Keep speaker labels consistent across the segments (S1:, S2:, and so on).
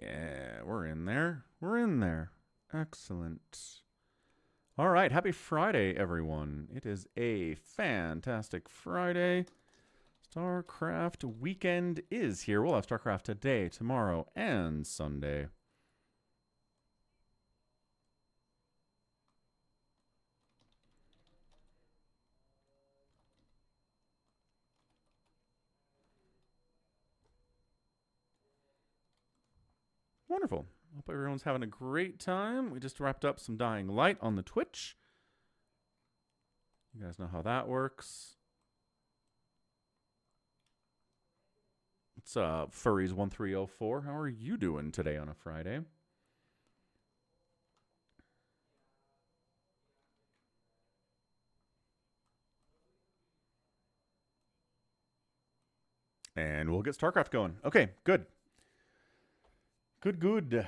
S1: Yeah, we're in there. We're in there. Excellent. All right, happy Friday, everyone. It is a fantastic Friday. StarCraft weekend is here. We'll have StarCraft today, tomorrow, and Sunday. Wonderful. Hope everyone's having a great time. We just wrapped up some Dying Light on the Twitch. You guys know how that works. It's Furries1304. How are you doing today on a Friday? And we'll get StarCraft going. Okay, good. Good.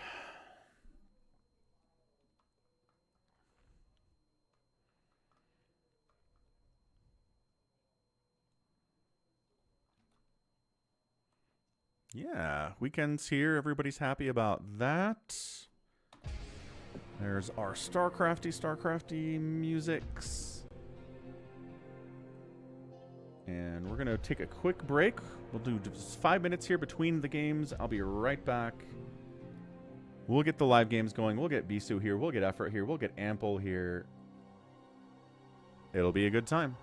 S1: Yeah, weekend's here. Everybody's happy about that. There's our StarCrafty musics. And we're going to take a quick break. We'll do just 5 minutes here between the games. I'll be right back. We'll get the live games going. We'll get Bisu here. We'll get Effort here. We'll get Ample here. It'll be a good time.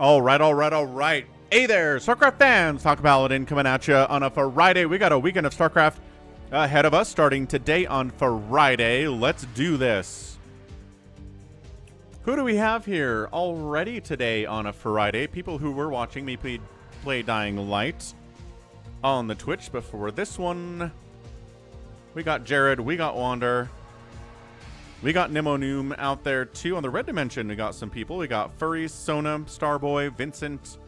S1: All right, all right, all right. Hey there, StarCraft fans. Falcon Paladin coming at you on a Friday. We got a weekend of StarCraft ahead of us starting today on Friday. Let's do this. Who do we have here already today on a Friday? People who were watching me play Dying Light on the Twitch before this one. We got Jared, we got Wander. We got Nemonoom out there too. On the red dimension, we got some people. We got Furry, Sona, Starboy, Vincent.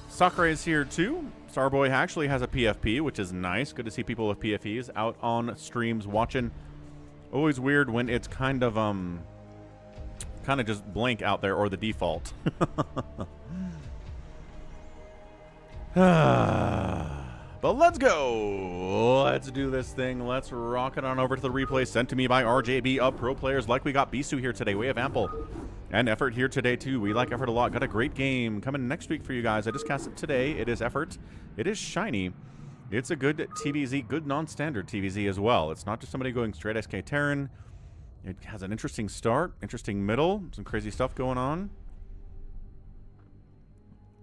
S1: Sakura is here too. Starboy actually has a PFP, which is nice. Good to see people with PFPs out on streams watching. Always weird when it's kind of just blank out there, or the default. But let's go. Let's do this thing. Let's rock it on over to the replay sent to me by RJB of pro players. Like we got Bisu here today. We have Ample and Effort here today too. We like Effort a lot. Got a great game coming next week for you guys. I just cast it today. It is Effort. It is shiny. It's a good TVZ, good non-standard TVZ as well. It's not just somebody going straight SK Terran. It has an interesting start, interesting middle, some crazy stuff going on.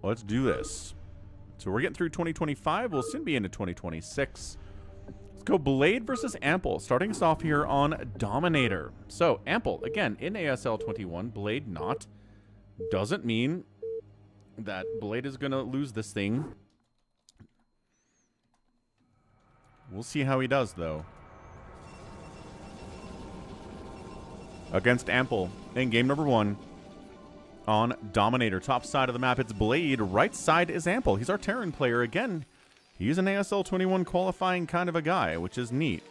S1: Let's do this. So we're getting through 2025. We'll soon be into 2026. Let's go Blade versus Ample. Starting us off here on Dominator. So Ample, again, in ASL 21. Blade not. Doesn't mean that Blade is going to lose this thing. We'll see how he does, though. Against Ample in game number 1. On Dominator. Top side of the map, it's Blade. Right side is Ample. He's our Terran player again. He's an ASL 21 qualifying kind of a guy, which is neat.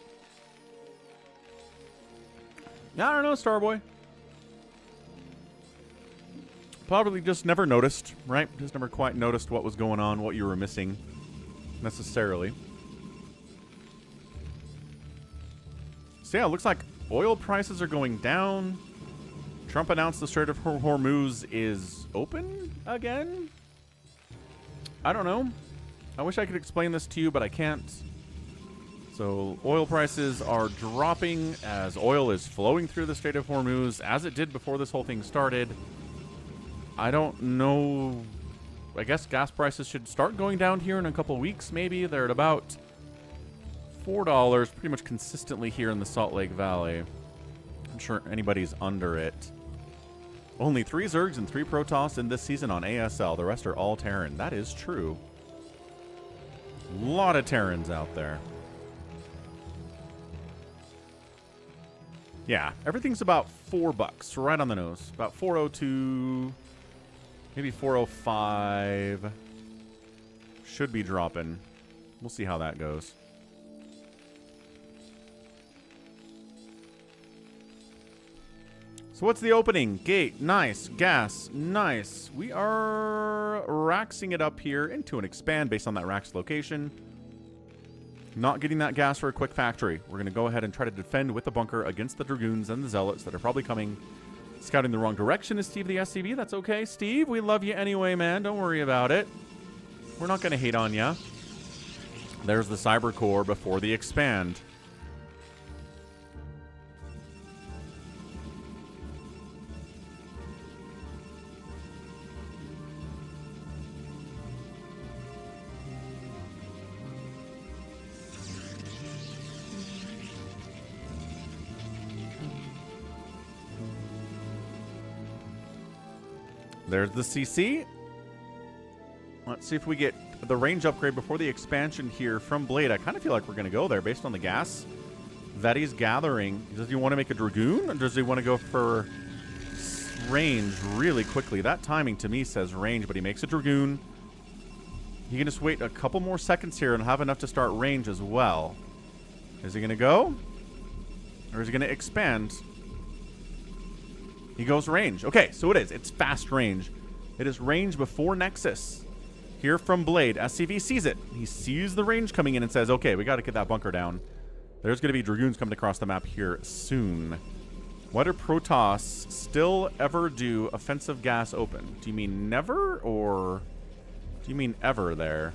S1: I don't know, Starboy. Probably just never noticed, right? Just never quite noticed what was going on, what you were missing, necessarily. So yeah, it looks like oil prices are going down. Trump announced the Strait of Hormuz is open again? I don't know. I wish I could explain this to you, but I can't. So oil prices are dropping as oil is flowing through the Strait of Hormuz, as it did before this whole thing started. I don't know. I guess gas prices should start going down here in a couple weeks, maybe. They're at about $4 pretty much consistently here in the Salt Lake Valley. I'm sure anybody's under it. Only 3 Zergs and 3 Protoss in this season on ASL. The rest are all Terran. That is true. A lot of Terrans out there. Yeah, everything's about $4, right on the nose. About 402, maybe 405. Should be dropping. We'll see how that goes. So what's the opening? Gate, nice. Gas, nice. We are raxing it up here into an expand based on that rax location. Not getting that gas for a quick factory. We're going to go ahead and try to defend with the bunker against the Dragoons and the Zealots that are probably coming. Scouting the wrong direction is Steve the SCV. That's okay, Steve. We love you anyway, man. Don't worry about it. We're not going to hate on ya. There's the Cyber Core before the expand. There's the CC. Let's see if we get the range upgrade before the expansion here from Blade. I kind of feel like we're going to go there based on the gas that he's gathering. Does he want to make a Dragoon, or does he want to go for range really quickly? That timing to me says range, but he makes a Dragoon. He can just wait a couple more seconds here and have enough to start range as well. Is he going to go? Or is he going to expand? He goes range. Okay, so it is. It's fast range. It is range before Nexus. Here from Blade. SCV sees it. He sees the range coming in and says, okay, we got to get that bunker down. There's going to be Dragoons coming across the map here soon. Why do Protoss still ever do offensive gas open? Do you mean never, or do you mean ever there?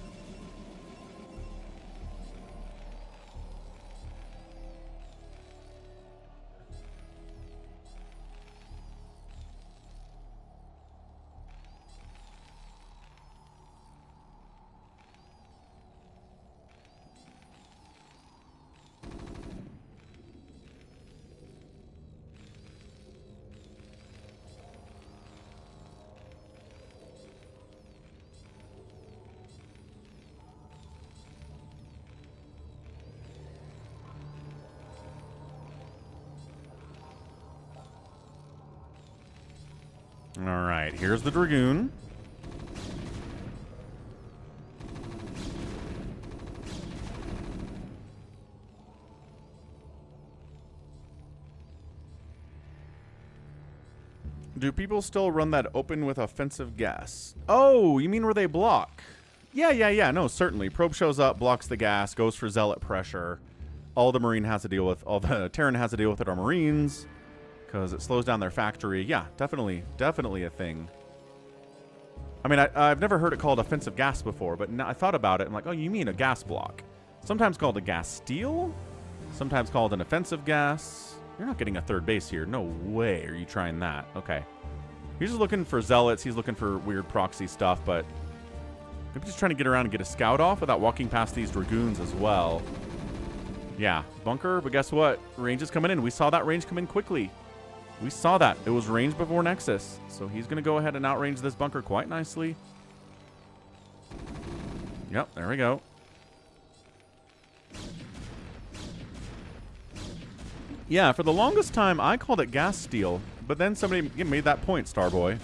S1: All right, here's the Dragoon. Do people still run that open with offensive gas? Oh, you mean where they block? Yeah. No, certainly. Probe shows up, blocks the gas, goes for zealot pressure. All the Terran has to deal with it are Marines, because it slows down their factory. Yeah, definitely a thing. I mean, I've never heard it called offensive gas before, but now I thought about it. I'm like, oh, you mean a gas block? Sometimes called a gas steal, sometimes called an offensive gas. You're not getting a third base here. No way are you trying that. Okay. He's just looking for zealots. He's looking for weird proxy stuff, but maybe just trying to get around and get a scout off without walking past these Dragoons as well. Yeah, bunker, but guess what? Range is coming in. We saw that range come in quickly. We saw that. It was range before Nexus. So he's going to go ahead and outrange this bunker quite nicely. Yep, there we go. Yeah, for the longest time, I called it gas steal. But then somebody made that point, Starboy,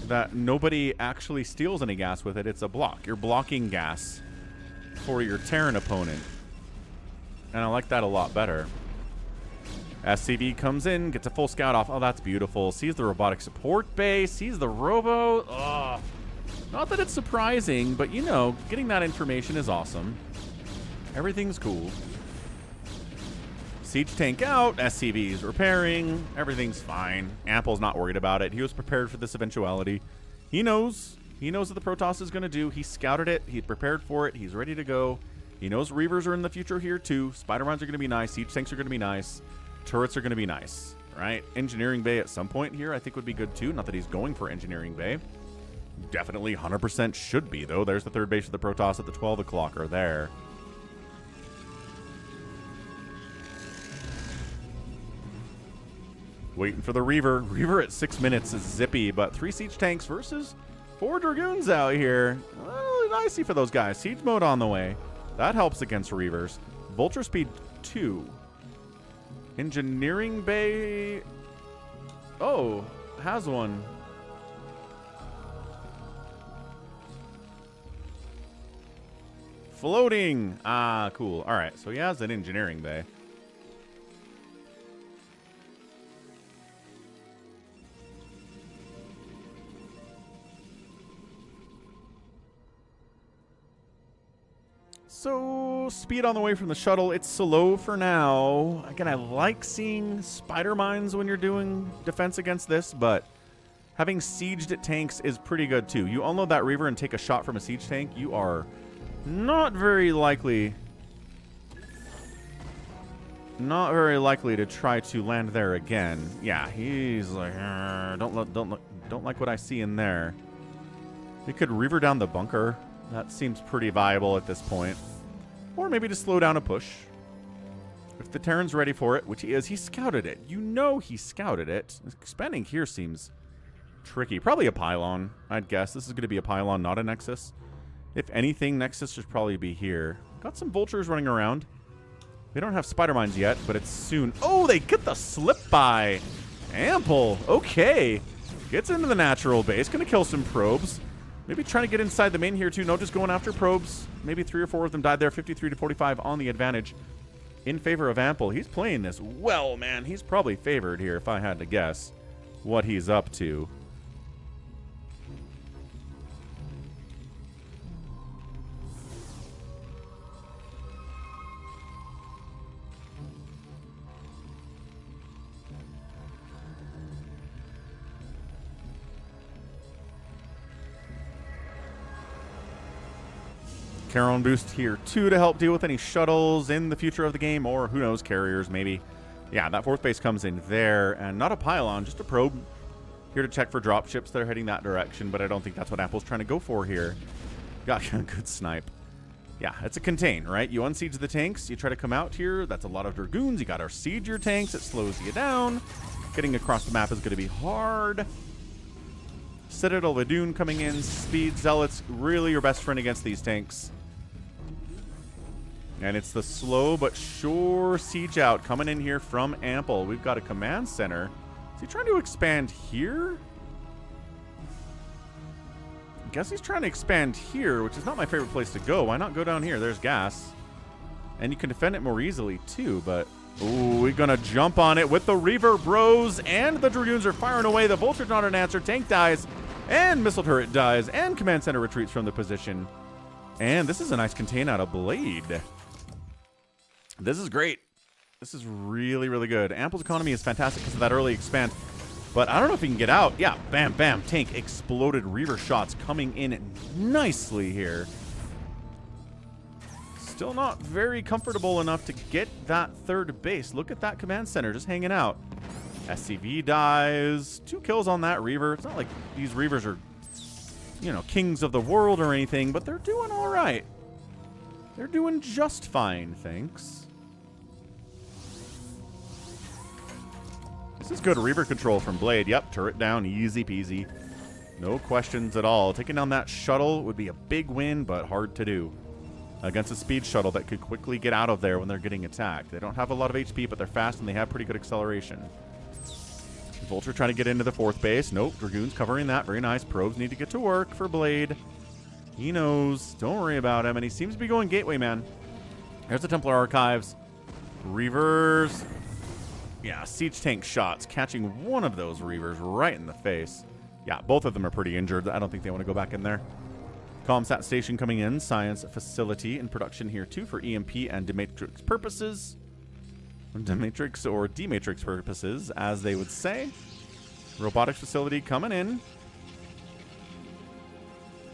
S1: that nobody actually steals any gas with it. It's a block. You're blocking gas for your Terran opponent. And I like that a lot better. SCV comes in, gets a full scout off. Oh, that's beautiful. Sees the robotic support base. Sees the robo. Ugh. Not that it's surprising, but, you know, getting that information is awesome. Everything's cool. Siege tank out. SCV's repairing. Everything's fine. Ample's not worried about it. He was prepared for this eventuality. He knows. He knows what the Protoss is going to do. He scouted it. He prepared for it. He's ready to go. He knows Reavers are in the future here, too. Spider-Mines are going to be nice. Siege tanks are going to be nice. Turrets are going to be nice, right? Engineering Bay at some point here I think would be good, too. Not that he's going for Engineering Bay. Definitely 100% should be, though. There's the third base of the Protoss at the 12 o'clocker there. Waiting for the Reaver. Reaver at 6 minutes is zippy, but 3 Siege tanks versus 4 Dragoons out here. Really nicey for those guys. Siege mode on the way. That helps against Reavers. Vulture speed 2. Engineering Bay. Oh, has one. Floating. Ah, cool. All right, so he has an Engineering Bay. So, speed on the way from the shuttle. It's slow for now. Again, I like seeing spider mines when you're doing defense against this, but having sieged at tanks is pretty good too. You unload that Reaver and take a shot from a siege tank, you are not very likely to try to land there again. Yeah, he's like, don't like what I see in there. He could Reaver down the bunker. That seems pretty viable at this point. Or maybe to slow down a push. If the Terran's ready for it, which he is, he scouted it. You know he scouted it. Expanding here seems tricky. Probably a pylon, I'd guess. This is going to be a pylon, not a Nexus. If anything, Nexus should probably be here. Got some Vultures running around. We don't have Spider Mines yet, but it's soon. Oh, they get the slip by. Ample. Okay. Gets into the natural base. Going to kill some probes. Maybe trying to get inside the main here, too. No, just going after probes. Maybe 3 or 4 of them died there. 53 to 45 on the advantage in favor of Ample. He's playing this well, man. He's probably favored here, if I had to guess what he's up to. Charon boost here, too, to help deal with any shuttles in the future of the game, or who knows, carriers, maybe. Yeah, that 4th base comes in there, and not a pylon, just a probe. Here to check for drop ships that are heading that direction, but I don't think that's what Apple's trying to go for here. Got a good snipe. Yeah, it's a contain, right? You unsiege the tanks, you try to come out here. That's a lot of Dragoons. You got our siege your tanks. It slows you down. Getting across the map is going to be hard. Citadel Vadun coming in. Speed Zealots, really your best friend against these tanks. And it's the slow but sure siege out coming in here from Ample. We've got a command center. Is he trying to expand here? Guess he's trying to expand here, which is not my favorite place to go. Why not go down here? There's gas. And you can defend it more easily, too, but... Ooh, we're gonna jump on it with the Reaver Bros, and the Dragoons are firing away. The Vulture's not an answer. Tank dies, and Missile Turret dies, and Command Center retreats from the position. And this is a nice contain out of Blade. This is great. This is really, really good. Ample's economy is fantastic because of that early expand. But I don't know if he can get out. Yeah, bam, bam. Tank exploded. Reaver shots coming in nicely here. Still not very comfortable enough to get that third base. Look at that command center just hanging out. SCV dies. 2 kills on that Reaver. It's not like these Reavers are, you know, kings of the world or anything, but they're doing all right. They're doing just fine, thanks. This is good Reaver control from Blade. Yep, turret down, easy peasy. No questions at all. Taking down that shuttle would be a big win, but hard to do. Against a speed shuttle that could quickly get out of there when they're getting attacked. They don't have a lot of HP, but they're fast and they have pretty good acceleration. Vulture trying to get into the 4th base. Nope, Dragoons covering that. Very nice. Probes need to get to work for Blade. He knows. Don't worry about him. And he seems to be going Gateway, man. There's the Templar Archives. Reavers. Yeah, Siege Tank shots. Catching one of those Reavers right in the face. Yeah, both of them are pretty injured. I don't think they want to go back in there. Comsat station coming in. Science facility in production here too for EMP and Dematrix purposes. Dematrix or Dematrix purposes, as they would say. Robotics facility coming in.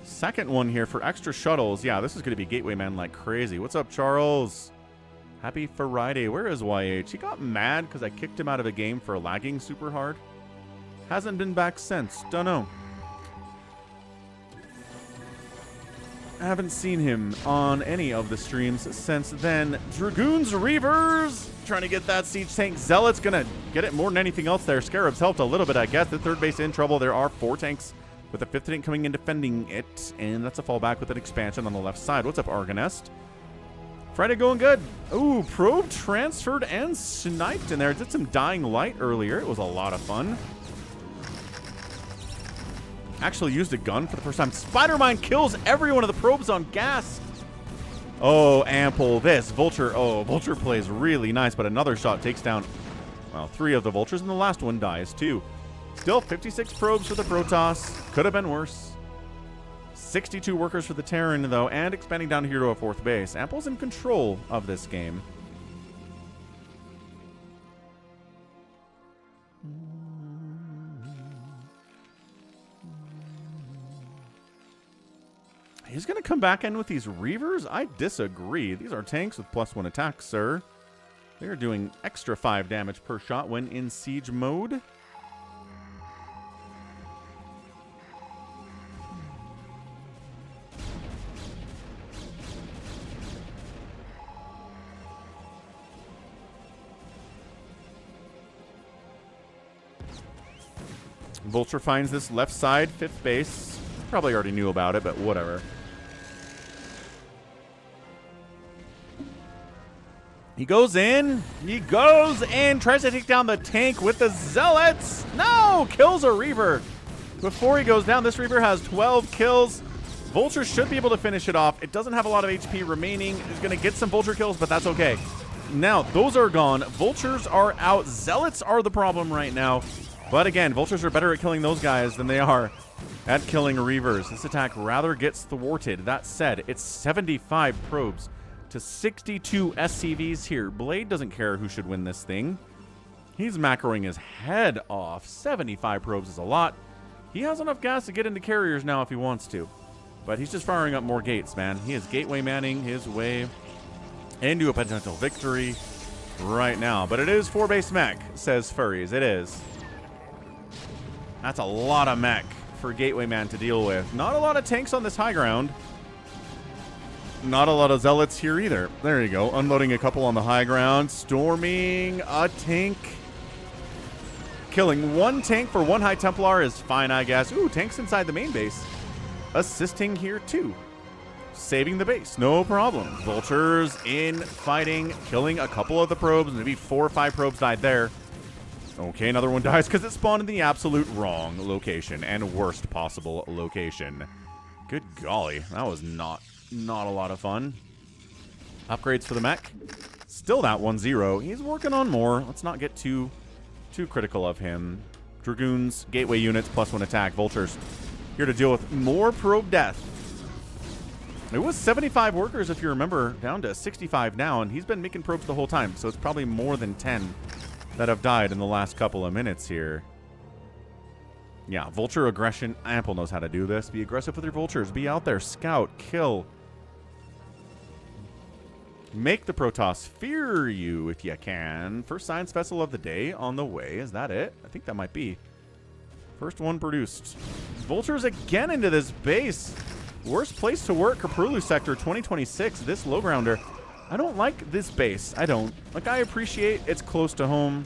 S1: Second one here for extra shuttles. Yeah, this is going to be Gateway Man like crazy. What's up, Charles? Happy Friday. Where is YH? He got mad because I kicked him out of a game for lagging super hard. Hasn't been back since. Don't know. I haven't seen him on any of the streams since then. Dragoons, Reavers, trying to get that Siege Tank. Zealot's going to get it more than anything else there. Scarabs helped a little bit, I guess. The 3rd base in trouble. There are 4 tanks with a 5th tank coming in defending it. And that's a fallback with an expansion on the left side. What's up, Argonest? Friday going good. Ooh, probe transferred and sniped in there. Did some dying light earlier. It was a lot of fun. Actually used a gun for the first time. Spider-Mine kills every one of the probes on gas. Oh, Ample. This Vulture. Oh, Vulture plays really nice, but another shot takes down, well, 3 of the Vultures, and the last one dies too. Still 56 probes for the Protoss. Could have been worse. 62 workers for the Terran, though, and expanding down here to a 4th base. Ample's in control of this game. He's going to come back in with these Reavers? I disagree. These are tanks with +1 attack, sir. They are doing extra 5 damage per shot when in siege mode. Vulture finds this left side, 5th base. Probably already knew about it, but whatever. He goes in. He goes in. Tries to take down the tank with the Zealots. No! Kills a Reaver. Before he goes down, this Reaver has 12 kills. Vulture should be able to finish it off. It doesn't have a lot of HP remaining. It's going to get some Vulture kills, but that's okay. Now, those are gone. Vultures are out. Zealots are the problem right now. But again, Vultures are better at killing those guys than they are at killing Reavers. This attack rather gets thwarted. That said, it's 75 probes to 62 SCVs here. Blade doesn't care who should win this thing. He's macroing his head off. 75 probes is a lot. He has enough gas to get into carriers now if he wants to. But he's just firing up more gates, man. He is gateway manning his way into a potential victory right now. But it is 4-base mech, says Furries. It is. That's a lot of mech for Gateway Man to deal with. Not a lot of tanks on this high ground. Not a lot of Zealots here either. There you go. Unloading a couple on the high ground. Storming a tank. Killing 1 tank for 1 High Templar is fine, I guess. Ooh, tanks inside the main base. Assisting here too. Saving the base. No problem. Vultures in fighting. Killing a couple of the probes. Maybe 4 or 5 probes died there. Okay, another one dies because it spawned in the absolute wrong location and worst possible location. Good golly. That was not a lot of fun. Upgrades for the mech. Still that 1-0. He's working on more. Let's not get too critical of him. Dragoons, gateway units, +1 attack. Vultures here to deal with more probe death. It was 75 workers, if you remember, down to 65 now, and he's been making probes the whole time, so it's probably more than 10 that have died in the last couple of minutes here. Yeah, vulture aggression. Ample knows how to do this. Be aggressive with your vultures. Be out there. Scout. Kill. Make the Protoss fear you if you can. First science vessel of the day on the way. Is that it? I think that might be. First one produced. Vultures again into this base. Worst place to work, Kaprulu Sector 2026. This low grounder. I don't like this base. I don't. Like, I appreciate it's close to home,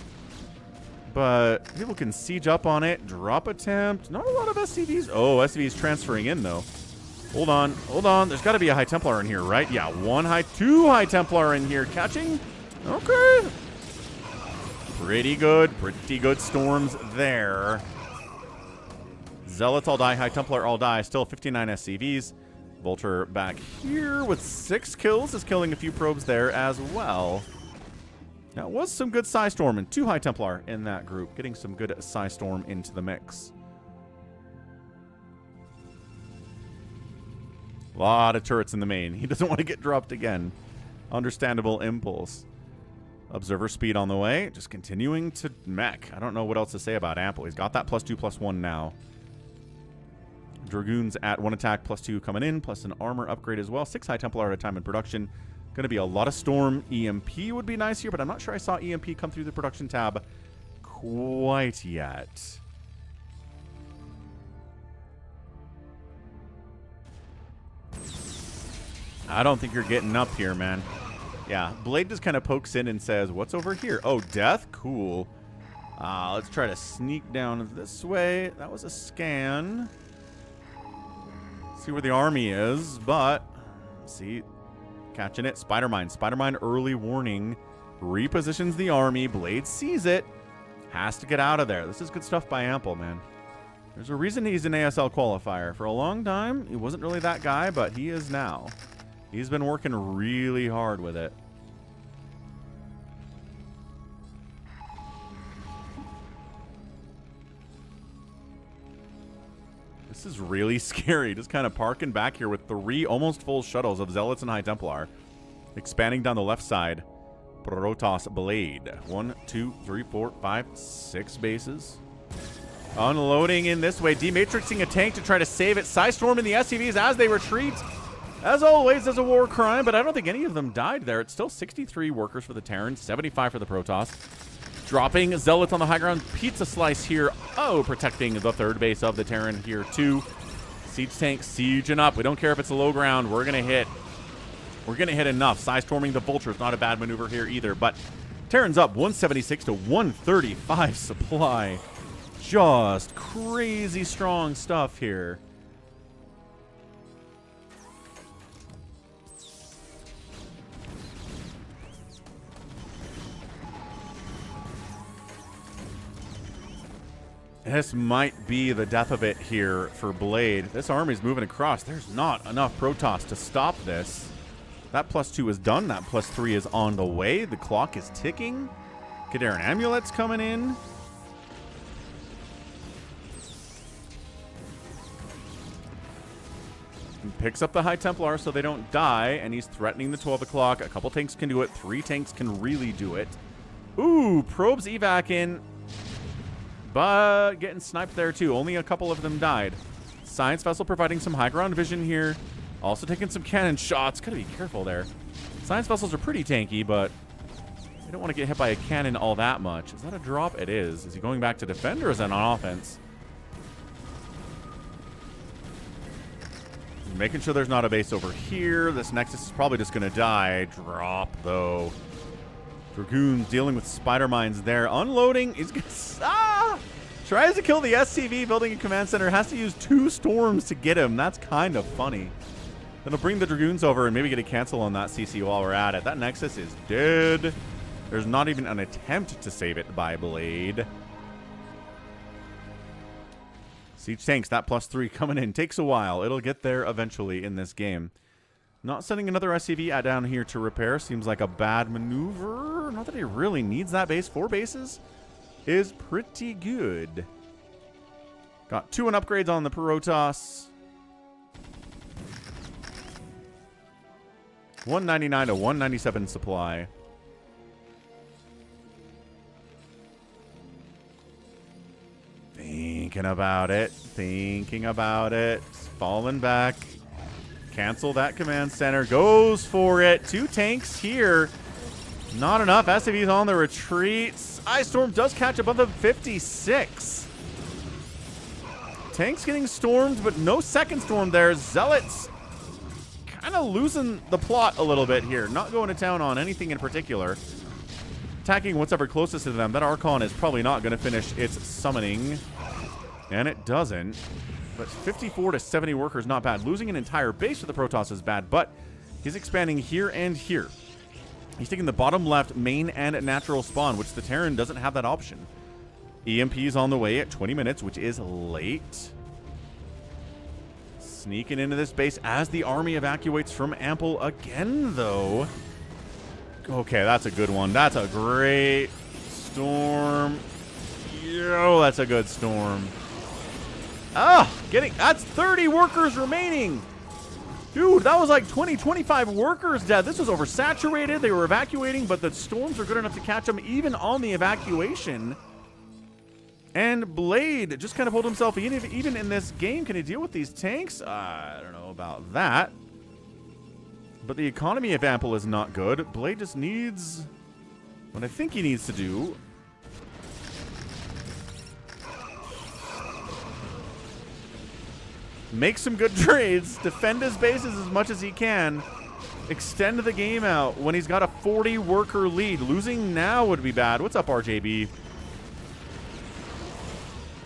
S1: but people can siege up on it. Drop attempt. Not a lot of SCVs. Oh, SCVs transferring in, though. Hold on. Hold on. There's got to be a High Templar in here, right? Yeah, two High Templar in here. Catching? Okay. Pretty good. Pretty good storms there. Zealots all die. High Templar all die. Still 59 SCVs. Vulture back here with 6 kills. Is killing a few probes there as well. That was some good Psy Storm and 2 High Templar in that group. Getting some good Psy Storm into the mix. A lot of turrets in the main. He doesn't want to get dropped again. Understandable impulse. Observer speed on the way. Just continuing to mech. I don't know what else to say about Ample. He's got that +2/+1 now. Dragoons at 1 attack, +2 coming in, plus an armor upgrade as well. 6 High Templar at a time in production. Going to be a lot of Storm. EMP would be nice here, but I'm not sure I saw EMP come through the production tab quite yet. I don't think you're getting up here, man. Yeah, Blade just kind of pokes in and says, what's over here? Oh, death? Cool. Let's try to sneak down this way. That was a scan. See where the army is, but see, catching it. Spider-Mine. Spider-Mine early warning. Repositions the army. Blade sees it. Has to get out of there. This is good stuff by Ample, man. There's a reason he's an ASL qualifier. For a long time, he wasn't really that guy, but he is now. He's been working really hard with it. This is really scary. Just kind of parking back here with 3 almost full shuttles of Zealots and High Templar. Expanding down the left side. Protoss Blade. 1, 2, 3, 4, 5, 6 bases. Unloading in this way. Dematrixing a tank to try to save it. Psystorm in the SCVs as they retreat. As always, there's a war crime, but I don't think any of them died there. It's still 63 workers for the Terran, 75 for the Protoss. Dropping Zealots on the high ground. Pizza slice here. Oh, protecting the 3rd base of the Terran here, too. Siege tank sieging up. We don't care if it's a low ground. We're going to hit. We're going to hit enough. Psystorming the Vultures. Not a bad maneuver here either, but Terran's up 176 to 135 supply. Just crazy strong stuff here. This might be the death of it here for Blade. This army's moving across. There's not enough Protoss to stop this. That +2 is done. That +3 is on the way. The clock is ticking. Kadaran Amulet's coming in. He picks up the High Templar so they don't die, and he's threatening the 12 o'clock. A couple tanks can do it. 3 tanks can really do it. Ooh, probes evac in. But getting sniped there, too. Only a couple of them died. Science Vessel providing some high ground vision here. Also taking some cannon shots. Gotta be careful there. Science Vessels are pretty tanky, but they don't want to get hit by a cannon all that much. Is that a drop? It is. Is he going back to defend, or is that on offense? Making sure there's not a base over here. This Nexus is probably just going to die. Drop, though. Dragoons dealing with spider mines there. Unloading. He's tries to kill the SCV building a command center. Has to use 2 storms to get him. That's kind of funny. Then he'll bring the Dragoons over and maybe get a cancel on that CC while we're at it. That Nexus is dead. There's not even an attempt to save it by Blade. Siege tanks, that +3 coming in. Takes a while. It'll get there eventually in this game. Not sending another SCV down here to repair. Seems like a bad maneuver. Not that he really needs that base. 4 bases is pretty good. Got 2 upgrades on the Protoss. 199 to 197 supply. Thinking about it. Thinking about it. Falling back. Cancel that command center. Goes for it. 2 tanks here. Not enough. SCV's on the retreat. Ice Storm does catch above the 56. Tanks getting stormed, but no second storm there. Zealots kind of losing the plot a little bit here. Not going to town on anything in particular. Attacking what's ever closest to them. That Archon is probably not going to finish its summoning. And it doesn't. But 54 to 70 workers, not bad. Losing an entire base for the Protoss is bad, but he's expanding here and here. He's taking the bottom left main and natural spawn, which the Terran doesn't have that option. EMP is on the way at 20 minutes, which is late. Sneaking into this base as the army evacuates from Ample again, though. Okay, that's a good one. That's a great storm. Yo, that's a good storm. Ah, that's 30 workers remaining. Dude, that was like 20, 25 workers dead. This was oversaturated. They were evacuating, but the storms were good enough to catch them even on the evacuation. And Blade just kind of pulled himself even in this game. Can he deal with these tanks? I don't know about that. But the economy of Ample is not good. Blade just needs what I think he needs to do. Make some good trades, defend his bases as much as he can, extend the game out when he's got a 40 worker lead. Losing now would be bad. What's up, RJB?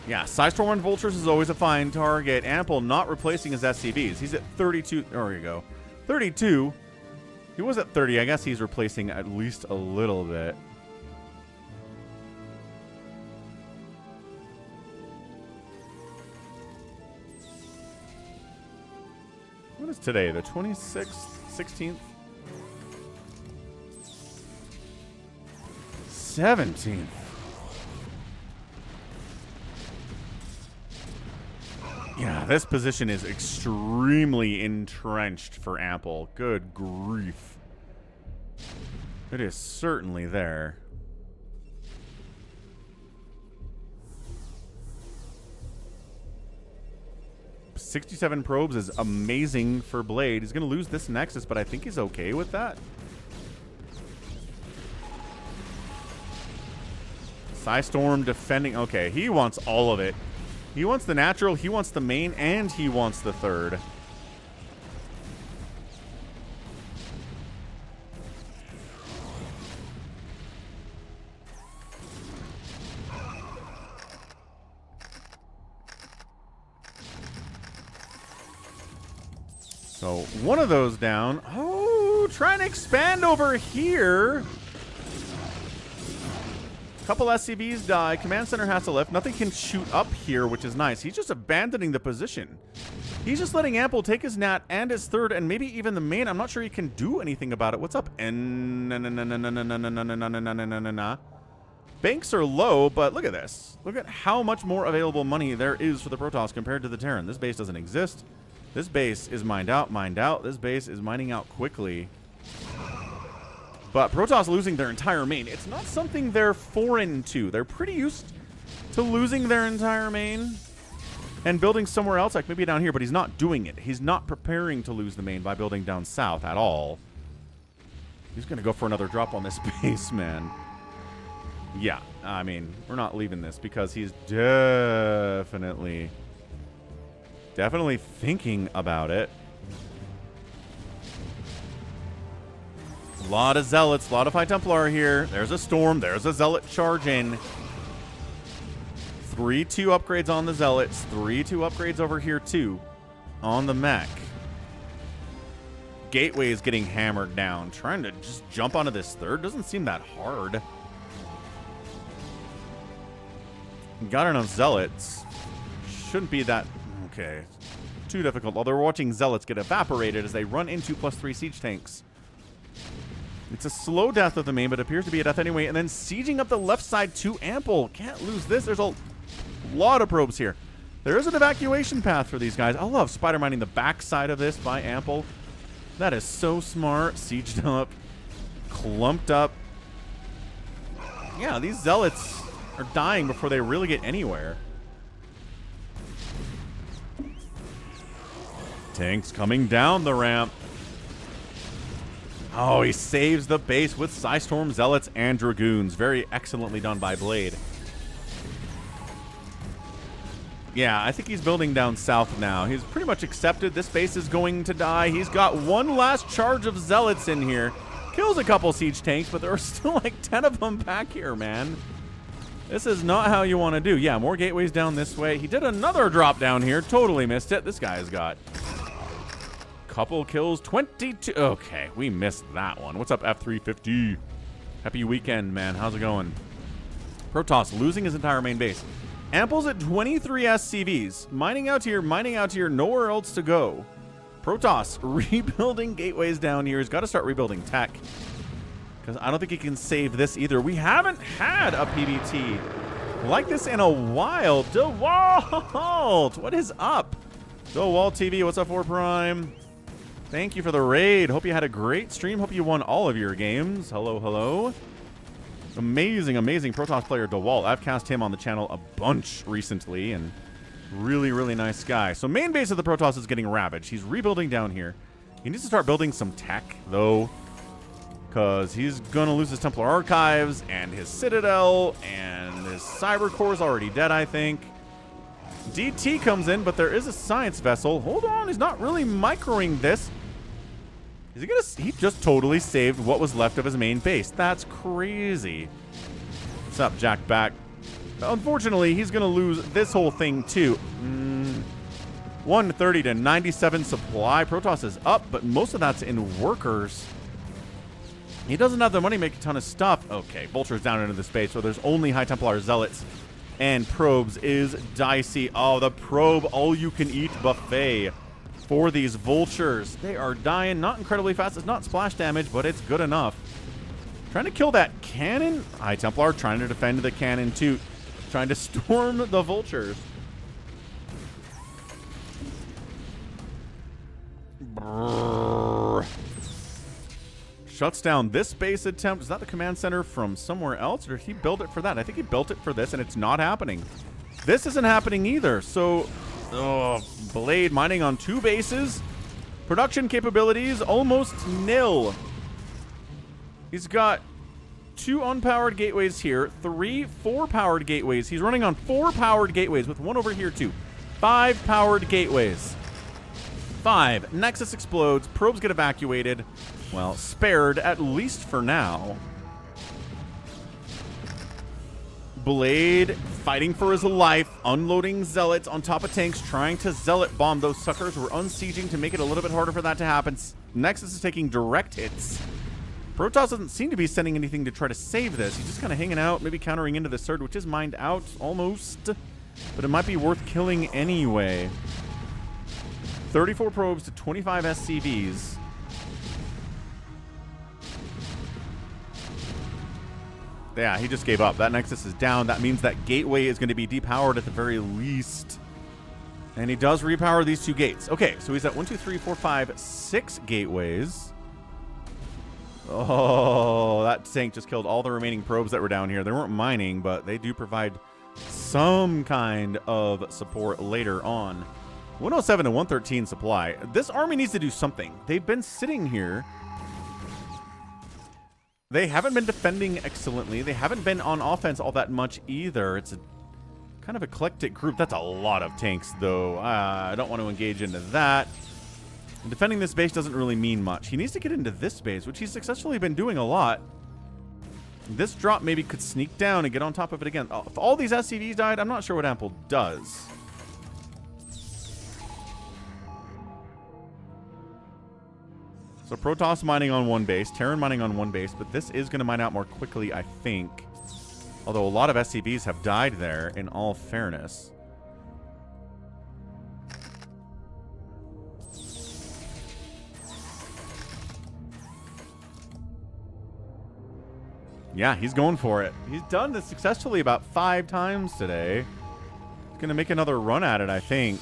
S1: Yeah, Psystorm and Vultures is always a fine target. Ample not replacing his SCVs. He's at 32. There we go. 32. He was at 30. I guess he's replacing at least a little bit. What is today? The 26th? 16th? 17th. Yeah, this position is extremely entrenched for Ample. Good grief. It is certainly there. $67 probes is amazing for Blade. He's going to lose this Nexus, but I think he's okay with that. Psystorm defending. Okay, he wants all of it. He wants the natural, he wants the main, and he wants the third. So one of those down. Oh, trying to expand over here. Couple SCVs die. Command center has to lift. Nothing can shoot up here, which is nice. He's just abandoning the position. He's just letting Ample take his nat and his third and maybe even the main. I'm not sure he can do anything about it. What's up? Banks are low, but look at this. Look at how much more available money there is for the Protoss compared to the Terran. This base doesn't exist. This base is mined out, mined out. This base is mining out quickly. But Protoss losing their entire main, it's not something they're foreign to. They're pretty used to losing their entire main and building somewhere else, like maybe down here, but he's not doing it. He's not preparing to lose the main by building down south at all. He's going to go for another drop on this base, man. Yeah, I mean, we're not leaving this because he's definitely thinking about it. A lot of Zealots, a lot of High Templar here. There's a Storm. There's a Zealot charge in. 3-2 upgrades on the Zealots. 3-2 upgrades over here, too, on the mech. Gateway is getting hammered down. Trying to just jump onto this third doesn't seem that hard. Got enough Zealots. shouldn't be that... Okay. Too difficult. Although we're watching Zealots get evaporated as they run into +3 siege tanks. It's a slow death of the main, but appears to be a death anyway. And then sieging up the left side to Ample. Can't lose this. There's a lot of probes here. There is an evacuation path for these guys. I love spider mining the back side of this by Ample. That is so smart. Sieged up. Clumped up. Yeah, these Zealots are dying before they really get anywhere. Tanks coming down the ramp. Oh, he saves the base with Psystorm, Zealots, and Dragoons. Very excellently done by Blade. Yeah, I think he's building down south now. He's pretty much accepted this base is going to die. He's got one last charge of Zealots in here. Kills a couple siege tanks, but there are still like 10 of them back here, man. This is not how you want to do. Yeah, more gateways down this way. He did another drop down here. Totally missed it. This guy's got... couple kills, 22. Okay, we missed that one. What's up, F350? Happy weekend, man. How's it going? Protoss losing his entire main base. Ample's at 23 SCVs. Mining out here, nowhere else to go. Protoss rebuilding gateways down here. He's got to start rebuilding tech. Because I don't think he can save this either. We haven't had a PvT like this in a while. Dewalt! What is up? Dewalt TV, what's up, 4 Prime? Thank you for the raid. Hope you had a great stream. Hope you won all of your games. Hello, hello. Amazing, amazing Protoss player Dewalt. I've cast him on the channel a bunch recently, and really, really nice guy. So main base of the Protoss is getting ravaged. He's rebuilding down here. He needs to start building some tech, though, because he's going to lose his Templar Archives and his Citadel, and his Cyber Core is already dead, I think. DT comes in, but there is a science vessel. Hold on, he's not really microing this. Is he gonna? He just totally saved what was left of his main base. That's crazy. What's up, Jack Back? Unfortunately, he's gonna lose this whole thing too. 130 to 97 supply. Protoss is up, but most of that's in workers. He doesn't have the money to make a ton of stuff. Okay, Vulture's down into the space, so there's only High Templar Zealots. And probes is dicey. Oh, the probe all-you-can-eat buffet for these vultures. They are dying. Not incredibly fast. It's not splash damage, but it's good enough. Trying to kill that cannon. High Templar trying to defend the cannon, too. Trying to storm the vultures. Brrr. Shuts down this base attempt. Is that the command center from somewhere else, or did he build it for that? I think he built it for this, and it's not happening. This isn't happening either. So, Blade mining on 2 bases. Production capabilities almost nil. He's got 2 unpowered gateways here, 3 4-powered gateways. He's running on 4 powered gateways with 1 over here too. 5 powered gateways. 5. Nexus explodes. Probes get evacuated. Well, spared, at least for now. Blade fighting for his life, unloading Zealots on top of tanks, trying to Zealot bomb those suckers. We're unsieging to make it a little bit harder for that to happen. Nexus is taking direct hits. Protoss doesn't seem to be sending anything to try to save this. He's just kind of hanging out, maybe countering into the Surge, which is mined out almost. But it might be worth killing anyway. 34 probes to 25 SCVs. Yeah, he just gave up. That Nexus is down. That means that gateway is going to be depowered at the very least. And he does repower these 2 gates. Okay, so he's at 1, 2, 3, 4, 5, 6 gateways. Oh, that tank just killed all the remaining probes that were down here. They weren't mining, but they do provide some kind of support later on. 107 to 113 supply. This army needs to do something. They've been sitting here. They haven't been defending excellently. They haven't been on offense all that much either. It's a kind of eclectic group. That's a lot of tanks, though. I don't want to engage into that. And defending this base doesn't really mean much. He needs to get into this base, which he's successfully been doing a lot. This drop maybe could sneak down and get on top of it again. If all these SCVs died, I'm not sure what Ample does. So Protoss mining on 1 base, Terran mining on 1 base, but this is going to mine out more quickly, I think. Although a lot of SCVs have died there, in all fairness. Yeah, he's going for it. He's done this successfully about 5 times today. He's going to make another run at it, I think.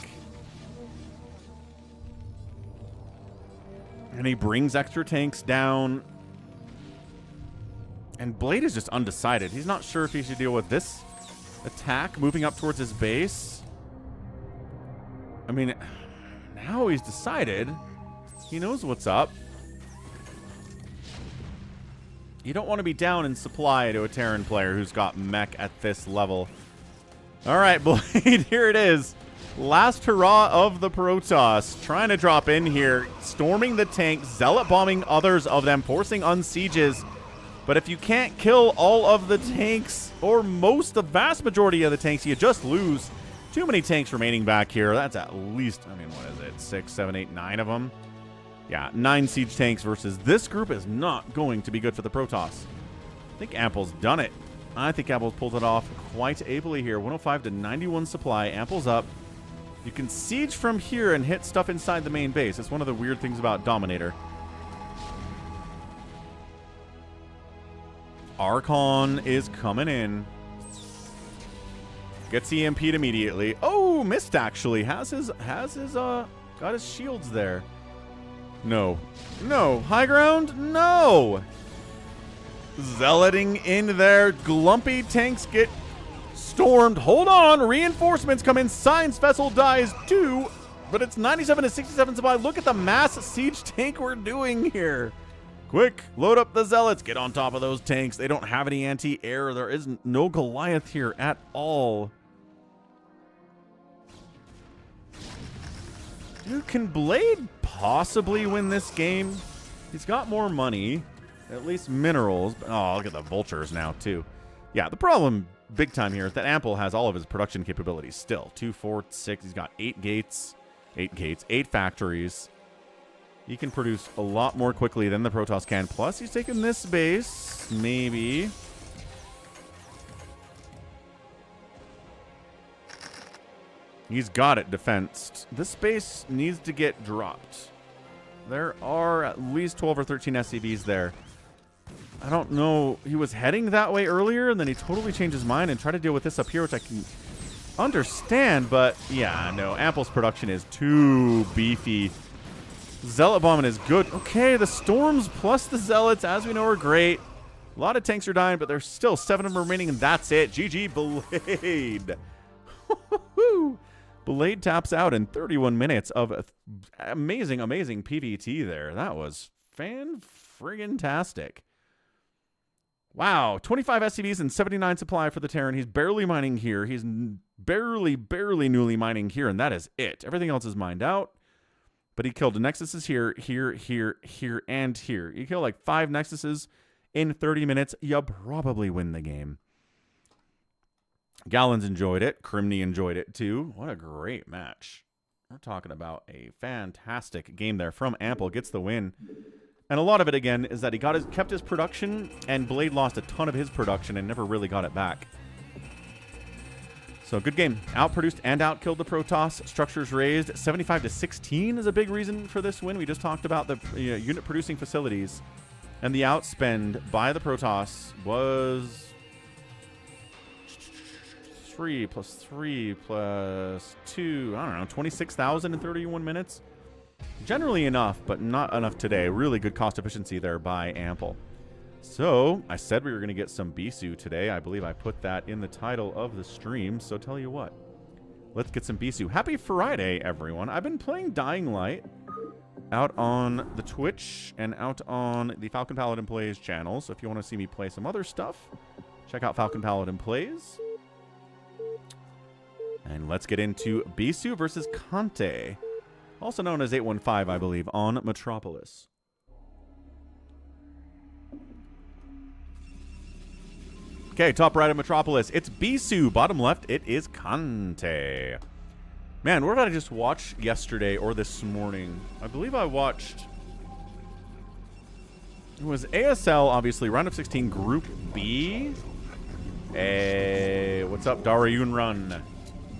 S1: And he brings extra tanks down. And Blade is just undecided. He's not sure if he should deal with this attack moving up towards his base. I mean, now he's decided. He knows what's up. You don't want to be down in supply to a Terran player who's got mech at this level. All right, Blade, here it is. Last hurrah of the Protoss. Trying to drop in here. Storming the tank. Zealot bombing others of them. Forcing unsieges. But if you can't kill all of the tanks, or the vast majority of the tanks, you just lose. Too many tanks remaining back here. That's at least, I mean, what is it? 6, 7, 8, 9 of them. Yeah, 9 siege tanks versus this group is not going to be good for the Protoss. I think Ample's done it. I think Ample's pulled it off quite ably here. 105 to 91 supply. Ample's up. You can siege from here and hit stuff inside the main base. It's one of the weird things about Dominator. Archon is coming in. Gets EMP'd immediately. Oh, missed actually. Got his shields there. No. No. High ground? No. Zealoting in there. Glumpy tanks get stormed. Hold on. Reinforcements come in. Science vessel dies too. But it's 97 to 67 supply. Look at the mass siege tank we're doing here. Quick, load up the Zealots. Get on top of those tanks. They don't have any anti-air. There is no Goliath here at all. Dude, can Blade possibly win this game? He's got more money. At least minerals. Oh, look at the vultures now, too. Yeah, the problem, big time here, is that Ample has all of his production capabilities still. 2, 4, 6. He's got 8 gates. 8 factories. He can produce a lot more quickly than the Protoss can. Plus, he's taking this base. Maybe. He's got it defensed. This base needs to get dropped. There are at least 12 or 13 SCVs there. I don't know. He was heading that way earlier, and then he totally changed his mind and tried to deal with this up here, which I can understand. But, yeah, no. Ample's production is too beefy. Zealot bombing is good. Okay, the storms plus the Zealots, as we know, are great. A lot of tanks are dying, but there's still 7 of them remaining, and that's it. GG Blade. Blade taps out in 31 minutes of amazing, amazing PvT there. That was fan-friggin-tastic. Wow, 25 SCVs and 79 supply for the Terran. He's barely mining here. He's barely newly mining here, and that is it. Everything else is mined out. But he killed the Nexuses here, and here. You kill like 5 Nexuses in 30 minutes, you probably win the game. Gallons enjoyed it. Crimney enjoyed it too. What a great match. We're talking about a fantastic game there from Ample. Gets the win. And a lot of it, again, is that he kept his production, and Blade lost a ton of his production and never really got it back. So good game. Outproduced and outkilled the Protoss. Structures raised. 75 to 16 is a big reason for this win. We just talked about the unit producing facilities. And the outspend by the Protoss was 3 plus 3 plus 2. I don't know, 26,000 in 31 minutes. Generally enough, but not enough today. Really good cost efficiency there by Ample. So, I said we were going to get some Bisu today. I believe I put that in the title of the stream. So, tell you what. Let's get some Bisu. Happy Friday, everyone. I've been playing Dying Light out on the Twitch and out on the Falcon Paladin Plays channel. So, if you want to see me play some other stuff, check out Falcon Paladin Plays. And let's get into Bisu versus Kante. Also known as 815, I believe, on Metropolis. Okay, top right of Metropolis. It's Bisu. Bottom left, it is Kante. Man, what did I just watch yesterday or this morning? I believe I watched... It was ASL, obviously, round of 16, Group B. Hey, what's up, Dariun Run?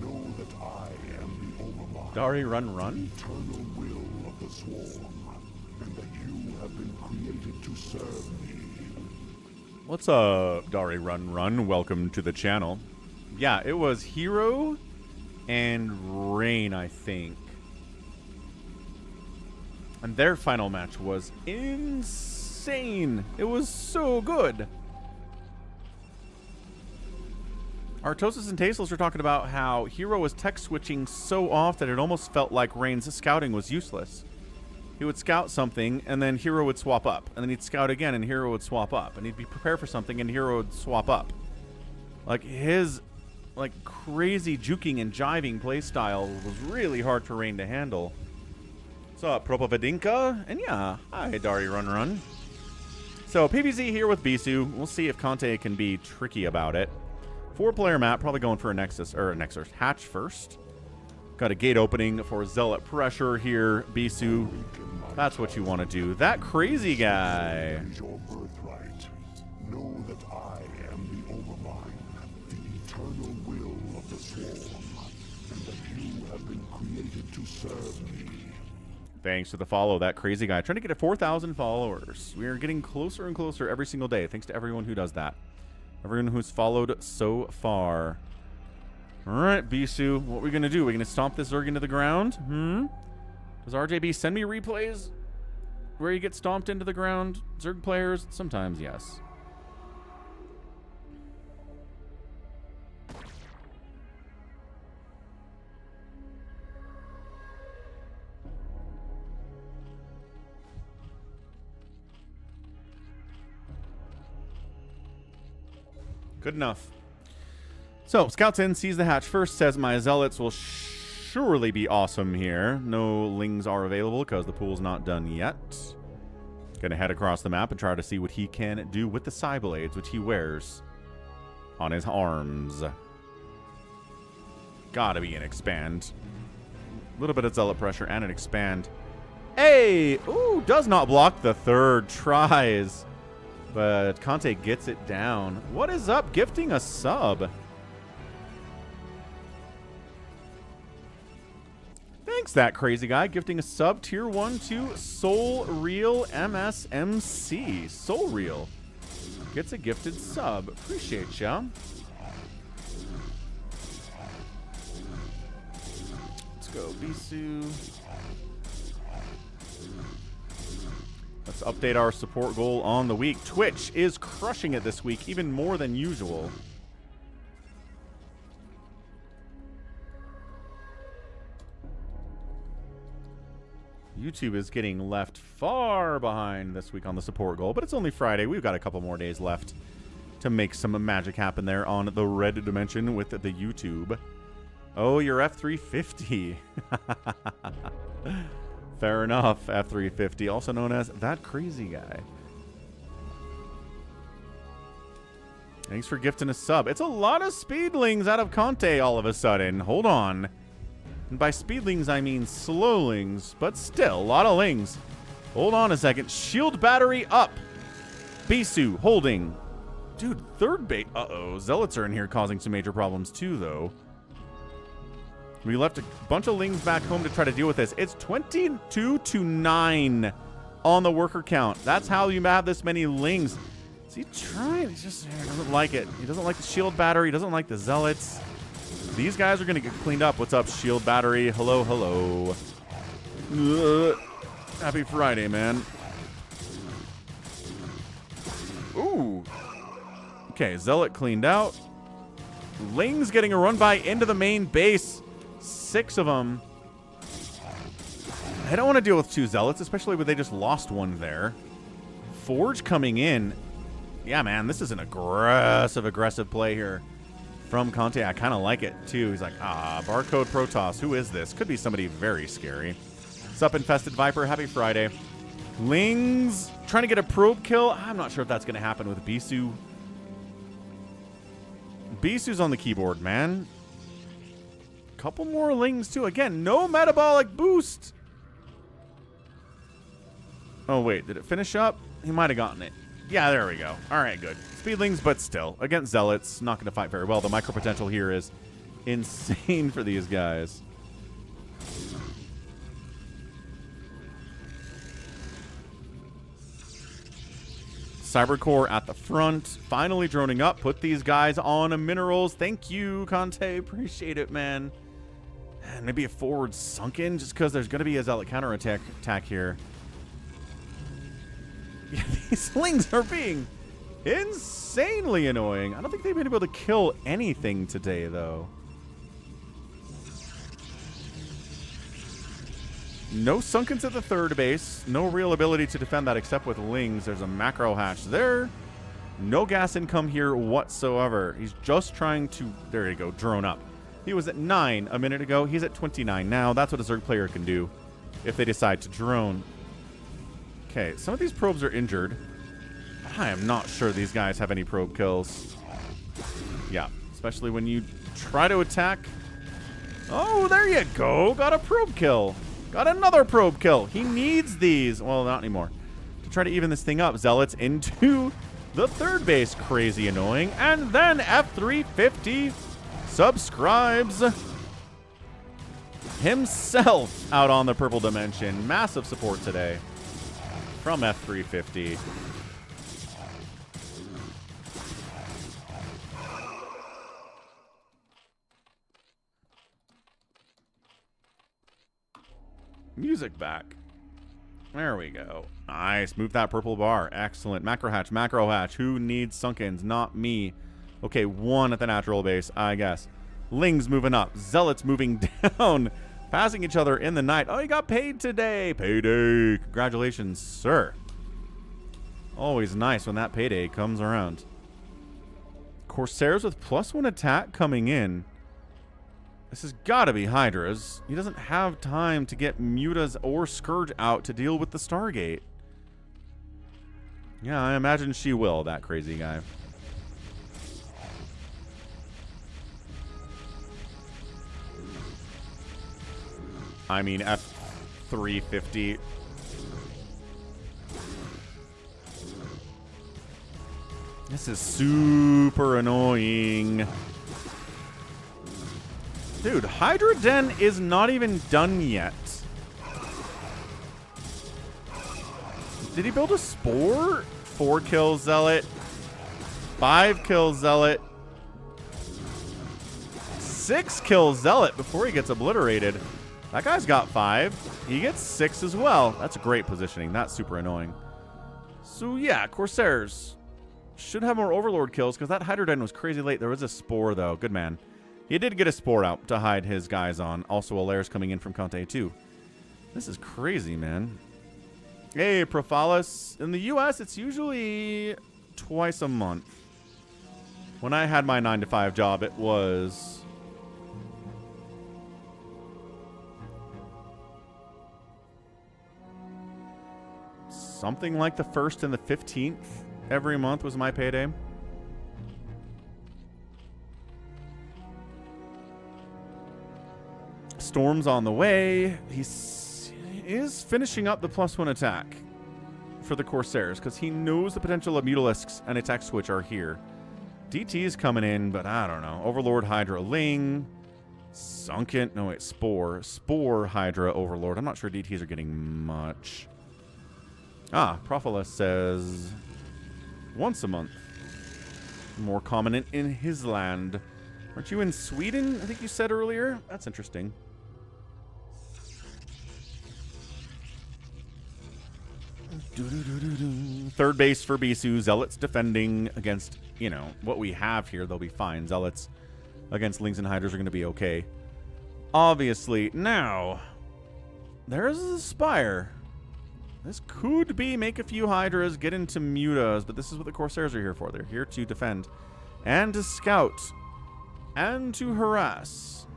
S2: Know that I am the Overlord.
S1: Dari Run?
S2: Eternal will of the swarm, and that you have been created to serve me.
S1: What's up, Dari Run? Welcome to the channel. Yeah, it was Hero and Rain, I think. And their final match was insane. It was so good. Artosis and Tasteless were talking about how Hero was tech switching so off that it almost felt like Rain's scouting was useless. He would scout something, and then Hero would swap up. And then he'd scout again, and Hero would swap up. And he'd be prepared for something, and Hero would swap up. Like, his, like, crazy juking and jiving playstyle was really hard for Rain to handle. What's up, Propovedinka? And yeah, hi, Dari Run. So, PvZ here with Bisu. We'll see if Kante can be tricky about it. 4-player map, probably going for a Nexus, or a Nexus hatch first. Got a gate opening for Zealot pressure here, Bisu. That's what you want to do. That crazy guy.
S2: Your birthright. Know that I am the Overmind, the eternal will of the Swarm, and that you have been created to serve me.
S1: Thanks to the follow, that crazy guy. Trying to get to 4,000 followers. We are getting closer and closer every single day. Thanks to everyone who does that. Everyone who's followed so far. Alright, Bisu, what are we going to do? We're going to stomp this Zerg into the ground? Does RJB send me replays where you get stomped into the ground? Zerg players? Sometimes, yes. Good enough. So, scouts in, sees the hatch first, says my zealots will surely be awesome here. No lings are available because the pool's not done yet. Gonna head across the map and try to see what he can do with the Cyblades, which he wears on his arms. Gotta be an expand. A little bit of zealot pressure and an expand. Hey! Ooh, does not block the third. Tries. But Kante gets it down. What is up? Gifting a sub. Thanks, that crazy guy. Gifting a sub. Tier 1 to Soul Real MSMC. Soul Real gets a gifted sub. Appreciate ya. Let's go, Bisu. Let's update our support goal on the week. Twitch is crushing it this week, even more than usual. YouTube is getting left far behind this week on the support goal, but it's only Friday. We've got a couple more days left to make some magic happen there on the red dimension with the YouTube. Oh, you're F350. Fair enough, F350, also known as that crazy guy. Thanks for gifting a sub. It's a lot of speedlings out of Kante all of a sudden. Hold on. And by speedlings, I mean slowlings, but still, a lot of lings. Hold on a second. Shield battery up. Bisu holding. Dude, third bait. Uh-oh. Zealots are in here causing some major problems too, though. We left a bunch of lings back home to try to deal with this. It's 22-9 on the worker count. That's how you have this many lings. Is he trying? He just doesn't like it. He doesn't like the shield battery. He doesn't like the zealots. These guys are going to get cleaned up. What's up, shield battery? Hello, hello. Ugh. Happy Friday, man. Ooh. Okay, zealot cleaned out. Lings getting a run by into the main base. 6 of them. I don't want to deal with 2 zealots, especially when they just lost one there. Forge coming in. Yeah, man, this is an aggressive play here from Kante. I kind of like it, too. He's like, barcode Protoss. Who is this? Could be somebody very scary. What's up, Infested Viper? Happy Friday. Lings trying to get a probe kill. I'm not sure if that's going to happen with Bisu. Bisu's on the keyboard, man. Couple more lings too. Again, no metabolic boost. Oh, wait. Did it finish up? He might have gotten it. Yeah, there we go. All right, good. Speedlings, but still. Against Zealots, not going to fight very well. The micro potential here is insane for these guys. Cybercore at the front, finally droning up. Put these guys on minerals. Thank you, Kante. Appreciate it, man. And maybe a forward sunken, just because there's going to be a zealot counter attack here. Yeah, these slings are being insanely annoying. I don't think they've been able to kill anything today, though. No sunkens at the third base. No real ability to defend that except with lings. There's a macro hatch there. No gas income here whatsoever. He's just trying to... There you go, drone up. He was at 9 a minute ago. He's at 29 now. That's what a Zerg player can do if they decide to drone. Okay, some of these probes are injured. I am not sure these guys have any probe kills. Yeah, especially when you try to attack. Oh, there you go. Got a probe kill. Got another probe kill. He needs these. Well, not anymore. To try to even this thing up. Zealots into the third base. Crazy annoying. And then F350 subscribes himself out on the purple dimension. Massive support today from F350. Music back. There we go. Nice. Move that purple bar. Excellent. Macro hatch. Macro hatch. Who needs sunkens? Not me. Okay, 1 at the natural base, I guess. Lings moving up. Zealots moving down. Passing each other in the night. Oh, you got paid today. Payday. Congratulations, sir. Always nice when that payday comes around. Corsairs with +1 attack coming in. This has got to be Hydra's. He doesn't have time to get Mutas or Scourge out to deal with the Stargate. Yeah, I imagine she will, that crazy guy. I mean, F350. This is super annoying. Dude, Hydra Den is not even done yet. Did he build a Spore? 4 kills, Zealot. 5 kills, Zealot. 6 kills, Zealot before he gets obliterated. That guy's got 5. He gets 6 as well. That's great positioning. That's super annoying. So, yeah, Corsairs should have more Overlord kills because that Hydra Den was crazy late. There was a Spore, though. Good man. He did get a Spore out to hide his guys on. Also, a Lair's coming in from Kante, too. This is crazy, man. Hey, Prophalis. In the U.S., it's usually twice a month. When I had my 9-to-5 job, it was... something like the 1st and the 15th every month was my payday. Storm's on the way. He is finishing up the +1 attack for the Corsairs because he knows the potential of Mutalisks and attack switch are here. DT is coming in, but I don't know. Overlord, Hydra, Ling, Sunken. No, wait, Spore. Spore, Hydra, Overlord. I'm not sure DTs are getting much. Ah, Prophalis says once a month. More common in his land. Aren't you in Sweden? I think you said earlier. That's interesting. Third base for Bisu. Zealots defending against, you know, what we have here. They'll be fine. Zealots against Lings and Hydras are going to be okay. Obviously. Now, there's a Spire. This could be make a few Hydras, get into Mutas, but this is what the Corsairs are here for. They're here to defend and to scout and to harass.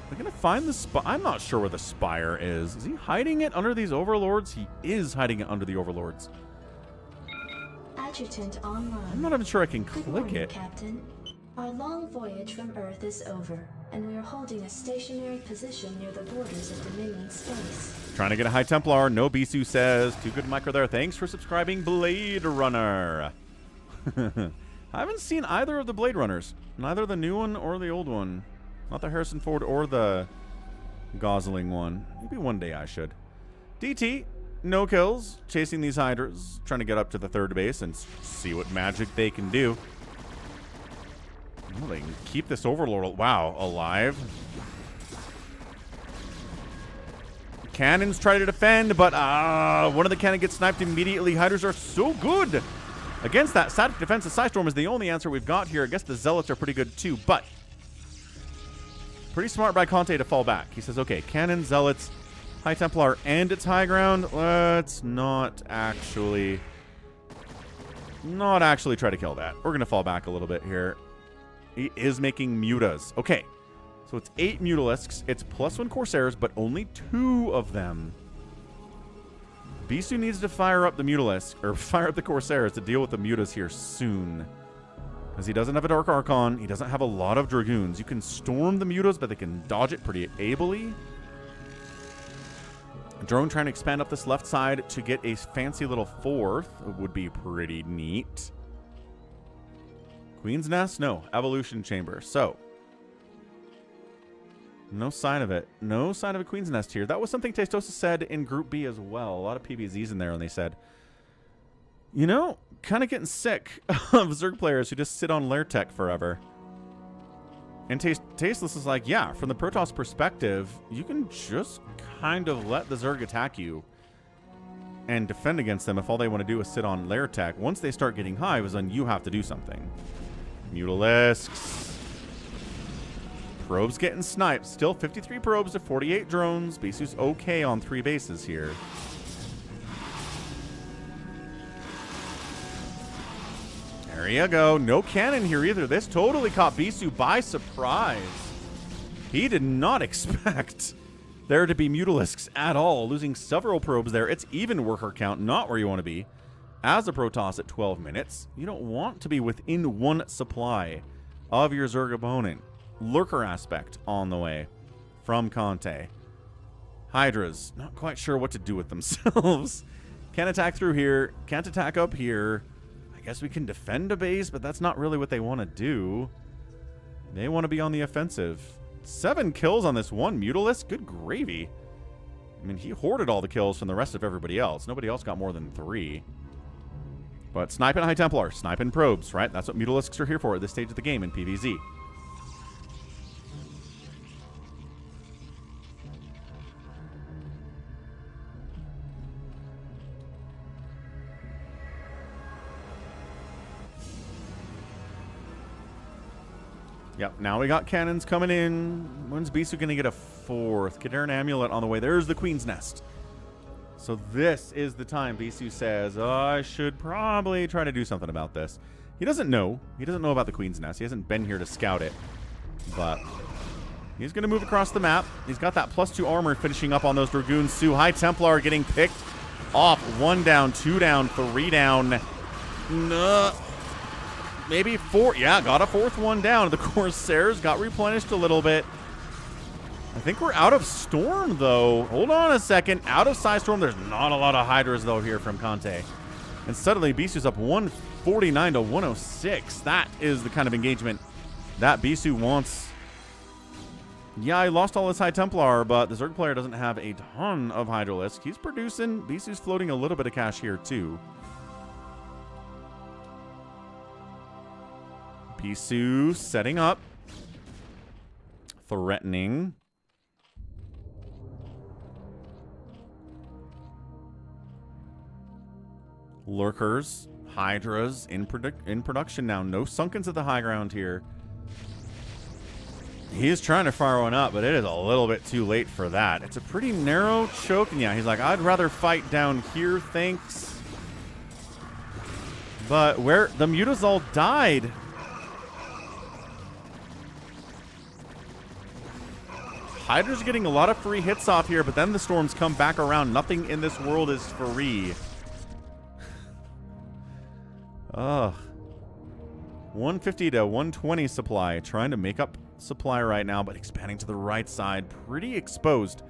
S1: They're going to find the Spire. I'm not sure where the Spire is. Is he hiding it under these Overlords? He is hiding it under the Overlords.
S3: Adjutant online.
S1: I'm not even sure I can
S3: Good
S1: click
S3: morning,
S1: it.
S3: Captain. Our long voyage from Earth is over, and we are holding a stationary position near the borders of Dominion space.
S1: Trying to get a High Templar. No Bisu says. Too good micro there. Thanks for subscribing, Blade Runner. I haven't seen either of the Blade Runners. Neither the new one or the old one. Not the Harrison Ford or the Gosling one. Maybe one day I should. DT, no kills, chasing these Hydras, trying to get up to the third base and see what magic they can do. Well, they can keep this Overlord, wow, alive. Cannons try to defend, but one of the cannon gets sniped immediately. Hydras are so good against that. Static defense of Psystorm is the only answer we've got here. I guess the Zealots are pretty good too, but pretty smart by Kante to fall back. He says, okay, Cannon, Zealots, High Templar, and it's high ground. Let's not actually try to kill that. We're going to fall back a little bit here. He is making Mutas. Okay, so it's 8 Mutalisks. It's +1 Corsairs, but only 2 of them. Bisu needs to fire up the Mutalisk, or fire up the Corsairs to deal with the Mutas here soon. Because he doesn't have a Dark Archon. He doesn't have a lot of Dragoons. You can storm the Mutas, but they can dodge it pretty ably. Drone trying to expand up this left side to get a fancy little 4th would be pretty neat. Queen's Nest? No. Evolution Chamber. So, no sign of it. No sign of a Queen's Nest here. That was something Testosa said in Group B as well. A lot of PvZs in there, and they said, you know, kind of getting sick of Zerg players who just sit on Lair Tech forever. And Tasteless is like, yeah, from the Protoss perspective, you can just kind of let the Zerg attack you and defend against them if all they want to do is sit on Lair Tech. Once they start getting hives, then you have to do something. Mutalisks. Probes getting sniped. Still 53 probes to 48 drones. Bisu's okay on 3 bases here. There you go. No cannon here either. This totally caught Bisu by surprise. He did not expect there to be Mutalisks at all. Losing several probes there. It's even worker count, not where you want to be. As a Protoss at 12 minutes, you don't want to be within 1 supply of your Zerg opponent. Lurker aspect on the way from Kante. Hydras, not quite sure what to do with themselves. Can't attack through here. Can't attack up here. I guess we can defend a base, but that's not really what they want to do. They want to be on the offensive. 7 kills on this one Mutalisk. Good gravy. I mean, he hoarded all the kills from the rest of everybody else. Nobody else got more than 3. But sniping High Templar, sniping probes, right? That's what Mutalisks are here for at this stage of the game in PvZ. Yep, now we got cannons coming in. When's Bisu going to get a 4th? Kadaran Amulet on the way. There's the Queen's Nest. So this is the time Bisu says, oh, I should probably try to do something about this. He doesn't know. He doesn't know about the Queen's Nest. He hasn't been here to scout it. But he's going to move across the map. He's got that +2 armor finishing up on those Dragoons. Sue, High Templar getting picked off. 1 down, 2 down, 3 down. No. Maybe 4. Yeah, got a 4th one down. The Corsairs got replenished a little bit. I think we're out of Storm, though. Hold on a second. Out of Psystorm. There's not a lot of Hydras, though, here from Kante. And suddenly, Bisu's up 149 to 106. That is the kind of engagement that Bisu wants. Yeah, he lost all his High Templar, but the Zerg player doesn't have a ton of Hydralisk. He's producing. Bisu's floating a little bit of cash here, too. Bisu setting up. Threatening. Lurkers, Hydras in production now. No Sunkens at the high ground here. He is trying to fire one up, but it is a little bit too late for that. It's a pretty narrow choke, and yeah, he's like, I'd rather fight down here, thanks. But where the Mutas all died. Hydra's are getting a lot of free hits off here, but then the storms come back around. Nothing in this world is free. Ugh. 150 to 120 supply. Trying to make up supply right now, but expanding to the right side. Pretty exposed.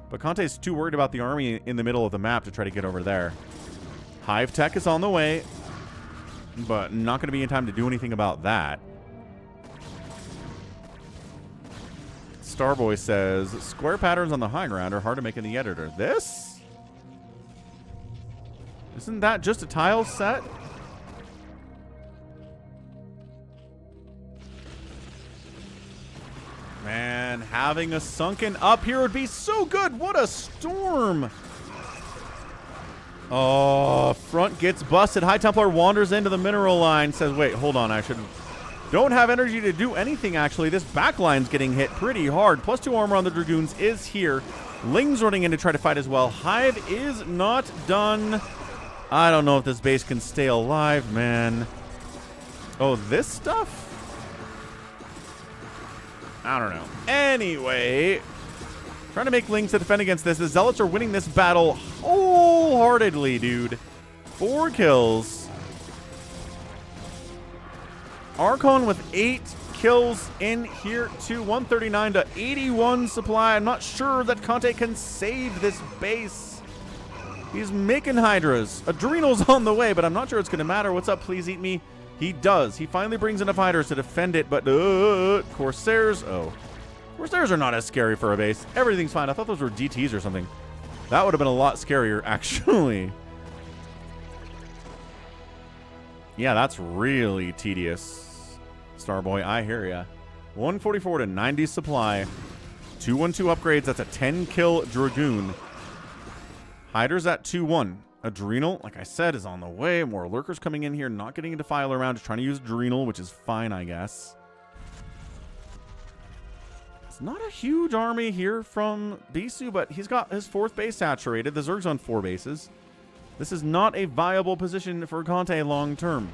S1: But Kante's too worried about the army in the middle of the map to try to get over there. Hive Tech is on the way, but not going to be in time to do anything about that. Starboy says, square patterns on the high ground are hard to make in the editor. This? Isn't that just a tile set? Man, having a sunken up here would be so good. What a storm. Oh, front gets busted. High Templar wanders into the mineral line. Says, wait, hold on. I shouldn't. Don't have energy to do anything, actually. This back line's getting hit pretty hard. +2 armor on the Dragoons is here. Ling's running in to try to fight as well. Hive is not done. I don't know if this base can stay alive, man. Oh, this stuff? I don't know. Anyway, trying to make Lings to defend against this. The Zealots are winning this battle wholeheartedly, dude. 4 kills. Archon with 8 kills in here too. 139 to 81 supply. I'm not sure that Kante can save this base. He's making Hydras. Adrenal's on the way, but I'm not sure it's going to matter. What's up? Please eat me. He does. He finally brings enough Hydras to defend it, but Corsairs. Oh. Corsairs are not as scary for a base. Everything's fine. I thought those were DTs or something. That would have been a lot scarier, actually. Yeah, that's really tedious. Starboy, I hear ya. 144 to 90 supply. 212 upgrades. That's a 10-kill Dragoon. Hydras at 2-1. Adrenal, like I said, is on the way. More lurkers coming in here, not getting a defiler around, just trying to use Adrenal, which is fine, I guess. It's not a huge army here from Bisu, but he's got his 4th base saturated. The Zerg's on 4 bases. This is not a viable position for Kante long term.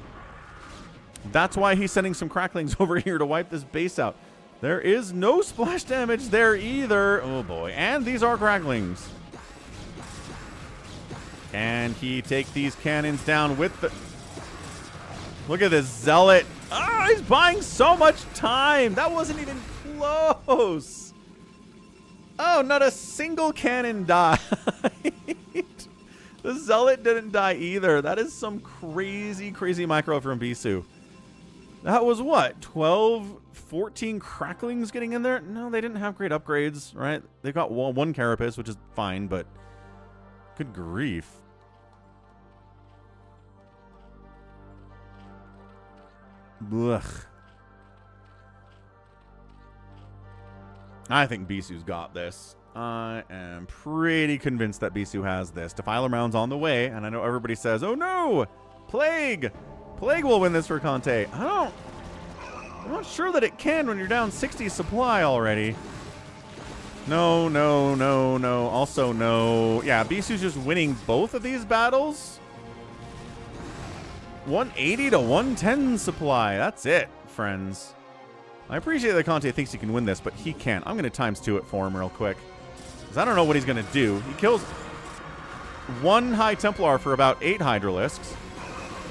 S1: That's why he's sending some cracklings over here to wipe this base out. There is no splash damage there either. Oh boy, and these are cracklings. Can he take these cannons down with the... Look at this Zealot. Ah, he's buying so much time. That wasn't even close. Oh, not a single cannon died. The Zealot didn't die either. That is some crazy, crazy micro from Bisu. That was what? 12, 14 cracklings getting in there? No, they didn't have great upgrades, right? They got one Carapace, which is fine, but good grief. Ugh. I think Bisu's got this. I am pretty convinced that Bisu has this. Defiler rounds on the way, and I know everybody says, oh no, Plague! Plague will win this for Kante. I'm not sure that it can when you're down 60 supply already. No, no, no, no. Also no. Yeah, Bisu's just winning both of these battles. 180 to 110 supply. That's it, friends. I appreciate that Kante thinks he can win this, but he can't. I'm going to ×2 it for him real quick, because I don't know what he's going to do. He kills 1 High Templar for about 8 Hydralisks.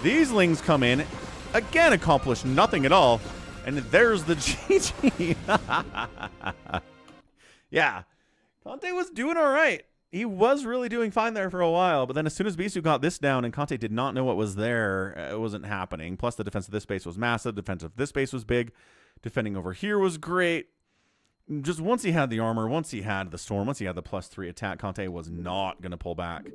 S1: These Lings come in, again accomplish nothing at all, and there's the GG. Yeah, Kante was doing all right. He was really doing fine there for a while, but then as soon as Bisu got this down and Kante did not know what was there, it wasn't happening. Plus, the defense of this base was massive. Defense of this base was big. Defending over here was great. Just once he had the armor, once he had the storm, once he had the +3 attack, Kante was not going to pull back.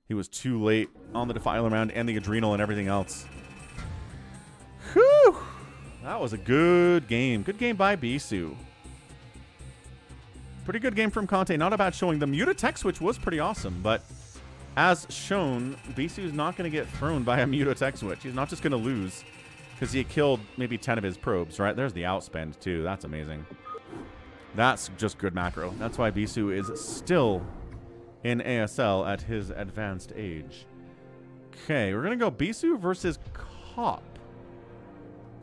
S1: He was too late on the Defiler round and the Adrenal and everything else. Whew! That was a good game. Good game by Bisu. Pretty good game from Kante. Not a bad showing. The Muta Tech Switch was pretty awesome, but as shown, Bisu's not going to get thrown by a Muta Tech Switch. He's not just going to lose because he killed maybe 10 of his probes, right? There's the outspend, too. That's amazing. That's just good macro. That's why Bisu is still in ASL at his advanced age. Okay, we're going to go Bisu versus Kop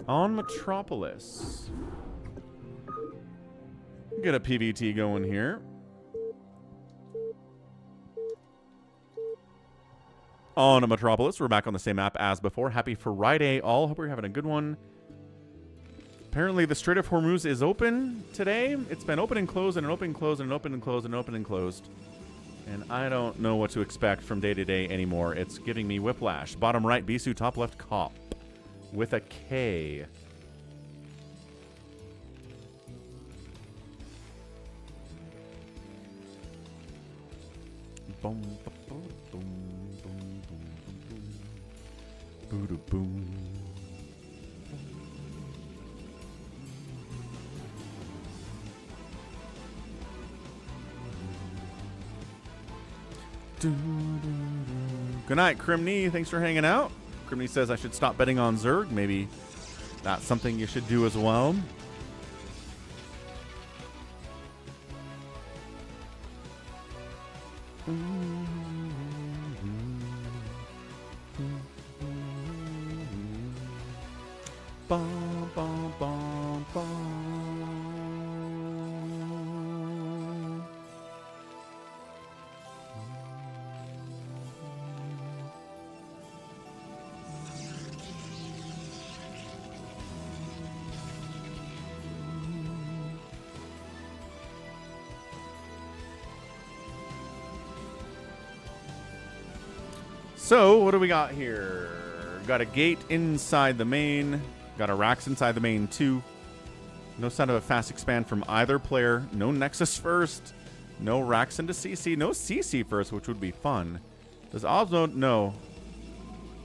S1: on Metropolis. Get a PvT going here. On a Metropolis, we're back on the same map as before. Happy Friday, all. Hope you're having a good one. Apparently, the Strait of Hormuz is open today. It's been open and closed and open and closed and open and closed and open and closed. And I don't know what to expect from day to day anymore. It's giving me whiplash. Bottom right, Bisu. Top left, Kop with a K. Boom, boom, boom, boom, boom, boom, boom. Good night, Crimney. Thanks for hanging out. Crimney says I should stop betting on Zerg. Maybe that's something you should do as well. Bum, bum, bum, bum. So, what do we got here? Got a gate inside the main. Got a Rax inside the main too. No sign of a fast expand from either player. No Nexus first. No Rax into CC. No CC first, which would be fun. Does Osmo? No.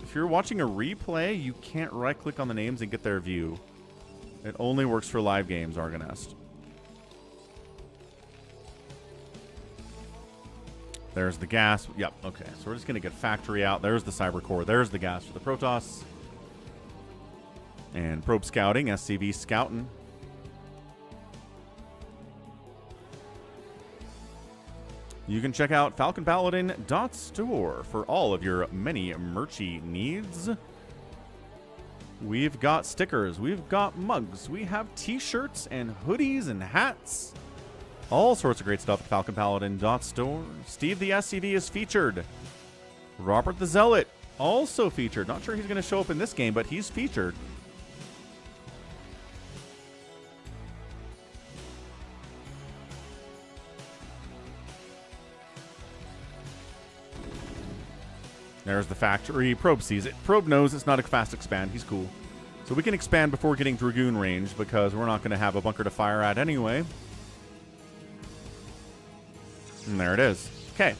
S1: If you're watching a replay, you can't right-click on the names and get their view. It only works for live games, Argonest. There's the gas. Yep, okay. So we're just going to get factory out. There's the cyber core. There's the gas for the Protoss. And probe scouting, SCV scouting. You can check out falconpaladin.store for all of your many merchy needs. We've got stickers. We've got mugs. We have t-shirts and hoodies and hats. All sorts of great stuff at falconpaladin.store. Steve the SCV is featured. Robert the Zealot also featured. Not sure he's going to show up in this game, but he's featured. There's the factory. Probe sees it. Probe knows it's not a fast expand. He's cool. So we can expand before getting Dragoon range because we're not going to have a bunker to fire at anyway. And there it is. Okay.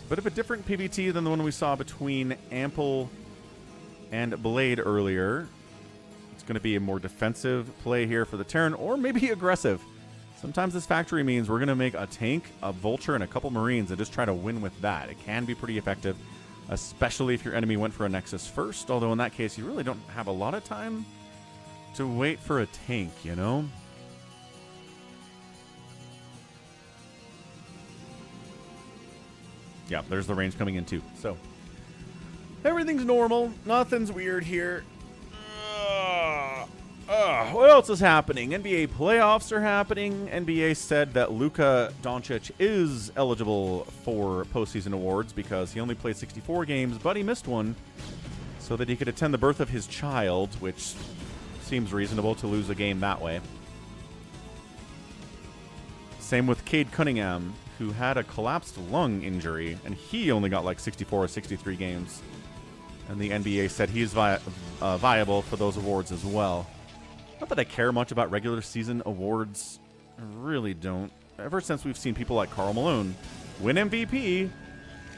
S1: Bit of a different PvT than the one we saw between Ample and Blade earlier. It's going to be a more defensive play here for the Terran, or maybe aggressive. Sometimes this factory means we're going to make a tank, a vulture, and a couple marines and just try to win with that. It can be pretty effective, especially if your enemy went for a Nexus first, although in that case you really don't have a lot of time to wait for a tank, you know? Yeah, there's the range coming in too. So, everything's normal. Nothing's weird here. What else is happening? NBA playoffs are happening. NBA said that Luka Doncic is eligible for postseason awards because he only played 64 games, but he missed one so that he could attend the birth of his child, which seems reasonable to lose a game that way. Same with Cade Cunningham, who had a collapsed lung injury, and he only got like 64 or 63 games. And the NBA said he's viable for those awards as well. Not that I care much about regular season awards. I really don't. Ever since we've seen people like Karl Malone win MVP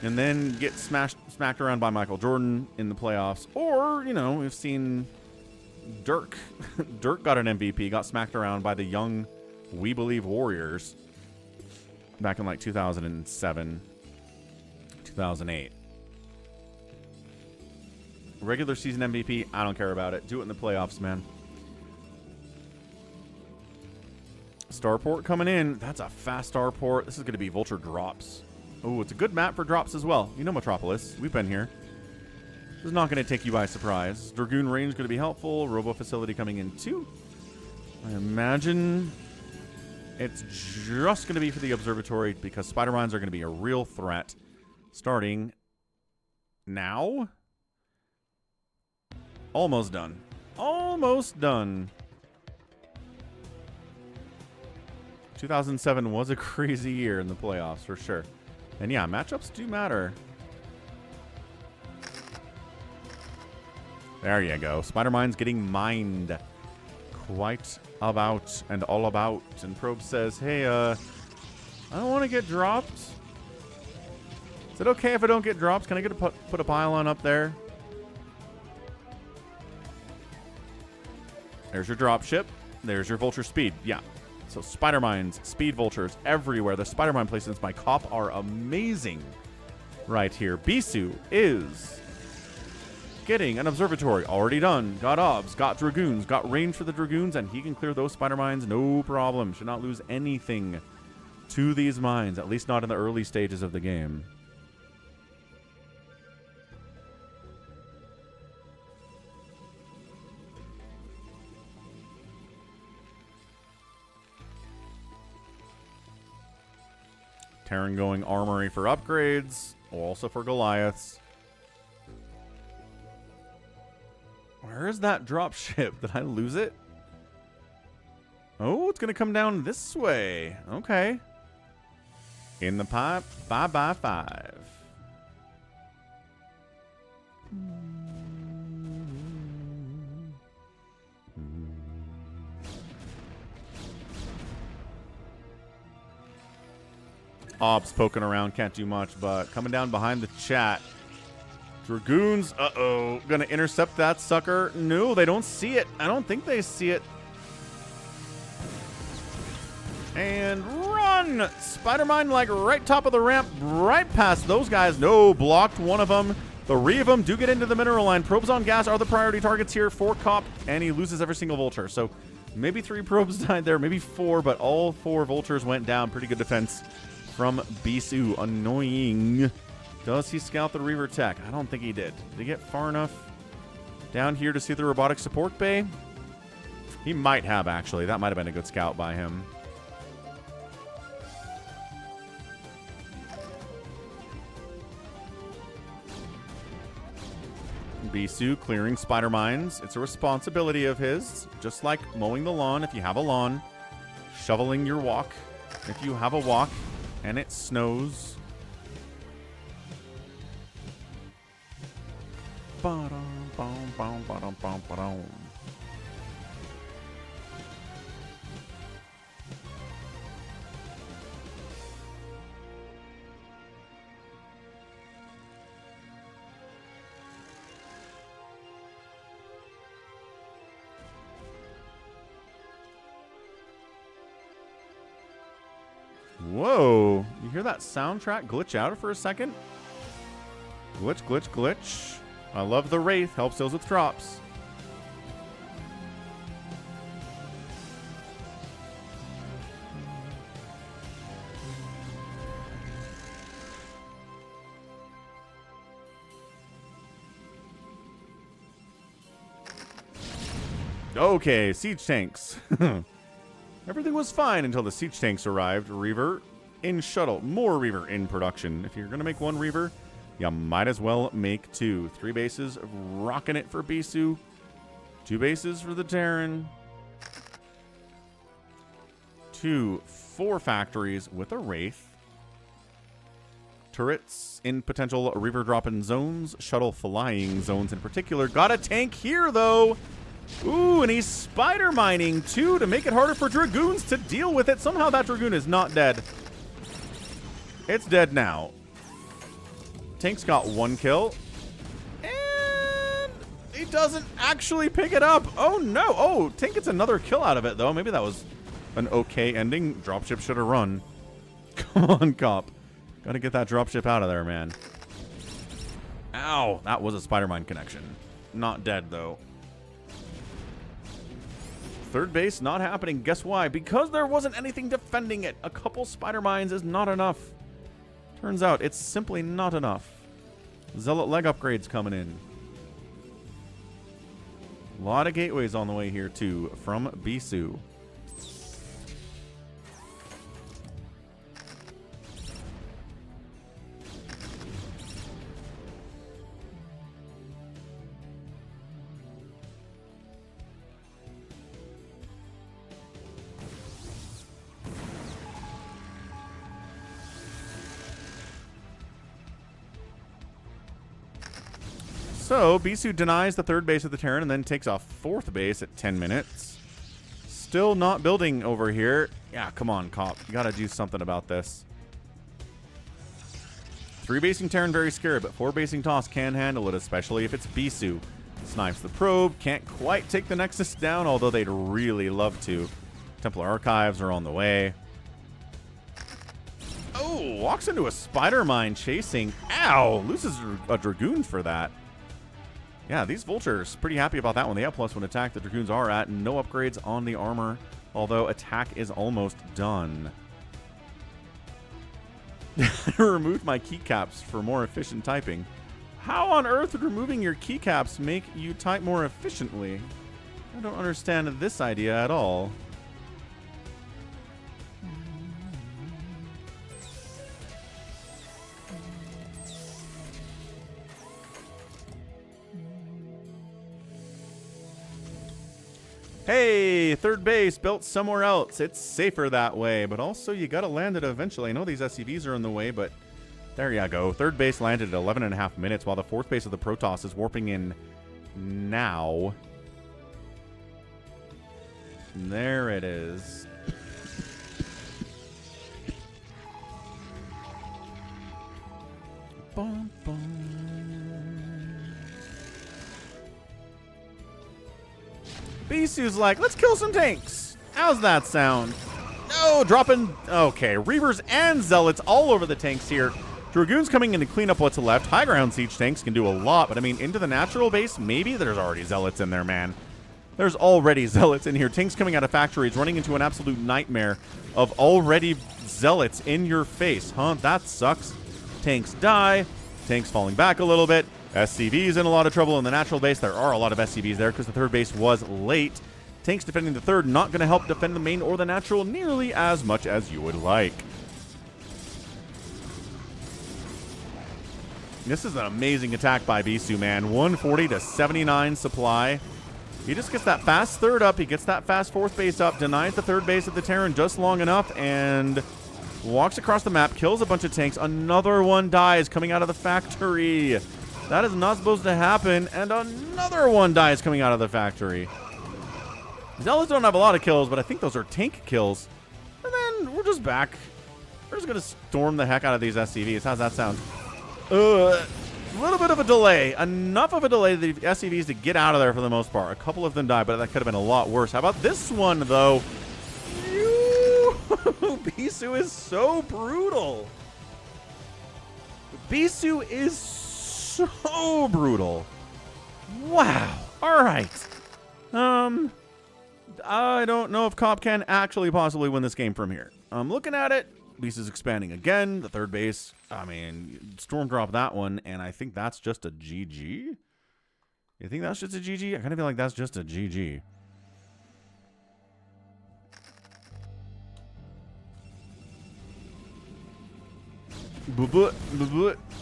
S1: and then get smacked around by Michael Jordan in the playoffs. Or, you know, we've seen Dirk. Dirk got an MVP, got smacked around by the young We Believe Warriors back in like 2007, 2008. Regular season MVP, I don't care about it. Do it in the playoffs, man. Starport coming in. That's a fast starport. This is going to be Vulture drops. Oh, it's a good map for drops as well. You know Metropolis. We've been here. This is not going to take you by surprise. Dragoon range going to be helpful. Robo facility coming in too. I imagine it's just going to be for the observatory because spider mines are going to be a real threat starting now. Almost done. Almost done. 2007 was a crazy year in the playoffs for sure. And yeah, matchups do matter. There you go. Spider Mine's getting mined quite about and all about. And Probe says, hey, I don't want to get dropped. Is it okay if I don't get drops? Can I get a put a pylon up there? There's your drop ship. There's your vulture speed. Yeah. So spider mines, speed vultures everywhere. The spider mine placements by Kop are amazing right here. Bisu is getting an observatory already done. Got obs, got dragoons, got range for the dragoons, and he can clear those spider mines no problem. Should not lose anything to these mines, at least not in the early stages of the game. Terran going armory for upgrades, also for Goliaths. Where is that drop ship? Did I lose it? Oh, it's going to come down this way. Okay. In the pipe, 5x5. Ops poking around, can't do much, but coming down behind the chat. Dragoons, uh-oh. Gonna intercept that sucker. No, they don't see it. I don't think they see it. And run! Spider-Mine, like, right top of the ramp, right past those guys. No, blocked one of them. 3 of them do get into the mineral line. Probes on gas are the priority targets here for Kop, and he loses every single vulture. So maybe 3 probes died there, maybe 4, but all 4 vultures went down. Pretty good defense from Bisu. Annoying. Does he scout the Reaver tech? I don't think he did. Did he get far enough down here to see the robotic support bay? He might have, actually. That might have been a good scout by him. Bisu clearing spider mines. It's a responsibility of his. Just like mowing the lawn if you have a lawn. Shoveling your walk if you have a walk. And it snows. Whoa, you hear that soundtrack glitch out for a second? Glitch, glitch, glitch. I love the Wraith, helps those with drops. Okay, siege tanks. Everything was fine until the siege tanks arrived. Reaver in shuttle. More Reaver in production. If you're going to make 1 Reaver, you might as well make 2. 3 bases rocking it for Bisu. 2 bases for the Terran. 2, 4 factories with a Wraith. Turrets in potential Reaver drop-in zones. Shuttle flying zones in particular. Got a tank here, though. Ooh, and he's spider mining too to make it harder for Dragoons to deal with it. Somehow that Dragoon is not dead. It's dead now. Tank's got 1 kill. And he doesn't actually pick it up. Oh no. Oh, Tank gets another kill out of it though. Maybe that was an okay ending. Dropship should have run. Come on, Kop. Gotta get that dropship out of there, man. Ow. That was a spider mine connection. Not dead though. 3rd base not happening. Guess why? Because there wasn't anything defending it. A couple spider mines is not enough. Turns out it's simply not enough. Zealot leg upgrades coming in. A lot of gateways on the way here too from Bisu. So, Bisu denies the 3rd base of the Terran and then takes a 4th base at 10 minutes. Still not building over here. Yeah, come on, Kop. You gotta do something about this. 3 basing Terran, very scared, but 4 basing Toss can handle it, especially if it's Bisu. Snipes the probe, can't quite take the Nexus down, although they'd really love to. Templar Archives are on the way. Oh, walks into a spider mine chasing. Ow, loses a Dragoon for that. Yeah, these Vultures, pretty happy about that one. They have +1 attack. The Dragoons are at. No upgrades on the armor, although attack is almost done. I removed my keycaps for more efficient typing. How on earth would removing your keycaps make you type more efficiently? I don't understand this idea at all. Hey, third base built somewhere else. It's safer that way, but also you gotta land it eventually. I know these SCVs are in the way, but there you go. Third base landed at 11.5 minutes, while the fourth base of the Protoss is warping in now. There it is. Bum, bum. Bisu's like, let's kill some tanks. How's that sound? No, dropping. Okay, Reavers and Zealots all over the tanks here. Dragoons coming in to clean up what's left. High ground siege tanks can do a lot, but I mean, into the natural base, maybe there's already Zealots in there, man. There's already Zealots in here. Tanks coming out of factories, running into an absolute nightmare of already Zealots in your face. Huh? That sucks. Tanks die. Tanks falling back a little bit. SCV's in a lot of trouble in the natural base. There are a lot of SCVs there because the third base was late. Tanks defending the third, not going to help defend the main or the natural nearly as much as you would like. This is an amazing attack by Bisu, man. 140 to 79 supply. He just gets that fast third up. He gets that fast fourth base up, denies the third base of the Terran just long enough, and walks across the map, kills a bunch of tanks. Another one dies coming out of the factory. That is not supposed to happen, and another one dies coming out of the factory. Zealots don't have a lot of kills, but I think those are tank kills. And then we're just back. We're just going to storm the heck out of these SCVs. How's that sound? A little bit of a delay. Enough of a delay for the SCVs to get out of there for the most part. A couple of them died, but that could have been a lot worse. How about this one, though? Bisu is so brutal. Bisu is so brutal. Wow. All right. I don't know if Kop can actually possibly win this game from here. I'm looking at it. Bisu's expanding again. The third base. I mean, storm drop that one, and I think that's just a GG. You think that's just a GG? I kind of feel like that's just a GG.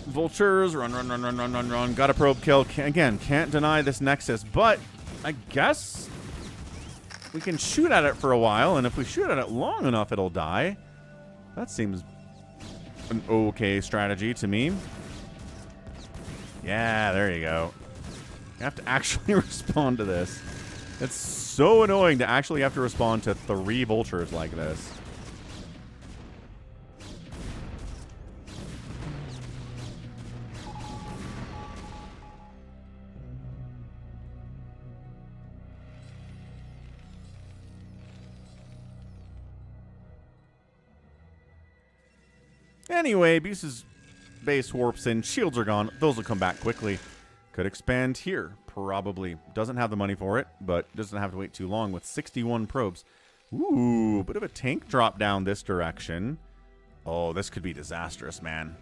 S1: Vultures, run. Got a probe kill. Again, can't deny this Nexus, but I guess we can shoot at it for a while, and if we shoot at it long enough, it'll die. That seems an okay strategy to me. Yeah, there you go. You have to actually respond to this. It's so annoying to actually have to respond to 3 Vultures like this. Anyway, Bisu's base warps in. Shields are gone. Those will come back quickly. Could expand here. Probably. Doesn't have the money for it, but doesn't have to wait too long with 61 probes. Ooh, bit of a tank drop down this direction. Oh, this could be disastrous, man.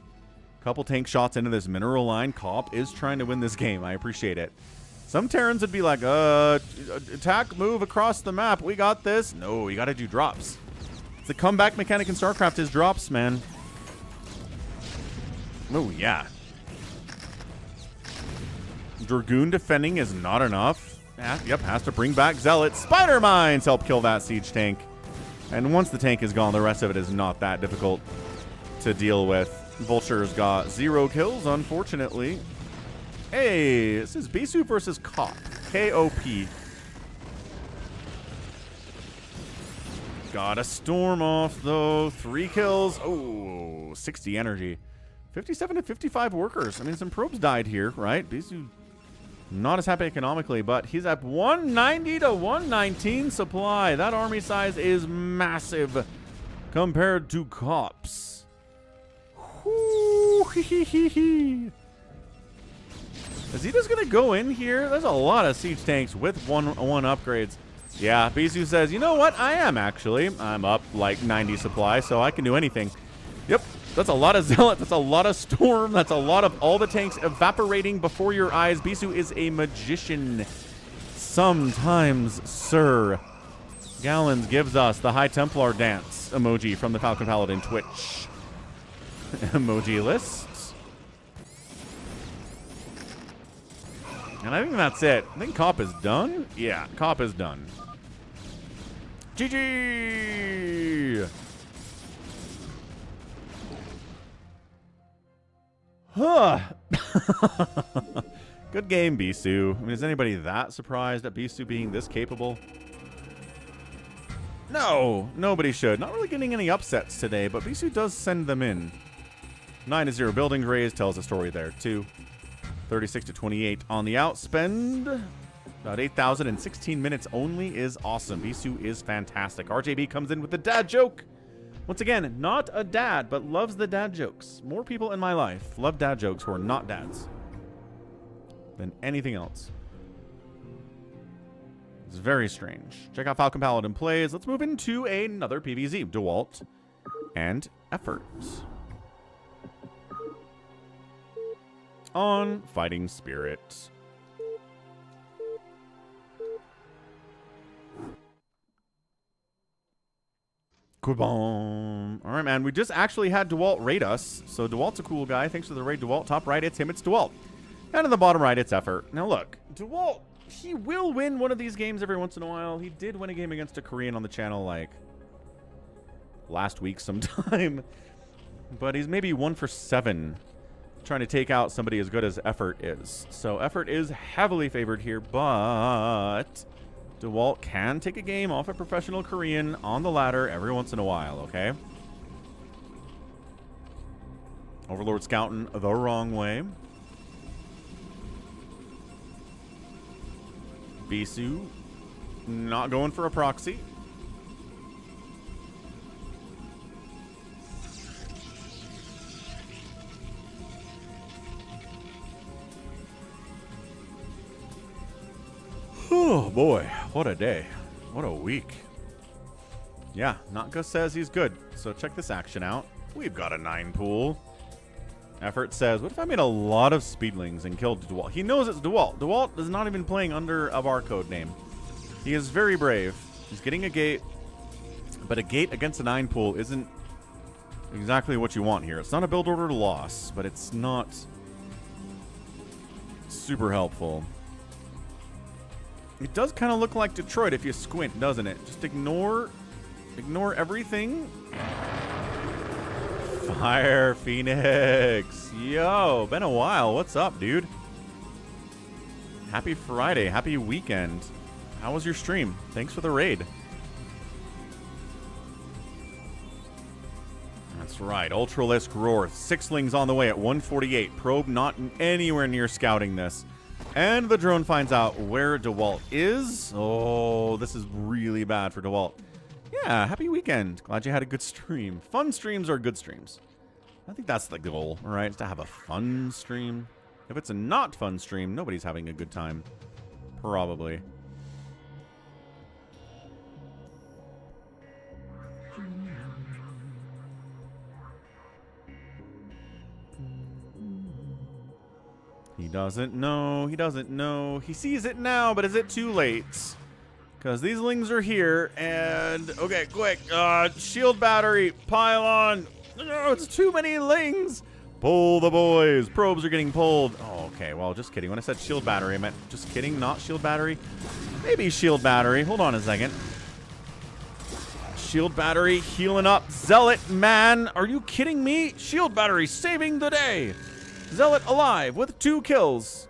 S1: Couple tank shots into this mineral line. Kop is trying to win this game. I appreciate it. Some Terrans would be like, attack, move across the map. We got this. No, you got to do drops. It's the comeback mechanic in StarCraft is drops, man. Oh, yeah. Dragoon defending is not enough. Yep, has to bring back Zealots. Spider Mines help kill that siege tank. And once the tank is gone, the rest of it is not that difficult to deal with. Vulture's got 0 kills, unfortunately. Hey, this is Bisu versus Kop. K-O-P. Got a storm off, though. 3 kills. Oh, 60 energy. 57 to 55 workers. I mean, some probes died here, right? Bisu not as happy economically, but he's at 190 to 119 supply. That army size is massive compared to Kop's. Is he just going to go in here? There's a lot of siege tanks with one upgrades. Yeah, Bisu says, you know what? I am actually. I'm up like 90 supply, so I can do anything. Yep, that's a lot of Zealot. That's a lot of Storm. That's a lot of all the tanks evaporating before your eyes. Bisu is a magician. Sometimes, sir. Gallons gives us the High Templar dance emoji from the Falcon Paladin Twitch. Emoji lists. And I think that's it. I think Kop is done. Yeah, Kop is done. GG! Huh. Good game, Bisu. I mean, is anybody that surprised at Bisu being this capable? No, nobody should. Not really getting any upsets today, but Bisu does send them in. 9-0 buildings raised tells a story there, too. 36 to 28 on the outspend. About 8,000 in 16 minutes only is awesome. Bisu is fantastic. RJB comes in with the dad joke. Once again, not a dad, but loves the dad jokes. More people in my life love dad jokes who are not dads than anything else. It's very strange. Check out Falcon Paladin plays. Let's move into another PvZ. Dewalt and Effort. On Fighting Spirit. All right, man. We just actually had Dewalt raid us. So Dewalt's a cool guy. Thanks for the raid, Dewalt. Top right, it's him. It's Dewalt. And on the bottom right, it's Effort. Now, look. Dewalt, he will win one of these games every once in a while. He did win a game against a Korean on the channel, like, last week sometime. But he's maybe 1 for 7 trying to take out somebody as good as Effort is. So Effort is heavily favored here, but Dewalt can take a game off a professional Korean on the ladder every once in a while, okay? Overlord scouting the wrong way. Bisu not going for a proxy. Oh boy, what a day. What a week. Yeah, Natka says he's good. So check this action out. We've got a 9 pool. Effort says, what if I made a lot of speedlings and killed Dewalt? He knows it's Dewalt. Dewalt is not even playing under a barcode name. He is very brave. He's getting a gate. But a gate against a 9 pool isn't exactly what you want here. It's not a build order loss, but it's not super helpful. It does kind of look like Detroit if you squint, doesn't it? Just ignore everything. Fire Phoenix. Yo, been a while. What's up, dude? Happy Friday. Happy weekend. How was your stream? Thanks for the raid. That's right. Ultralisk Roar. Sixlings on the way at 148. Probe not anywhere near scouting this. And the drone finds out where Dewalt is. Oh, this is really bad for Dewalt. Yeah, happy weekend. Glad you had a good stream. Fun streams are good streams. I think that's the goal, all right? Is to have a fun stream. If it's a not fun stream, nobody's having a good time. Probably. He doesn't know. He doesn't know. He sees it now, but is it too late? Because these lings are here, and... Okay, quick. Shield battery. Pylon. No, it's too many lings. Pull the boys. Probes are getting pulled. Oh, okay. Well, just kidding. When I said shield battery, I meant just kidding, not shield battery. Maybe shield battery. Hold on a second. Shield battery healing up. Zealot, man. Are you kidding me? Shield battery saving the day. Zealot alive with 2 kills.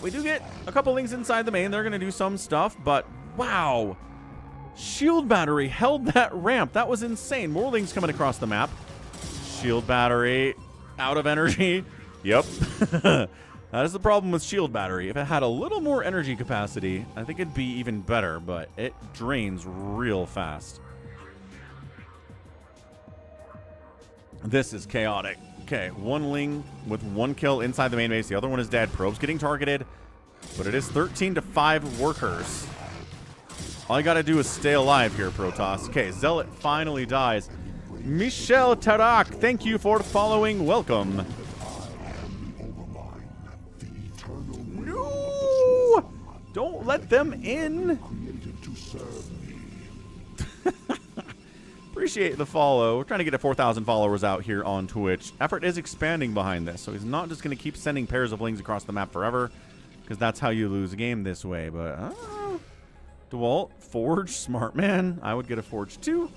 S1: We do get a couple lings inside the main. They're going to do some stuff, but wow. Shield battery held that ramp. That was insane. More lings coming across the map. Shield battery Out of energy. Yep. That is the problem with shield battery. If it had a little more energy capacity, I think it'd be even better, but it drains real fast. This is chaotic. Okay, one Ling with 1 kill inside the main base. The other one is dead. Probe's getting targeted, but it is 13 to 5 workers. All you gotta do is stay alive here, Protoss. Okay, Zealot finally dies. Michel Tarak, thank you for following. Welcome. No! Don't let them in. Appreciate the follow. We're trying to get to 4,000 followers out here on Twitch. Effort is expanding behind this, so he's not just going to keep sending pairs of Lings across the map forever, because that's how you lose a game this way. But, Dewalt, Forge, smart man. I would get a Forge too.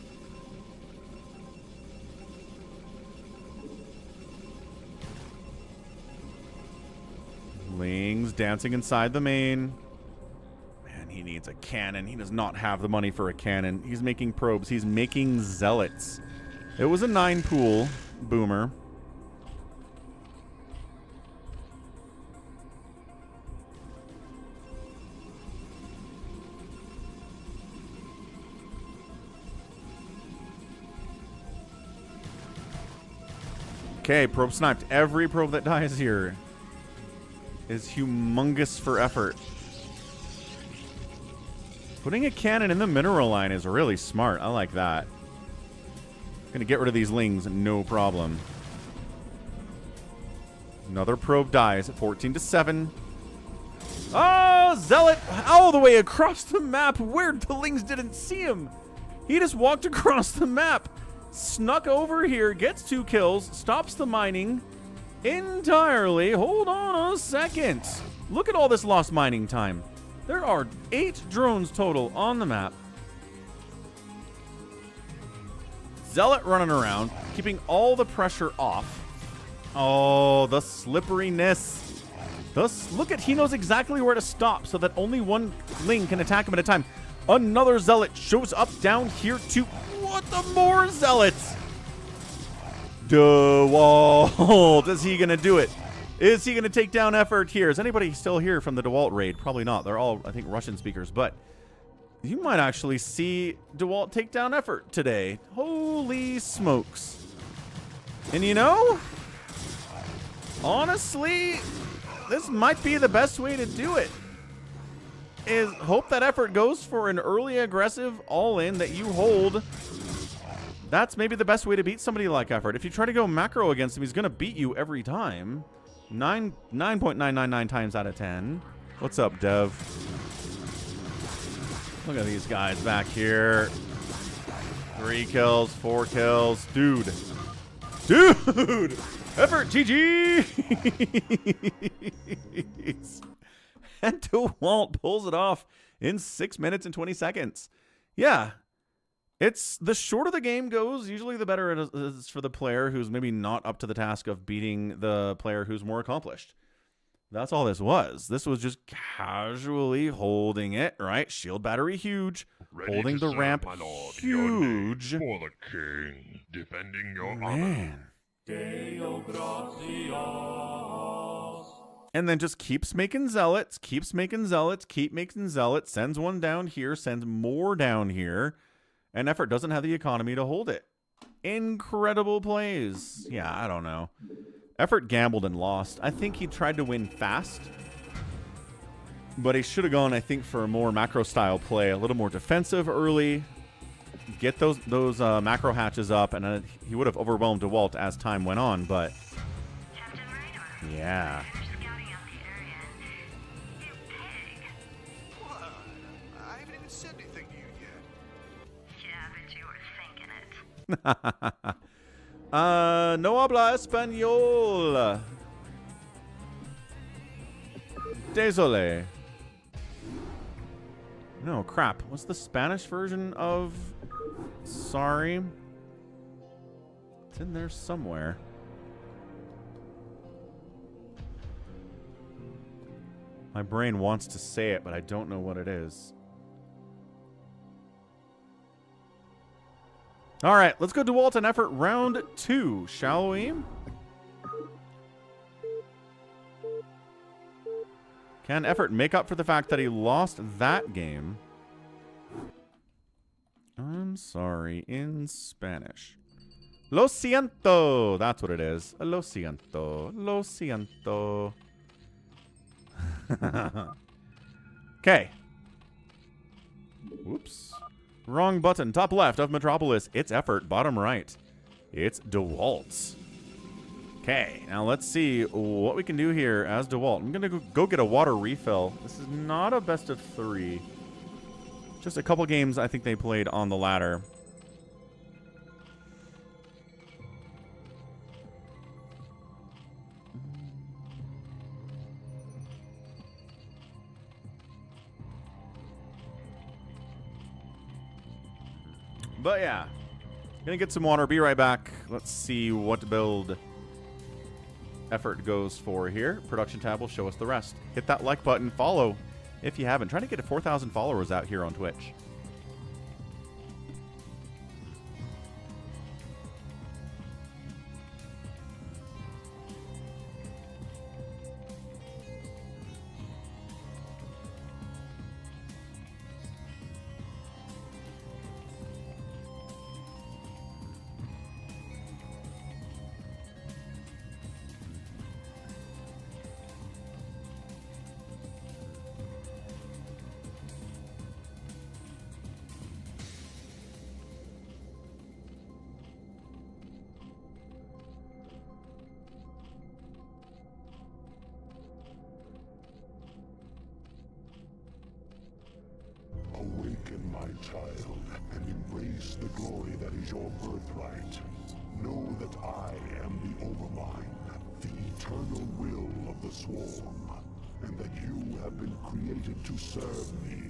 S1: Lings dancing inside the main. He needs a cannon. He does not have the money for a cannon. He's making probes. He's making zealots. It was a 9 pool boomer. Okay, probe sniped. Every probe that dies here is humongous for effort. Putting a cannon in the mineral line is really smart. I like that. Gonna get rid of these Lings, no problem. Another probe dies at 14 to 7. Oh, Zealot all the way across the map. Where the Lings didn't see him. He just walked across the map. Snuck over here, gets 2 kills, stops the mining entirely. Hold on a second. Look at all this lost mining time. There are 8 drones total on the map. Zealot running around, keeping all the pressure off. Oh, the slipperiness. Look at, he knows exactly where to stop so that only one Ling can attack him at a time. Another Zealot shows up down here too. What the more Zealots? Dewalt. Is he going to do it? Is he going to take down effort here? Is anybody still here from the Dewalt raid? Probably not. They're all, I think, Russian speakers. But you might actually see Dewalt take down effort today. Holy smokes. And you know, honestly, this might be the best way to do it. Is hope that effort goes for an early aggressive all-in that you hold. That's maybe the best way to beat somebody like effort. If you try to go macro against him, he's going to beat you every time. 9.999 times out of 10. What's up, Dev? Look at these guys back here. 3 kills, 4 kills. Dude. Effort, GG! And Dewalt pulls it off in 6 minutes and 20 seconds. Yeah. It's the shorter the game goes, usually the better it is for the player who's maybe not up to the task of beating the player who's more accomplished. That's all this was. This was just casually holding it, right? Shield battery huge. Ready holding the ramp huge.
S2: For the king, defending your
S1: man. And then just keeps making zealots, keep making zealots, sends one down here, sends more down here. And effort doesn't have the economy to hold it. Incredible plays. Yeah, I don't know. Effort gambled and lost. I think he tried to win fast. But he should have gone, I think, for a more macro style play. A little more defensive early. Get those macro hatches up. And he would have overwhelmed Dewalt as time went on. But yeah. No habla español. Désolé. No, crap. What's the Spanish version of sorry? It's in there somewhere. My brain wants to say it, but I don't know what it is. All right, let's go Dewalt and effort round 2, shall we? Can Effort make up for the fact that he lost that game? I'm sorry, in Spanish. Lo siento. That's what it is. Lo siento. Lo siento. Okay. Whoops. Wrong button. Top left of Metropolis. It's Effort. Bottom right. It's Dewalt. Okay, now let's see what we can do here as Dewalt. I'm going to go get a water refill. This is not a best of 3. Just a couple games I think they played on the ladder. But yeah, gonna get some water, be right back. Let's see what build Effort goes for here. Production tab will show us the rest. Hit that like button, follow if you haven't. Trying to get to 4,000 followers out here on Twitch.
S2: Awaken, my child, and embrace the glory that is your birthright. Know that I am the Overmind, the eternal will of the Swarm, and that you have been created to serve me.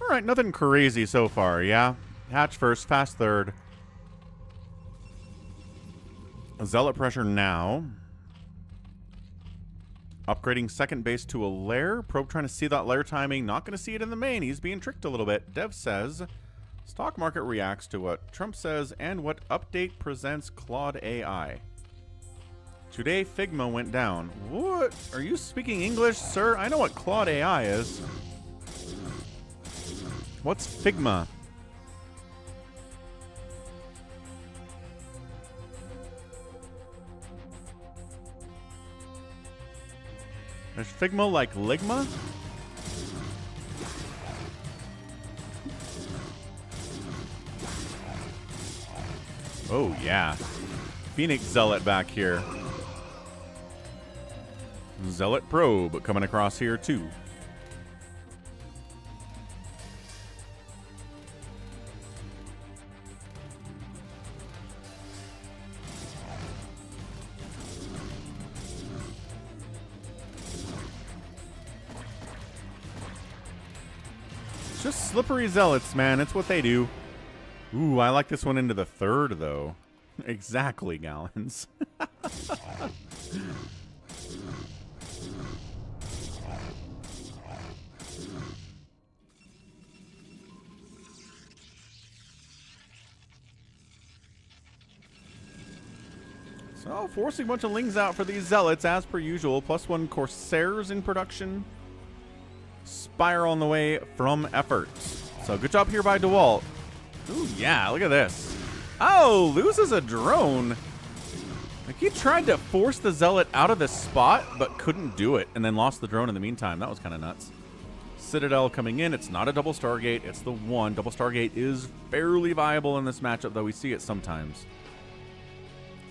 S1: All right, nothing crazy so far, yeah? Hatch first, fast third. Zealot pressure now. Upgrading second base to a lair. Probe trying to see that lair timing. Not going to see it in the main. He's being tricked a little bit. Dev says, stock market reacts to what Trump says and what update presents Claude AI. Today, Figma went down. What? Are you speaking English, sir? I know what Claude AI is. What's Figma? Is Figma like Ligma? Oh, yeah. Phoenix Zealot back here. Zealot Probe coming across here, too. Just slippery zealots, man. It's what they do. Ooh, I like this one into the third, though. Exactly, Gallons. So, forcing a bunch of Lings out for these Zealots, as per usual. +1 Corsairs in production. Spire on the way from Effort. So, good job here by Dewalt. Ooh, yeah, look at this. Oh, loses a drone. Like, he tried to force the Zealot out of the spot, but couldn't do it, and then lost the drone in the meantime. That was kind of nuts. Citadel coming in. It's not a double Stargate. It's the one. Double Stargate is fairly viable in this matchup, though we see it sometimes.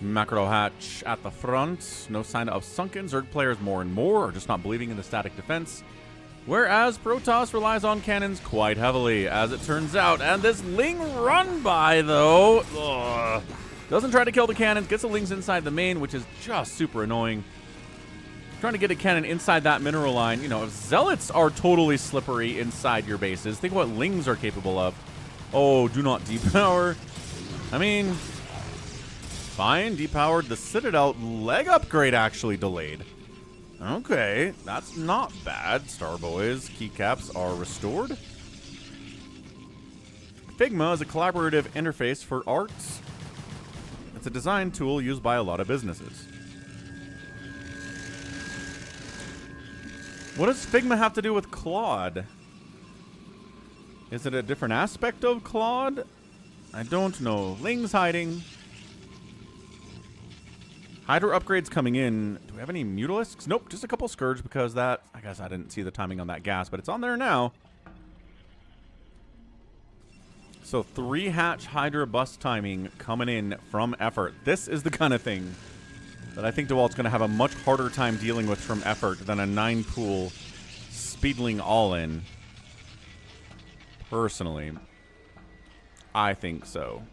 S1: Macro hatch at the front. No sign of sunken. Zerg players more and more are just not believing in the static defense. Whereas Protoss relies on cannons quite heavily, as it turns out. And this Ling run by, though, doesn't try to kill the cannons. Gets the Lings inside the main, which is just super annoying. Trying to get a cannon inside that mineral line. You know, if Zealots are totally slippery inside your bases, think what Lings are capable of. Oh, do not depower. I mean, fine, depowered. The Citadel leg upgrade actually delayed. Okay, that's not bad. Starboys, keycaps are restored. Figma is a collaborative interface for arts. It's a design tool used by a lot of businesses. What does Figma have to do with Claude? Is it a different aspect of Claude? I don't know. Ling's hiding. Hydra upgrades coming in. Do we have any Mutalisks? Nope, just a couple Scourge because that... I guess I didn't see the timing on that gas, but it's on there now. So 3 hatch Hydra bust timing coming in from Effort. This is the kind of thing that I think Dewalt's going to have a much harder time dealing with from Effort than a 9-pool Speedling all-in. Personally, I think so.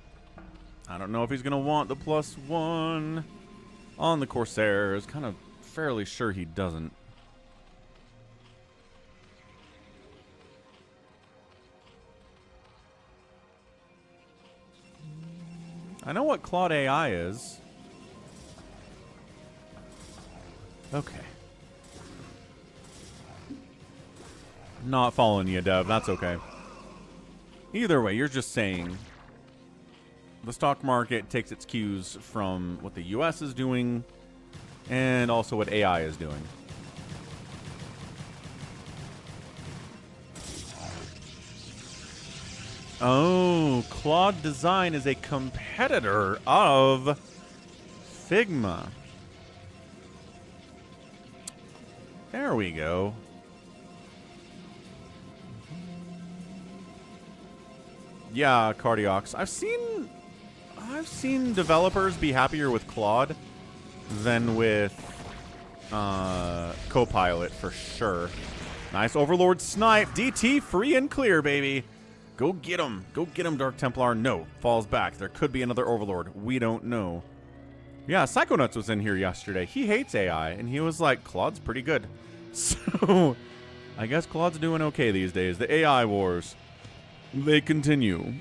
S1: I don't know if he's going to want the +1 on the Corsairs. Kind of fairly sure he doesn't. I know what Claude AI is. Okay. Not following you, Dev. That's okay. Either way, you're just saying the stock market takes its cues from what the US is doing and also what AI is doing. Oh, Claude Design is a competitor of Figma. There we go. Yeah, Cardiox. I've seen developers be happier with Claude than with Copilot for sure. Nice Overlord snipe. DT free and clear, baby. Go get him. Go get him, Dark Templar. No, falls back. There could be another Overlord. We don't know. Yeah, Psychonauts was in here yesterday. He hates AI, and he was like, Claude's pretty good. So, I guess Claude's doing okay these days. The AI wars, they continue.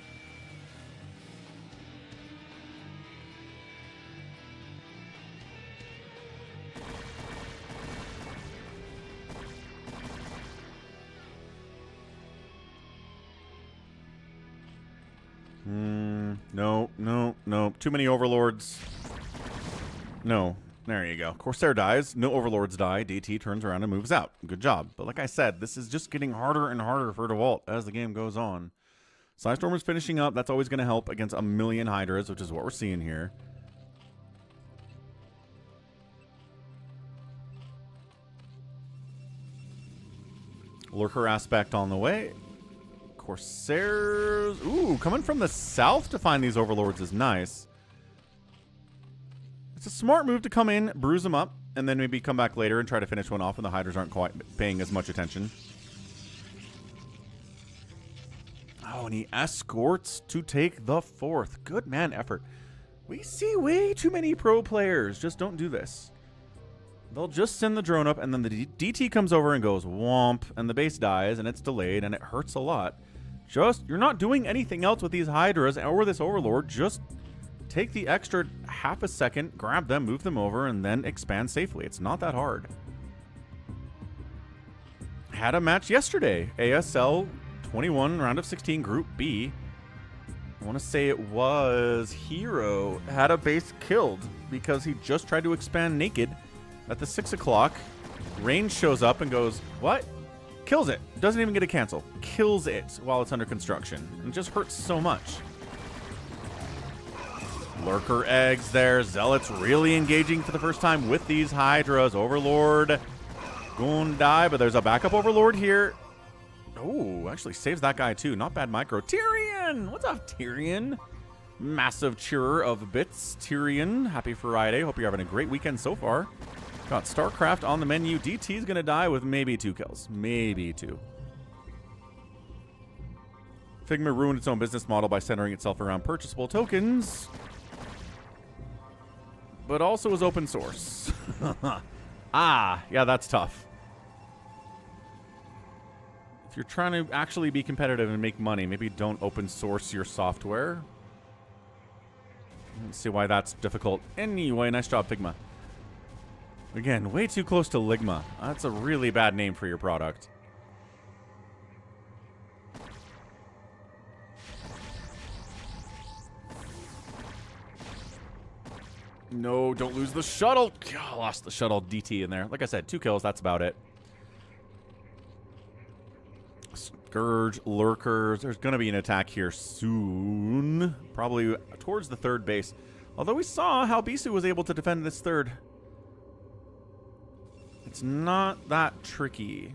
S1: No. Too many Overlords. No. There you go. Corsair dies. No Overlords die. DT turns around and moves out. Good job. But like I said, this is just getting harder and harder for Dewalt as the game goes on. Psystormer's finishing up. That's always going to help against a million Hydras, which is what we're seeing here. Lurker aspect on the way. Corsairs. Ooh, coming from the south to find these Overlords is nice. It's a smart move to come in, bruise them up, and then maybe come back later and try to finish one off when the Hydras aren't quite paying as much attention. Oh, and he escorts to take the 4th. Good man effort. We see way too many pro players. Just don't do this. They'll just send the drone up, and then the DT comes over and goes womp, and the base dies, and it's delayed, and it hurts a lot. You're not doing anything else with these Hydras or this Overlord. Just take the extra half a second, grab them, move them over, and then expand safely. It's not that hard. Had a match yesterday. ASL 21, round of 16, Group B. I want to say it was Hero. Had a base killed because he just tried to expand naked at the 6 o'clock. Range shows up and goes, what? Kills it. Doesn't even get a cancel. Kills it while it's under construction. It just hurts so much. Lurker eggs there. Zealots really engaging for the first time with these Hydras. Overlord gonna die, but there's a backup Overlord here. Oh, actually saves that guy too. Not bad micro. Tyrion! What's up, Tyrion? Massive cheerer of bits. Tyrion, happy Friday. Hope you're having a great weekend so far. Got StarCraft on the menu. DT's gonna die with maybe 2 kills. Maybe 2. Figma ruined its own business model by centering itself around purchasable tokens, but also is open source. Ah, yeah, that's tough. If you're trying to actually be competitive and make money, maybe don't open source your software. Let's see why that's difficult. Anyway, nice job, Figma. Again, way too close to Ligma. That's a really bad name for your product. No, don't lose the shuttle. God, lost the shuttle DT in there. Like I said, 2 kills, that's about it. Scourge, Lurkers. There's going to be an attack here soon. Probably towards the 3rd base. Although we saw how Bisu was able to defend this 3rd. It's not that tricky.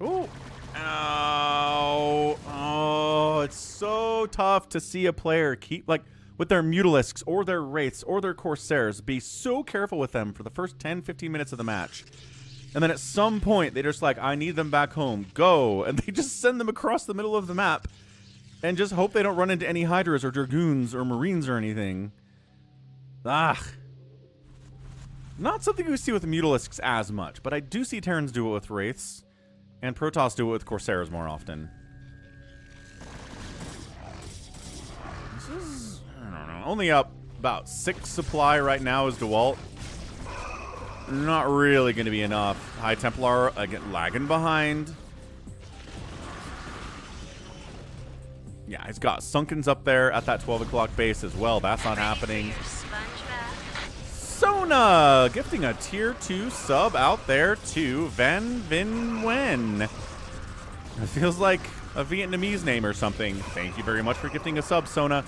S1: Ooh. Ow. Oh, it's so tough to see a player keep, like, with their Mutalisks or their Wraiths or their Corsairs, be so careful with them for the first 10-15 minutes of the match. And then at some point, they're just like, I need them back home. Go. And they just send them across the middle of the map and just hope they don't run into any Hydras or Dragoons or Marines or anything. Ah. Not something we see with the Mutalisks as much, but I do see Terrans do it with Wraiths. And Protoss do it with Corsairs more often. This is, I don't know, only up about 6 supply right now is Dewalt. Not really going to be enough. High Templar, again, lagging behind. Yeah, he's got Sunkens up there at that 12 o'clock base as well. That's not happening. Sona gifting a tier 2 sub out there to Van Vin Wen. It feels like a Vietnamese name or something. Thank you very much for gifting a sub, Sona.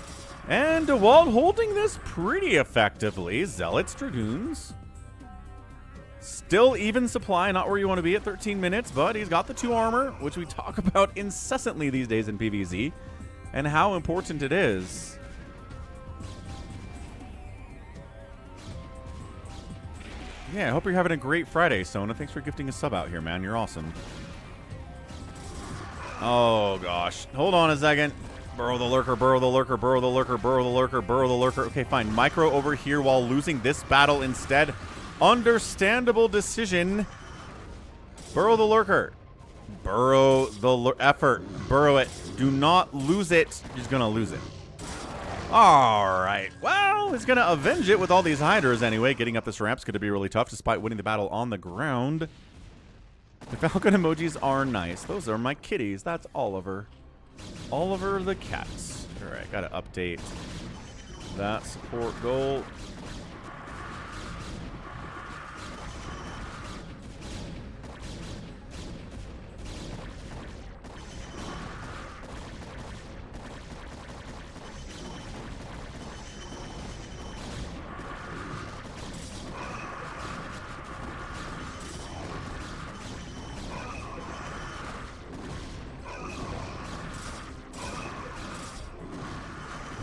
S1: And Dewalt holding this pretty effectively. Zealots, Dragoons. Still even supply, not where you want to be at 13 minutes, but he's got the 2 armor, which we talk about incessantly these days in PvZ, and how important it is. Yeah, I hope you're having a great Friday, Sona. Thanks for gifting a sub out here, man. You're awesome. Oh, gosh. Hold on a second. Burrow the Lurker, burrow the Lurker, burrow the Lurker, burrow the Lurker, burrow the Lurker. Okay, fine. Micro over here while losing this battle instead. Understandable decision. Burrow the Lurker. Burrow the effort. Burrow it. Do not lose it. He's going to lose it. All right. Well, he's going to avenge it with all these Hydras anyway. Getting up this ramp's going to be really tough despite winning the battle on the ground. The Falcon emojis are nice. Those are my kitties. That's Oliver. Oliver the cat. All right. Got to update that support goal.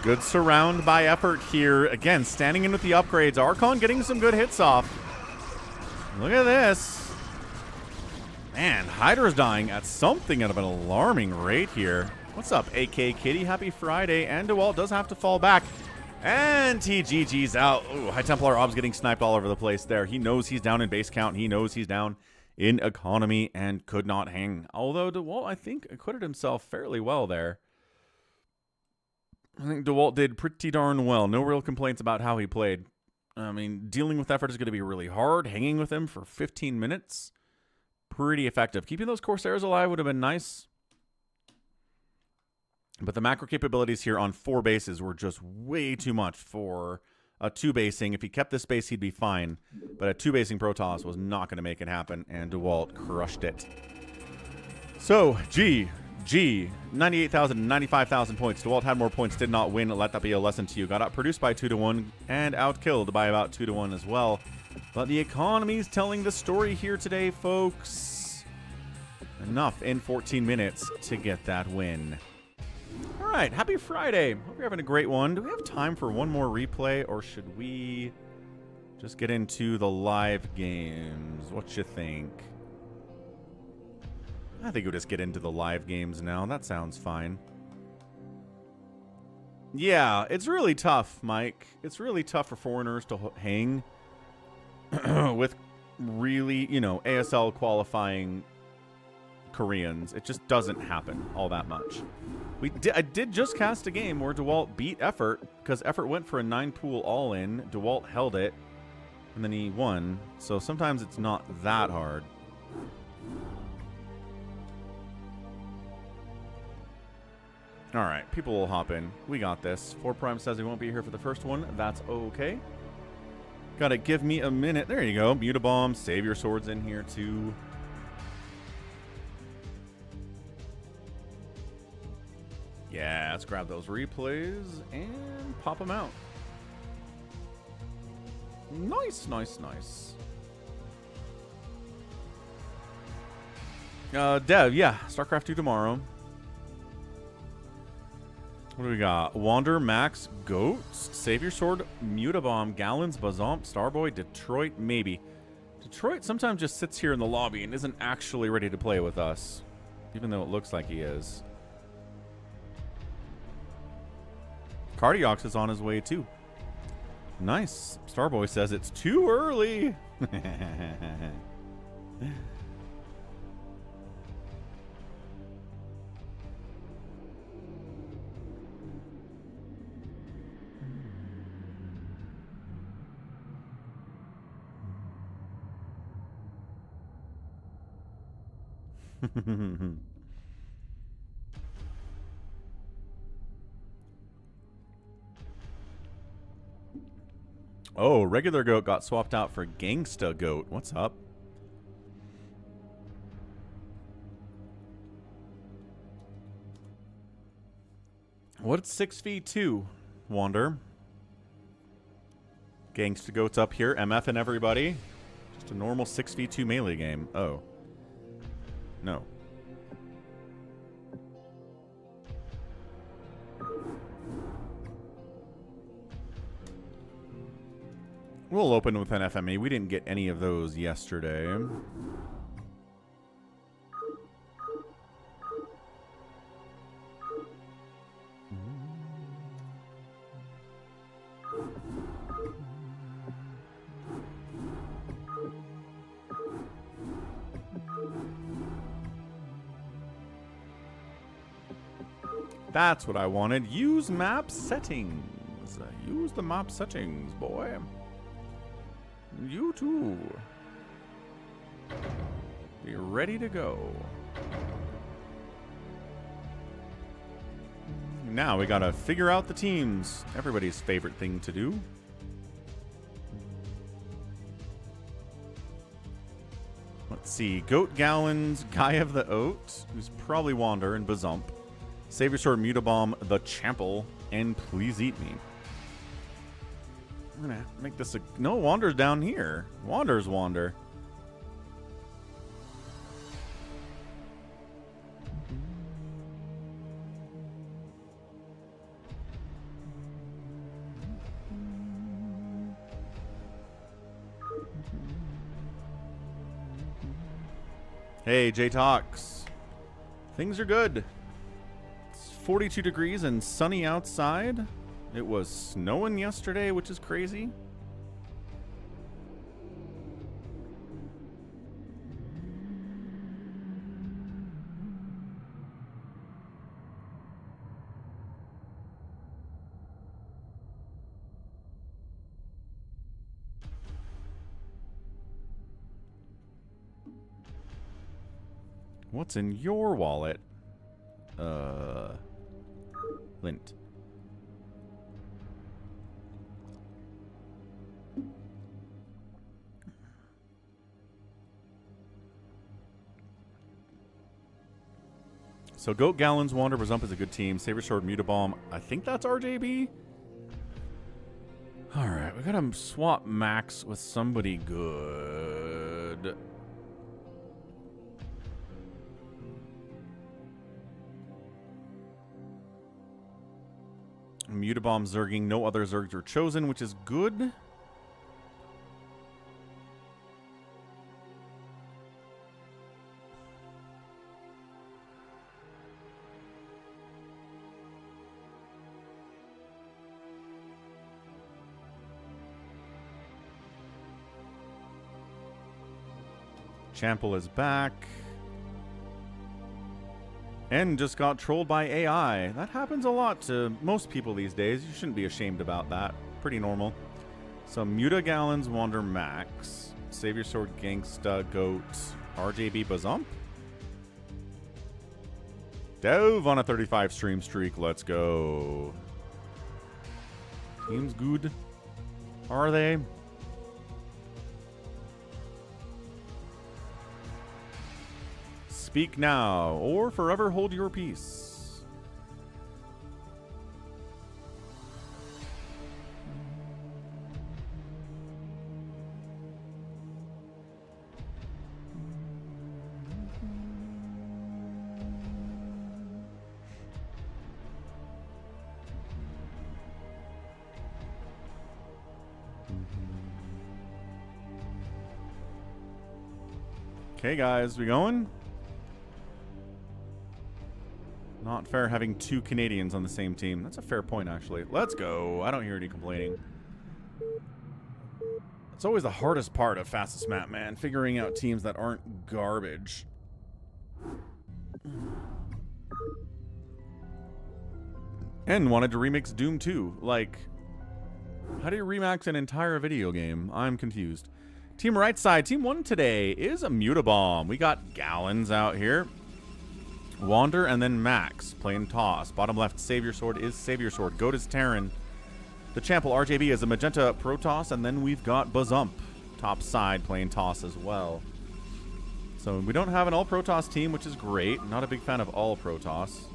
S1: Good surround by effort here. Again, standing in with the upgrades. Archon getting some good hits off. Look at this. Man, Hydra's dying at something of an alarming rate here. What's up, AK Kitty? Happy Friday. And Dewalt does have to fall back. And TGG's out. Ooh, High Templar Ob's getting sniped all over the place there. He knows he's down in base count. He knows he's down in economy and could not hang. Although Dewalt, I think, acquitted himself fairly well there. I think Dewalt did pretty darn well. No real complaints about how he played. I mean, dealing with effort is going to be really hard. Hanging with him for 15 minutes, pretty effective. Keeping those Corsairs alive would have been nice. But the macro capabilities here on 4 bases were just way too much for a 2-basing. If he kept this base, he'd be fine. But a 2-basing Protoss was not going to make it happen, and Dewalt crushed it. So, G, 98,000, 95,000 points. Dewalt had more points, did not win. Let that be a lesson to you. Got outproduced by 2-1 and outkilled by about 2-1 as well. But the economy's telling the story here today, folks. Enough in 14 minutes to get that win. All right, happy Friday. Hope you're having a great one. Do we have time for one more replay, or should we just get into the live games? What you think? I think we'll just get into the live games now. That sounds fine. Yeah, it's really tough, Mike. It's really tough for foreigners to hang with really, you know, ASL qualifying Koreans. It just doesn't happen all that much. I did just cast a game where Dewalt beat Effort because Effort went for a 9-pool all-in. Dewalt held it, and then he won. So sometimes it's not that hard. All right, people will hop in. We got this. 4 Prime says he won't be here for the first one. That's okay. Gotta give me a minute. There you go. Mutabomb, save your swords in here too. Yeah, let's grab those replays and pop them out. Nice, nice, nice. Dev, yeah, StarCraft 2 tomorrow. What do we got? Wander, Max, Goats, Save Your Sword, Mutabomb, Gallons, Bazomp, Starboy, Detroit, maybe. Detroit sometimes just sits here in the lobby and isn't actually ready to play with us, even though it looks like he is. Cardiox is on his way too. Nice. Starboy says it's too early. Oh, regular goat got swapped out for gangsta goat. What's up? What's 6v2, Wander? Gangsta goat's up here. MF and everybody. Just a normal 6v2 melee game. Oh. No. We'll open with an FME. We didn't get any of those yesterday. That's what I wanted. Use map settings. Use the map settings, boy. You too. Be ready to go. Now we gotta figure out the teams. Everybody's favorite thing to do. Let's see. Goat Gallons, Guy of the Oat, who's probably Wander, and Bazump. Save Your Sword, Mutabomb, the Chample, and Please Eat Me. I'm gonna make this a... No, Wander's down here. Wander's Wander. Hey, J-Talks. Things are good. It's 42 degrees and sunny outside. It was snowing yesterday, which is crazy. What's in your wallet? Lint. So Goat, Gallons, Wander, Bazump is a good team. Saber Sword, Mutabomb. I think that's RJB. Alright, we gotta swap Max with somebody good. Mutabomb, Zerging. No other Zergs were chosen, which is good. Chample is back. And just got trolled by AI. That happens a lot to most people these days. You shouldn't be ashamed about that. Pretty normal. So Muta, Gallons, Wander, Max. Savior Sword, Gangsta, Goat, RJB, Bazump. Dev on a 35 stream streak. Let's go. Team's good. Are they? Speak now, or forever hold your peace. Okay, guys, we going? Not fair having two Canadians on the same team. That's a fair point, actually. Let's go. I don't hear any complaining. It's always the hardest part of Fastest Map, man. Figuring out teams that aren't garbage. And wanted to remix Doom 2. Like, how do you remix an entire video game? I'm confused. Team right side. Team 1 today is a Mutabomb. We got Gallons out here. Wander and then Max playing Toss. Bottom left, Savior Sword is Savior Sword. Goat is Terran. The Chample RJB is a Magenta Protoss. And then we've got Bazump, top side, playing Toss as well. So we don't have an all Protoss team, which is great. Not a big fan of all Protoss.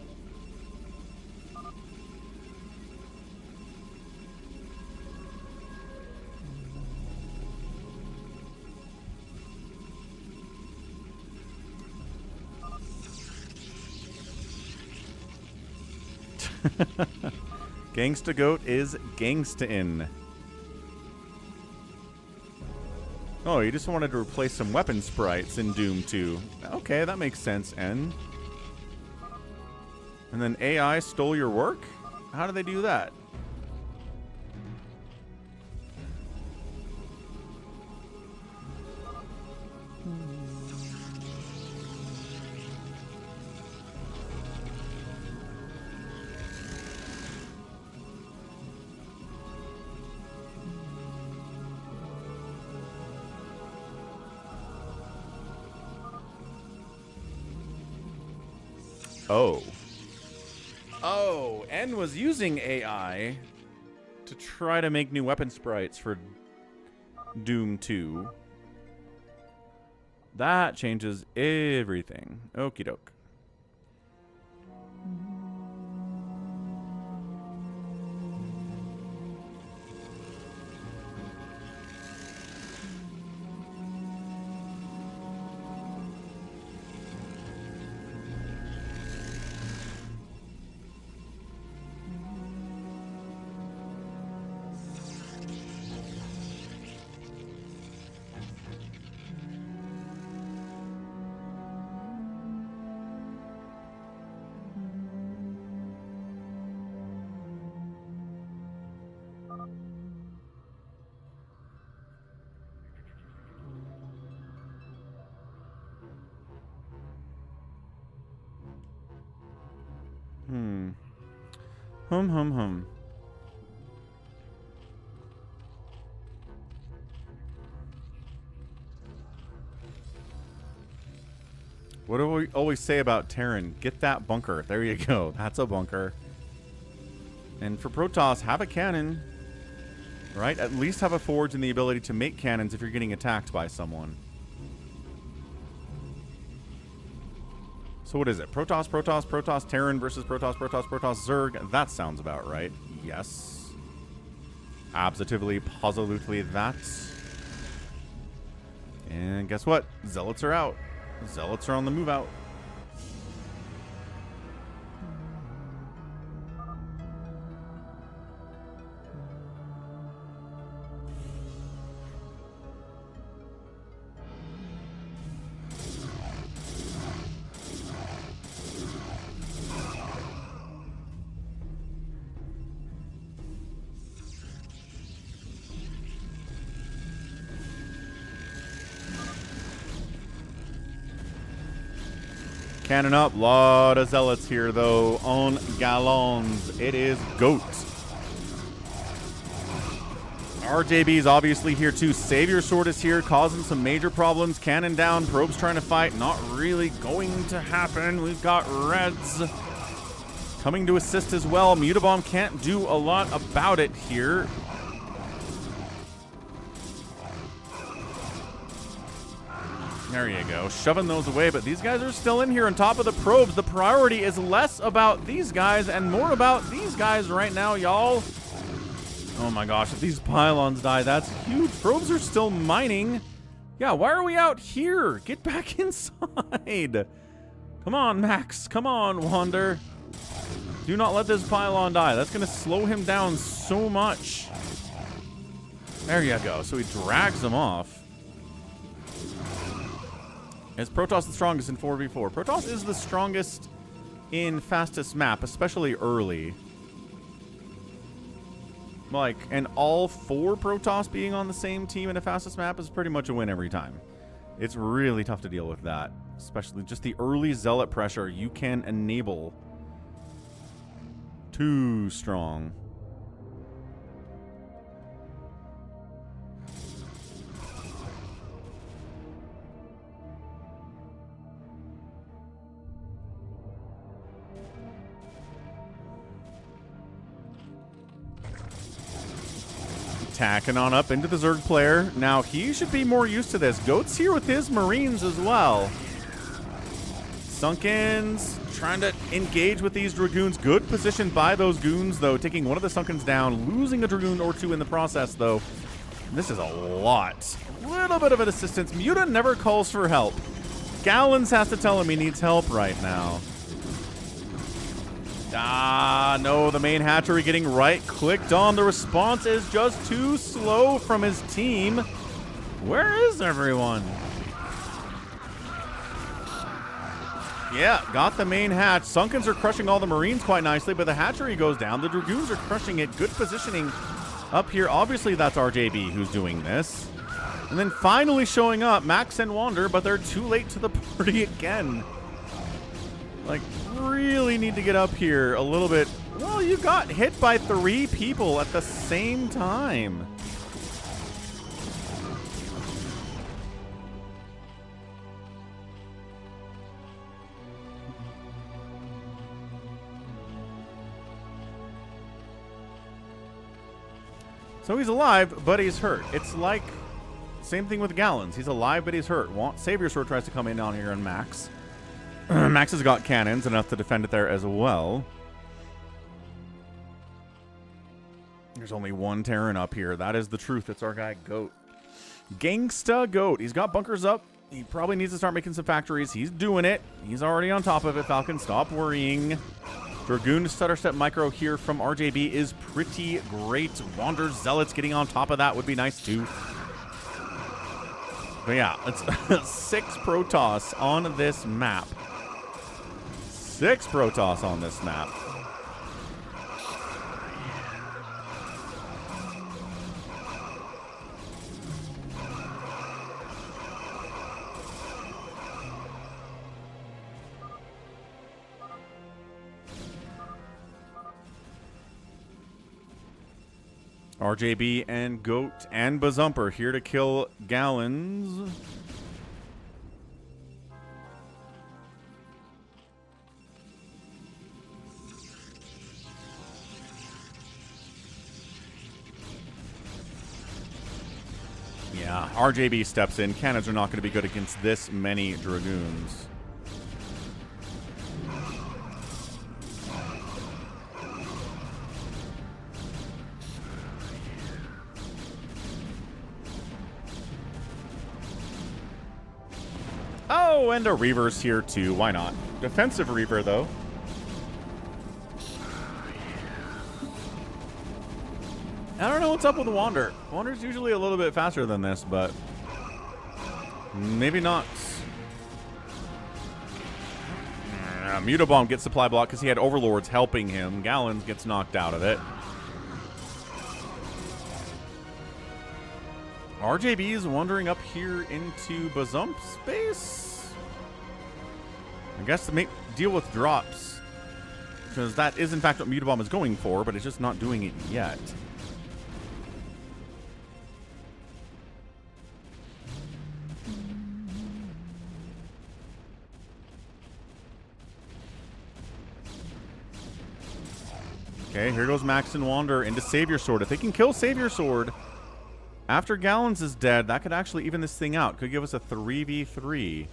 S1: Gangsta Goat is Gangsta-in. Oh, you just wanted to replace some weapon sprites in Doom 2. Okay, that makes sense, N. And then AI stole your work? How do they do that? Oh. Oh, N was using AI to try to make new weapon sprites for Doom 2. That changes everything. Okie doke. Hum, hum, hum. What do we always say about Terran? Get that bunker. There you go. That's a bunker. And for Protoss, have a cannon. Right? At least have a forge and the ability to make cannons if you're getting attacked by someone. So what is it? Protoss, Protoss, Protoss, Terran versus Protoss, Protoss, Protoss, Zerg. That sounds about right. Yes. Absolutely, positively that. And guess what? Zealots are out. Zealots are on the move out. Cannon up. Lot of zealots here, though, on Galons. It is GOAT. RJB's obviously here, too. Savior Sword is here, causing some major problems. Cannon down. Probes trying to fight. Not really going to happen. We've got Reds coming to assist as well. Mutabomb can't do a lot about it here. There you go. Shoving those away, but these guys are still in here on top of the probes. The priority is less about these guys and more about these guys right now, y'all. Oh my gosh, if these pylons die, that's huge. Probes are still mining. Yeah, why are we out here? Get back inside. Come on, Max. Come on, Wander. Do not let this pylon die. That's going to slow him down so much. There you go. So he drags them off. Is Protoss the strongest in 4v4? Protoss is the strongest in fastest map, especially early. Like, and all 4 Protoss being on the same team in a fastest map is pretty much a win every time. It's really tough to deal with that. Especially just the early zealot pressure you can enable. Too strong. Tacking on up into the Zerg player. Now, he should be more used to this. Goat's here with his Marines as well. Sunkens trying to engage with these Dragoons. Good position by those Goons, though. Taking one of the Sunkens down. Losing a Dragoon or 2 in the process, though. This is a lot. A little bit of an assistance. Muta never calls for help. Gallons has to tell him he needs help right now. Ah, no, the main hatchery getting right-clicked on. The response is just too slow from his team. Where is everyone? Yeah, got the main hatch. Sunkens are crushing all the Marines quite nicely, but the hatchery goes down. The Dragoons are crushing it. Good positioning up here. Obviously, that's RJB who's doing this. And then finally showing up, Max and Wander, but they're too late to the party again. Like, really need to get up here a little bit. Well, you got hit by 3 people at the same time. So he's alive, but he's hurt. It's like, same thing with Gallons. He's alive, but he's hurt. Savior Sword tries to come in down here on Max. Max has got cannons, enough to defend it there as well. There's only one Terran up here. That is the truth. It's our guy, Goat. Gangsta Goat. He's got bunkers up. He probably needs to start making some factories. He's doing it. He's already on top of it, Falcon. Stop worrying. Dragoon Stutter Step Micro here from RJB is pretty great. Wander Zealots getting on top of that would be nice, too. But yeah, it's 6 Protoss on this map. 6 Protoss on this map. RJB and Goat and Bazumper here to kill Gallons. Yeah, RJB steps in. Cannons are not going to be good against this many Dragoons. Oh, and a Reaver's here too. Why not? Defensive Reaver, though. I don't know what's up with Wander. Wander's usually a little bit faster than this, but maybe not. Mutabomb gets supply block because he had Overlords helping him. Gallons gets knocked out of it. RJB is wandering up here into Bazump space. I guess to make deal with drops, because that is in fact what Mutabomb is going for, but it's just not doing it yet. Okay, here goes Max and Wander into Savior Sword. If they can kill Savior Sword after Gallons is dead, that could actually even this thing out. Could give us a 3v3.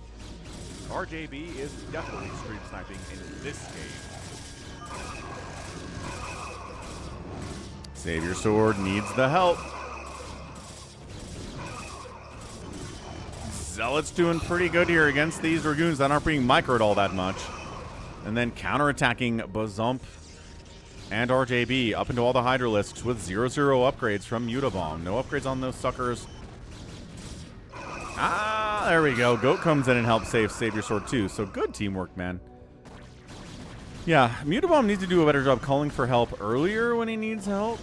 S1: RJB is definitely stream sniping in this game. Savior Sword needs the help. Zealot's doing pretty good here against these Dragoons that aren't being microed all that much. And then counterattacking Bazump and RJB up into all the Hydralisks with 0-0 upgrades from Mutabomb. No upgrades on those suckers. Ah, there we go. Goat comes in and helps save Savior Sword too. So good teamwork, man. Yeah, Mutabomb needs to do a better job calling for help earlier when he needs help.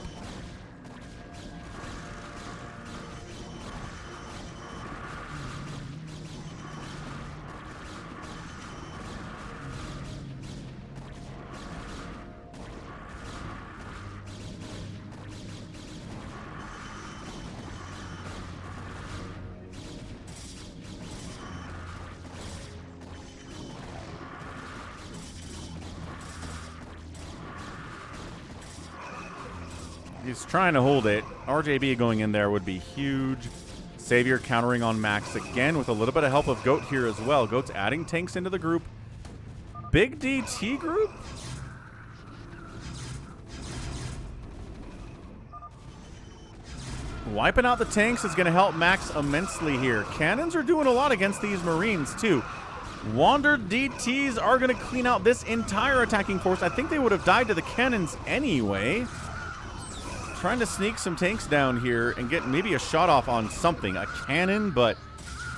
S1: He's trying to hold it. RJB going in there would be huge. Savior countering on Max again with a little bit of help of Goat here as well. Goat's adding tanks into the group. Big DT group? Wiping out the tanks is going to help Max immensely here. Cannons are doing a lot against these Marines too. Wander DTs are going to clean out this entire attacking force. I think they would have died to the cannons anyway. Trying to sneak some tanks down here and get maybe a shot off on something. A cannon, but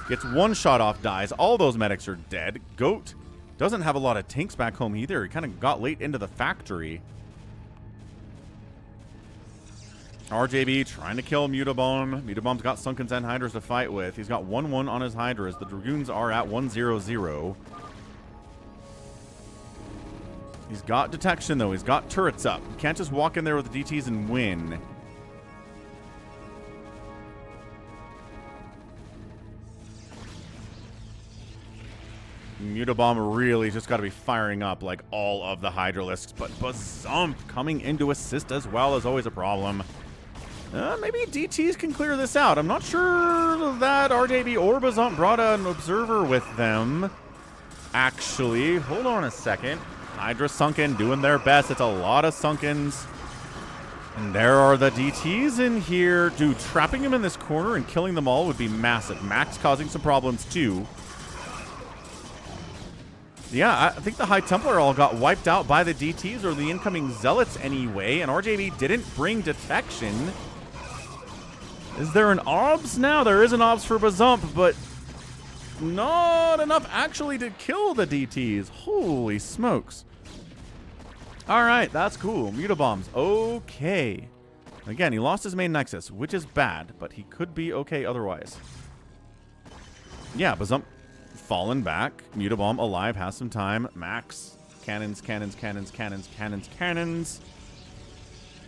S1: gets one shot off, dies. All those medics are dead. Goat doesn't have a lot of tanks back home either. He kind of got late into the factory. RJB trying to kill Mutabomb. Mutabomb's got Sunken Zen Hydras to fight with. He's got 1-1 on his Hydras. The Dragoons are at 1-0-0. He's got detection, though. He's got turrets up. You can't just walk in there with the DTs and win. Mutabomb really just got to be firing up like all of the Hydralisks. But Bazump coming in to assist as well is always a problem. Maybe DTs can clear this out. I'm not sure that RJB or Bazump brought an observer with them. Actually, hold on a second. Hydra sunken, doing their best. It's a lot of sunkens. And there are the DTs in here. Dude, trapping him in this corner and killing them all would be massive. Max causing some problems too. Yeah, I think the High Templar all got wiped out by the DTs or the incoming Zealots anyway. And RJB didn't bring detection. Is there an OBS now? There is an OBS for Bazump, but not enough actually to kill the DTs. Holy smokes. All right, that's cool. Mutabomb's okay. Again, he lost his main Nexus, which is bad, but he could be okay otherwise. Yeah, Bazump fallen back. Mutabomb alive, has some time. Max, cannons, cannons, cannons, cannons, cannons, cannons.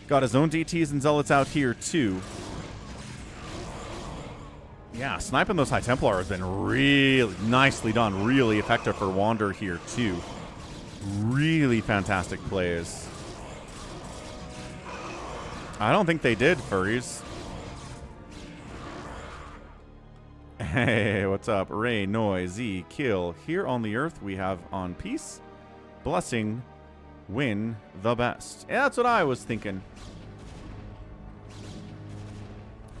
S1: Got his own DTs and Zealots out here, too. Yeah, sniping those High Templar has been really nicely done. Really effective for Wander here, too. Really fantastic plays. I don't think they did, furries. Hey, what's up? Ray, Noise, Z, Kill. Here on the Earth, we have on Peace, Blessing, Win the best. Yeah, that's what I was thinking.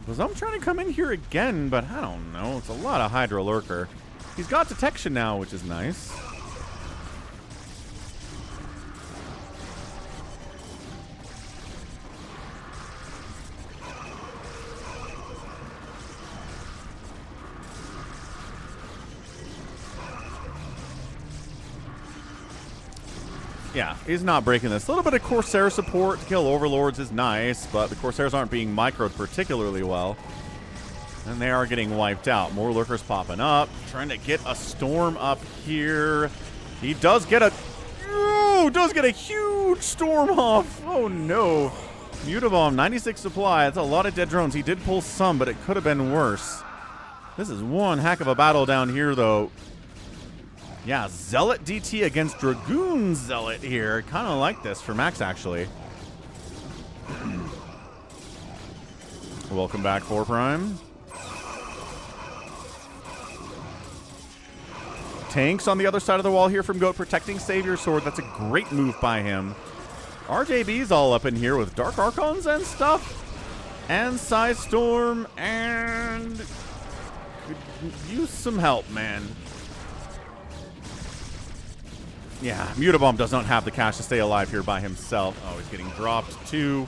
S1: Because I'm trying to come in here again, but I don't know. It's a lot of Hydra Lurker. He's got detection now, which is nice. Yeah, he's not breaking this. A little bit of Corsair support to kill Overlords is nice, but the Corsairs aren't being microed particularly well. And they are getting wiped out. More Lurkers popping up. Trying to get a Storm up here. He does get a... Oh, does get a huge Storm off. Oh, no. Mutabomb, 96 supply. That's a lot of dead drones. He did pull some, but it could have been worse. This is one heck of a battle down here, though. Yeah, Zealot DT against Dragoon Zealot here. Kind of like this for Max, actually. Welcome back, 4 Prime. Tanks on the other side of the wall here from Goat, protecting Savior Sword. That's a great move by him. RJB's all up in here with Dark Archons and stuff. And Scythe Storm. And could use some help, man. Yeah, Mutabomb does not have the cash to stay alive here by himself. Oh, he's getting dropped too.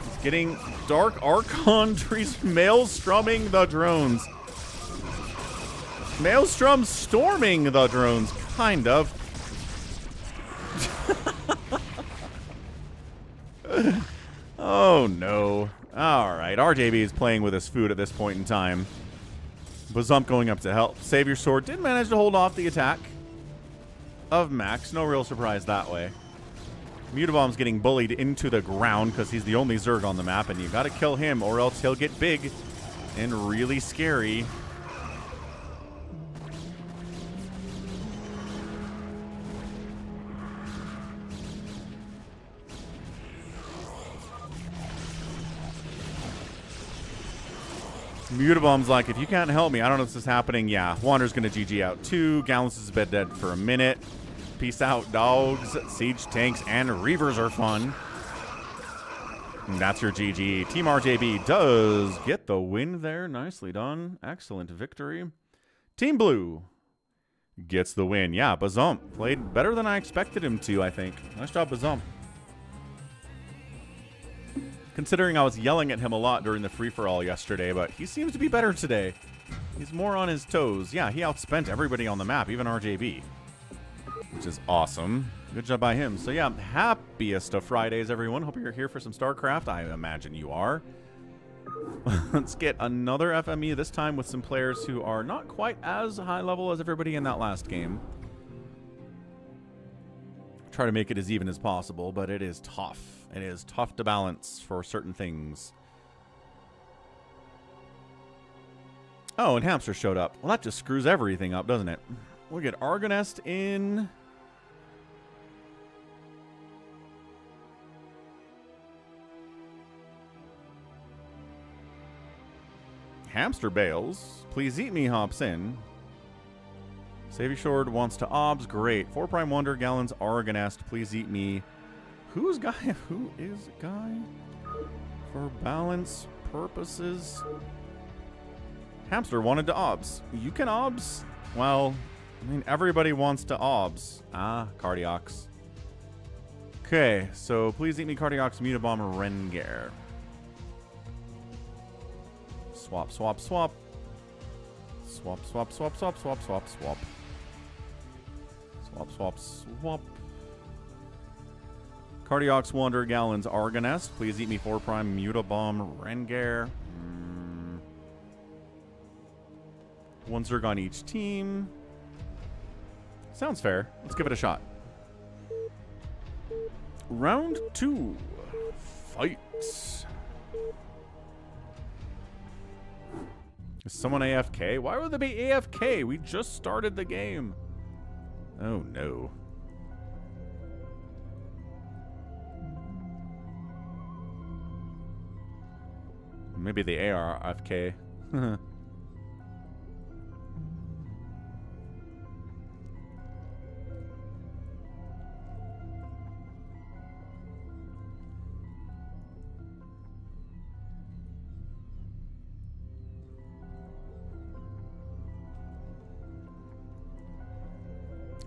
S1: He's getting Dark Archon. He's Maelstrumming the drones. Maelstrom storming the drones, kind of. Oh, no. All right, RJB is playing with his food at this point in time. Bazump going up to help. Savior Sword did manage to hold off the attack of Max. No real surprise that way. Mutabomb's getting bullied into the ground because he's the only Zerg on the map, and you got to kill him or else he'll get big and really scary. Mutabomb's like, if you can't help me, I don't know if this is happening. Yeah, Wander's going to GG out too. Gallus is been dead for a minute. Peace out, dogs. Siege tanks and Reavers are fun. And that's your GG. Team RJB does get the win there. Nicely done. Excellent victory. Team Blue gets the win. Yeah, Bazump played better than I expected him to, I think. Nice job, Bazump. Considering I was yelling at him a lot during the free-for-all yesterday, but he seems to be better today. He's more on his toes. Yeah, he outspent everybody on the map, even RJB, which is awesome. Good job by him. So yeah, happiest of Fridays, everyone. Hope you're here for some StarCraft. I imagine you are. Let's get another FME, this time with some players who are not quite as high level as everybody in that last game. Try to make it as even as possible, but it is tough. It is tough to balance for certain things. Oh, and Hamster showed up. Well, that just screws everything up, doesn't it? We'll get Argonest in. Hamster bails. Please eat me hops in. Savior Sword wants to obs. Great. 4 Prime Wonder, Gallons, Argonest. Please eat me. Who's Guy? Who is Guy? For balance purposes. Hamster wanted to obs. You can obs? Well, I mean, everybody wants to obs. Ah, Cardiox. Okay, so please eat me Cardiox, Mutabomb, Rengar. Swap, swap, swap. Swap, swap, swap, swap, swap, swap, swap. Swap, swap, swap. Cardiox, Wander, Gallons, Argonest. Please eat me 4 Prime, Mutabomb, Rengar. One Zerg on each team. Sounds fair. Let's give it a shot. Round 2. Fight. Is someone AFK? Why would they be AFK? We just started the game. Oh no. Maybe the ARFK.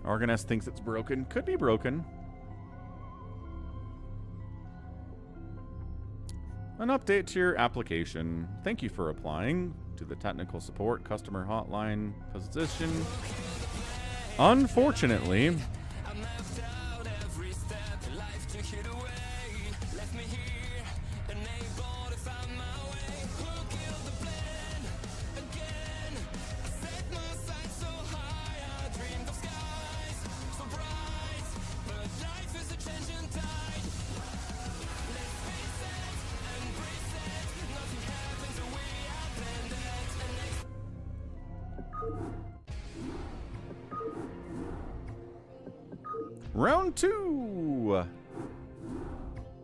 S1: Argoness thinks it's broken. Could be broken. An update to your application. Thank you for applying to the technical support customer hotline position. Unfortunately, round 2.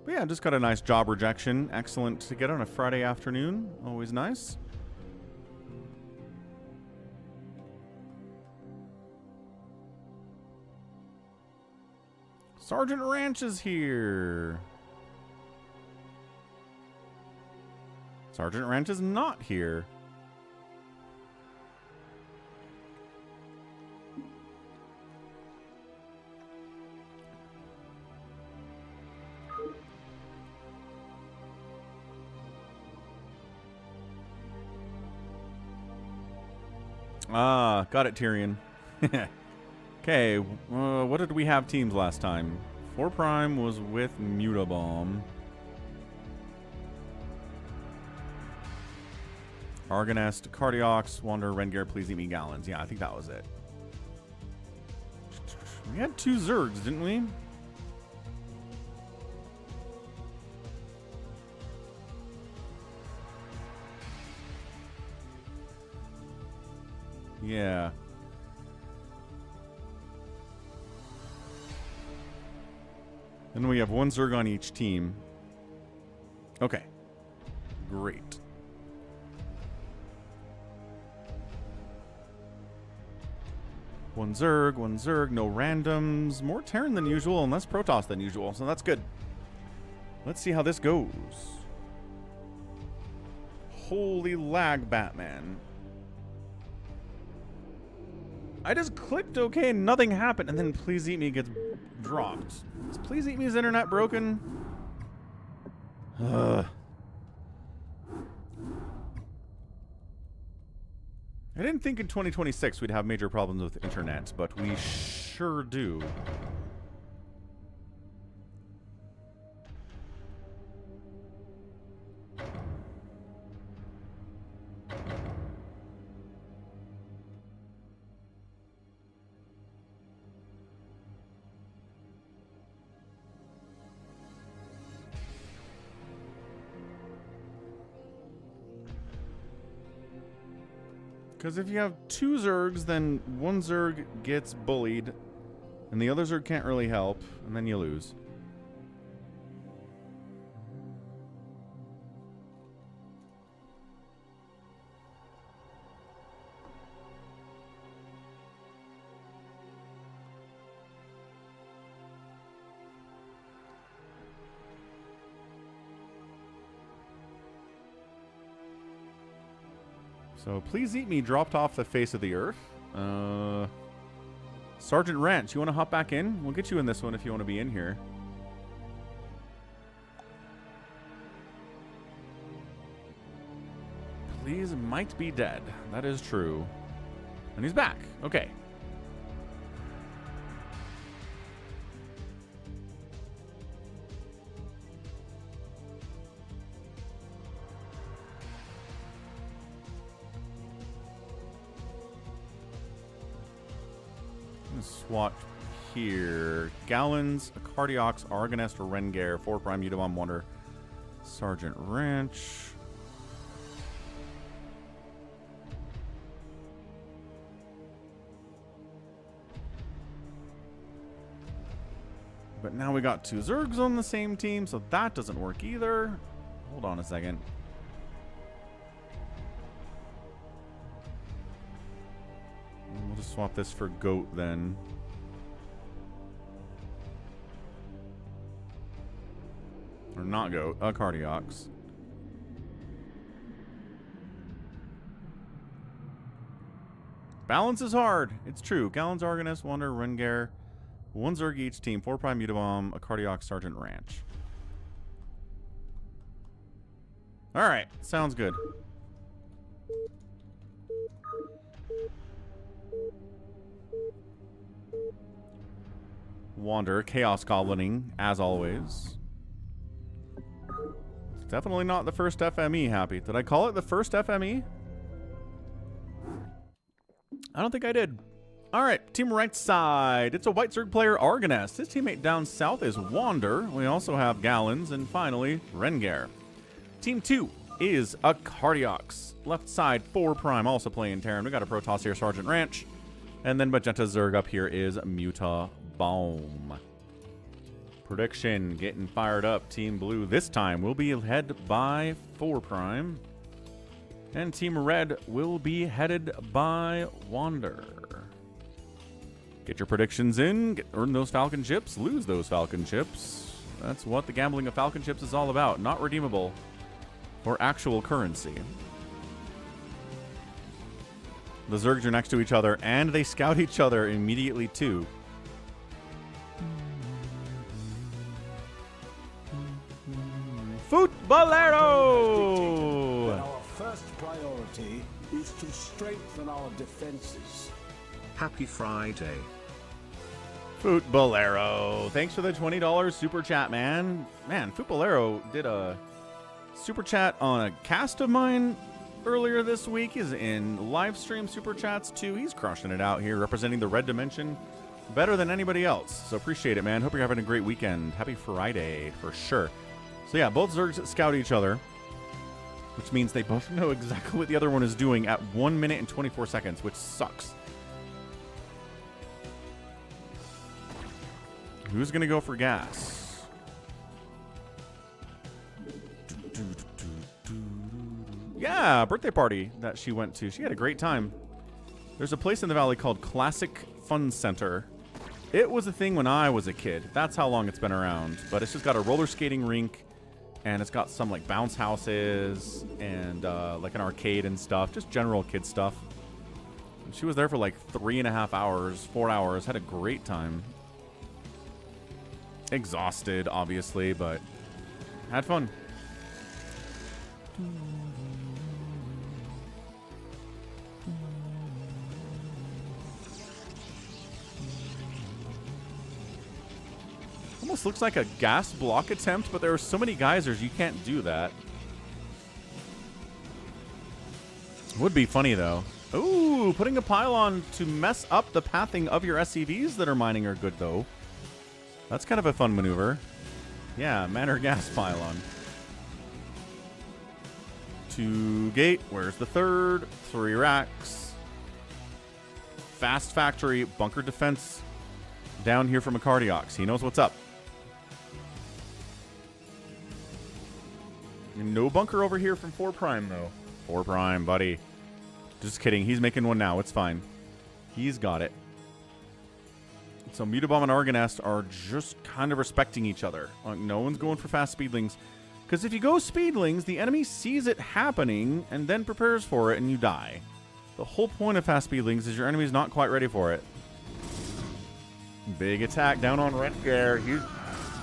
S1: But yeah, just got a nice job rejection. Excellent to get on a Friday afternoon. Always nice. Sergeant Ranch is here. Sergeant Ranch is not here. Ah, got it, Tyrion. Okay, what did we have teams last time? 4 Prime was with Mutabomb. Argonest, Cardiox, Wanderer, Rengar, Please Eat Me, Gallons. Yeah, I think that was it. We had 2 Zergs, didn't we? Yeah. And we have 1 Zerg on each team. Okay. Great. One Zerg, no randoms. More Terran than usual and less Protoss than usual, so that's good. Let's see how this goes. Holy lag, Batman. I just clicked OK and nothing happened, and then Please Eat Me gets dropped. Is Please Eat Me's internet broken? I didn't think in 2026 we'd have major problems with internet, but we sure do. Because if you have 2 Zergs, then 1 Zerg gets bullied, and the other Zerg can't really help, and then you lose. So, Please Eat Me dropped off the face of the earth. Sergeant Ranch, you want to hop back in? We'll get you in this one if you want to be in here. Please might be dead. That is true. And he's back. Okay. Swatch here. Gallons, Cardiox, Argonest, or Rengar, 4 Prime, Mutabomb, Wonder. Sergeant Ranch. But now we got 2 Zergs on the same team, so that doesn't work either. Hold on a second. We'll just swap this for Goat then. Or not Goat, Cardiox. Balance is hard. It's true. Gallons, Argonist, Wander, Rengar. 1 Zerg each team, 4 Prime Mutabomb, a Cardiox, Sergeant Ranch. Alright, sounds good. Wander, Chaos Goblining, as always. It's definitely not the first FME, Happy. Did I call it the first FME? I don't think I did. Alright, team right side. It's a White Zerg player, Argonest. His teammate down south is Wander. We also have Gallons, and finally, Rengar. Team 2 is a Cardiox. Left side, 4 Prime, also playing Terran. We got a Protoss here, Sergeant Ranch. And then Magenta Zerg up here is Mutabomb. Prediction, getting fired up. Team Blue this time will be led by 4 Prime. And Team Red will be headed by Wander. Get your predictions in, earn those Falcon chips, lose those Falcon chips. That's what the gambling of Falcon chips is all about. Not redeemable for actual currency. The Zergs are next to each other, and they scout each other immediately too. Footballero!
S4: But our first priority is to strengthen our defenses.
S5: Happy Friday.
S1: Footballero. Thanks for the $20 super chat, man. Man, Footballero did a super chat on a cast of mine earlier this week. He's in live stream super chats too. He's crushing it out here, representing the red dimension better than anybody else. So appreciate it, man. Hope you're having a great weekend. Happy Friday for sure. So yeah, both Zergs scout each other, which means they both know exactly what the other one is doing at 1 minute and 24 seconds, which sucks. Who's going to go for gas? Yeah, birthday party that she went to. She had a great time. There's a place in the valley called Classic Fun Center. It was a thing when I was a kid. That's how long it's been around. But it's just got a roller skating rink, and it's got some like bounce houses and like an arcade and stuff. Just general kid stuff. And she was there for like 3.5 hours, 4 hours. Had a great time. Exhausted, obviously, but had fun. Almost looks like a gas block attempt, but there are so many geysers, you can't do that. Would be funny, though. Ooh, putting a pylon to mess up the pathing of your SCVs that are mining are good, though. That's kind of a fun maneuver. Yeah, Manor gas pylon. 2 gate. Where's the 3rd? 3 racks. Fast factory. Bunker defense down here from a Cardiox. He knows what's up. No bunker over here from 4 Prime, though. 4 Prime, buddy. Just kidding. He's making one now. It's fine. He's got it. So Mutabomb and Argonest are just kind of respecting each other. Like, no one's going for fast speedlings. Because if you go speedlings, the enemy sees it happening and then prepares for it and you die. The whole point of fast speedlings is your enemy's not quite ready for it. Big attack down on Rengar. He's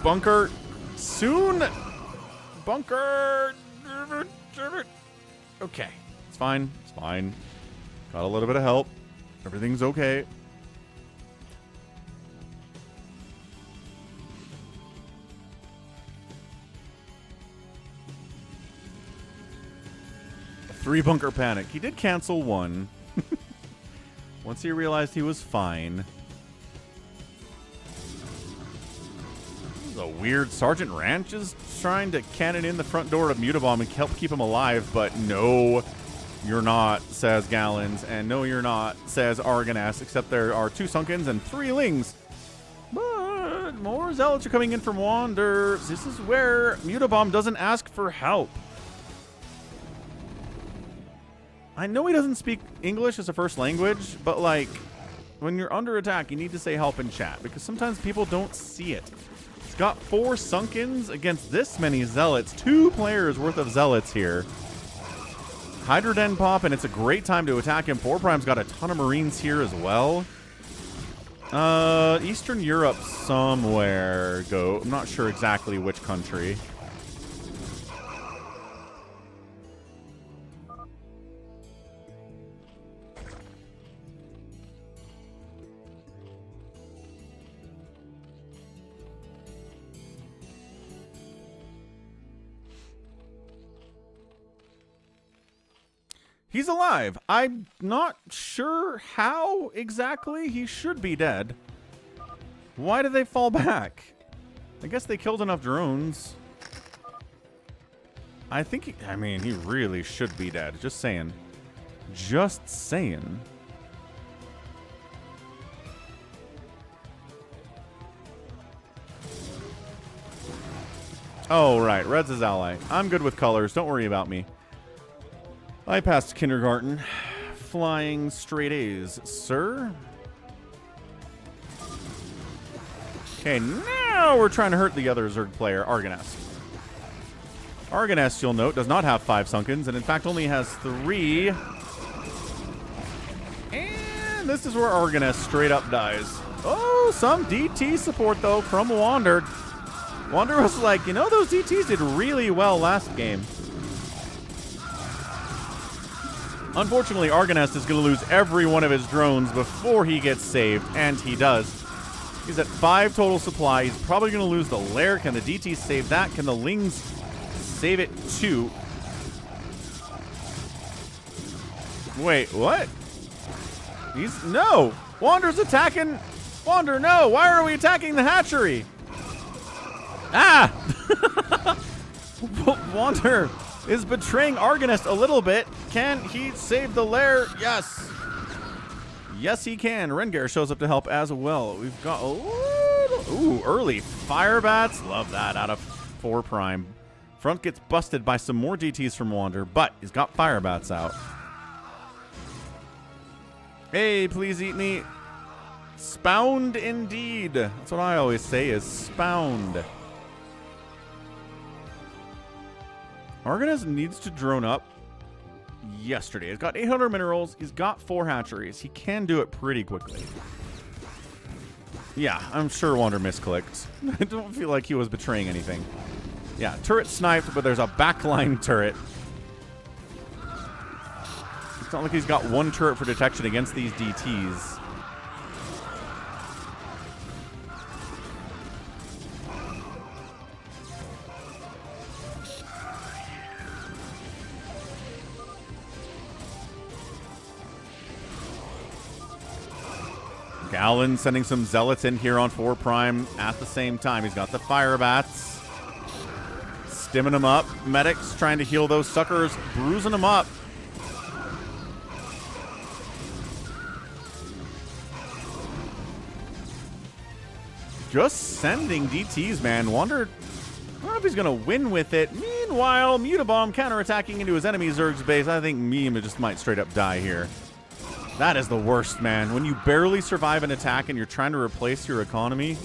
S1: bunker soon. Bunker. Okay. It's fine. It's fine. Got a little bit of help. Everything's okay. A 3 bunker panic. He did cancel 1. Once he realized he was fine. This is a weird. Sergeant Ranch is trying to cannon in the front door to Mutabomb and help keep him alive, but no, you're not, says Gallons, and no, you're not, says Argoness, except there are 2 Sunkens and 3 Lings. But more Zealots are coming in from Wander. This is where Mutabomb doesn't ask for help. I know he doesn't speak English as a first language, but like, when you're under attack, you need to say help in chat, because sometimes people don't see it. It's got 4 Sunkens against this many Zealots. 2 players worth of Zealots here. Hydroden pop, and it's a great time to attack him. 4 Prime's got a ton of Marines here as well. Eastern Europe somewhere. I'm not sure exactly which country. He's alive. I'm not sure how exactly. He should be dead. Why did they fall back? I guess they killed enough drones. I think I mean, he really should be dead. Just saying. Just saying. Oh, right. Red's his ally. I'm good with colors. Don't worry about me. I passed kindergarten. Flying straight A's, sir. Okay, now we're trying to hurt the other Zerg player, Argoness. Argoness, you'll note, does not have 5 Sunkens, and in fact only has 3. And this is where Argoness straight up dies. Oh, some DT support, though, from Wander. Wander was like, you know, those DTs did really well last game. Unfortunately, Argoness is going to lose every one of his drones before he gets saved, and he does. He's at 5 total supply. He's probably going to lose the lair. Can the DT save that? Can the Lings save it too? Wait, what? No! Wander's attacking... Wander, no! Why are we attacking the hatchery? Ah! Wander is betraying Argoness a little bit. Can he save the lair? Yes. Yes, he can. Rengar shows up to help as well. We've got a little... Ooh, early fire bats. Love that out of 4 Prime. Front gets busted by some more DTs from Wander, but he's got fire bats out. Hey, please eat me. Spound indeed. That's what I always say is spound. Argoness needs to drone up yesterday. He's got 800 minerals. He's got 4 hatcheries. He can do it pretty quickly. Yeah, I'm sure Wander misclicked. I don't feel like he was betraying anything. Yeah, turret sniped, but there's a backline turret. It's not like he's got 1 turret for detection against these DTs. Gallon sending some Zealots in here on 4 Prime at the same time. He's got the fire bats. Stimming them up. Medics trying to heal those suckers. Bruising them up. Just sending DTs, man. Wander, I don't know if he's going to win with it. Meanwhile, Mutabomb counterattacking into his enemy Zerg's base. I think Meme just might straight up die here. That is the worst, man. When you barely survive an attack and you're trying to replace your economy,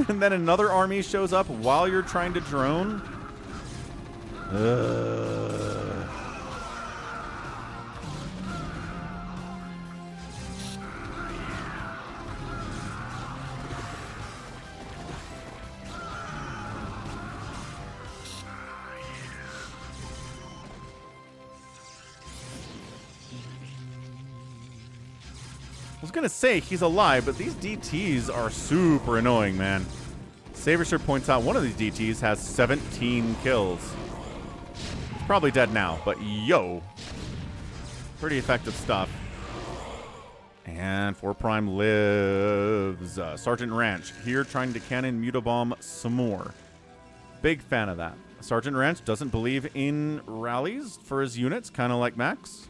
S1: and then another army shows up while you're trying to drone. I was going to say he's alive, but these DTs are super annoying, man. Sabersher points out one of these DTs has 17 kills. He's probably dead now, but yo. Pretty effective stuff. And 4 Prime lives. Sergeant Ranch here trying to cannon Mutabomb some more. Big fan of that. Sergeant Ranch doesn't believe in rallies for his units, kind of like Max.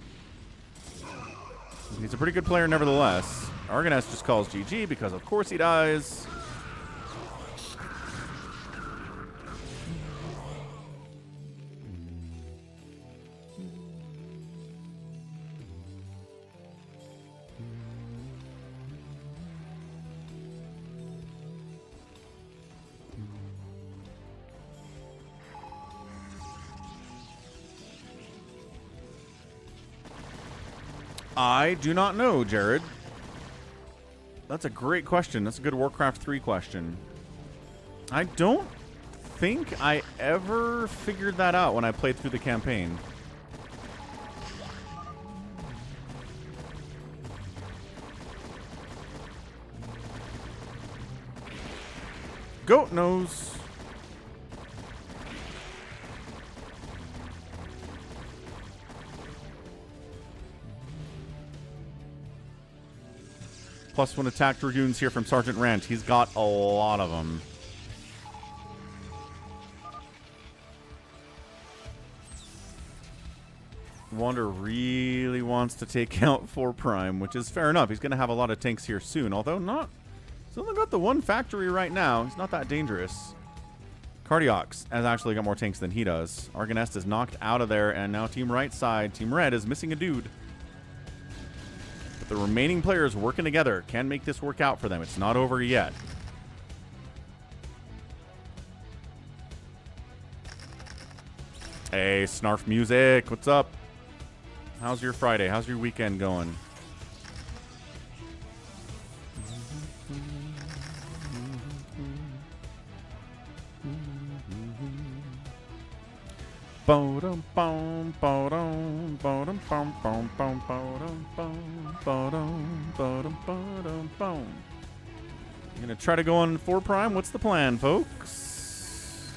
S1: He's a pretty good player nevertheless. Argoness just calls GG because of course he dies. I do not know, Jared. That's a great question. That's a good Warcraft 3 question. I don't think I ever figured that out when I played through the campaign. Goat knows. +1 attack Dragoons here from Sergeant Ranch. He's got a lot of them. Wander really wants to take out 4 Prime, which is fair enough. He's going to have a lot of tanks here soon, although not... He's only got the 1 factory right now. He's not that dangerous. Cardiox has actually got more tanks than he does. Argonest is knocked out of there, and now Team Right side, Team Red, is missing a dude. The remaining players working together can make this work out for them. It's not over yet. Hey, Snarf Music, what's up? How's your Friday? How's your weekend going? Bodum bom bodum bodum bom bom bom bodum bom bodum bodum bodum bom. I'm gonna try to go on 4 Prime. What's the plan, folks?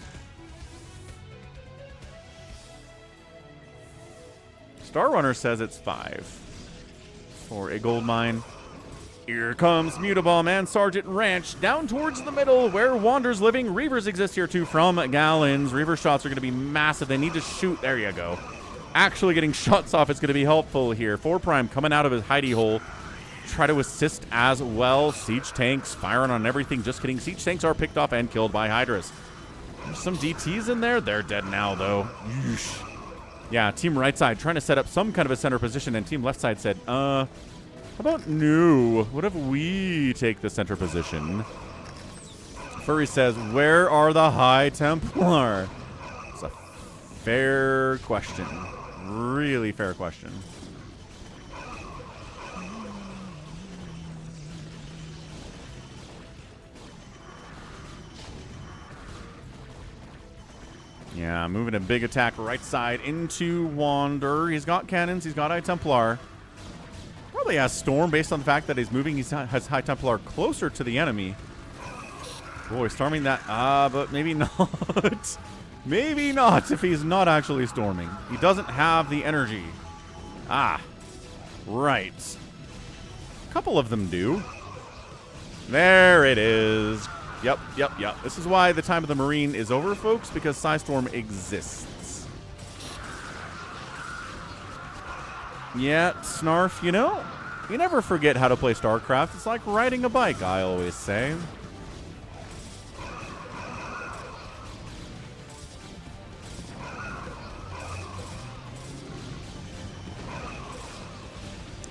S1: Star Runner says it's 5 for a gold mine. Here comes Mutabomb and Sergeant Ranch down towards the middle where Wander's living. Reavers exist here too from Gallons. Reaver shots are going to be massive. They need to shoot. There you go. Actually getting shots off is going to be helpful here. 4 Prime coming out of his hidey hole. Try to assist as well. Siege tanks firing on everything. Just kidding. Siege tanks are picked off and killed by Hydras. There's some DTs in there. They're dead now, though. Yeesh. Yeah, Team Right side trying to set up some kind of a center position, and Team Left side said, how about no? What if we take the center position? Furry says, where are the High Templar? It's a fair question. Really fair question. Yeah, moving a big attack right side into Wander. He's got cannons. He's got High Templar. Probably has Storm based on the fact that he's moving. He has High Templar closer to the enemy. Boy, storming that. But maybe not. Maybe not if he's not actually storming. He doesn't have the energy. Right. A couple of them do. There it is. Yep. This is why the time of the Marine is over, folks, because Psystorm exists. Yeah, Snarf, you know, you never forget how to play StarCraft. It's like riding a bike, I always say.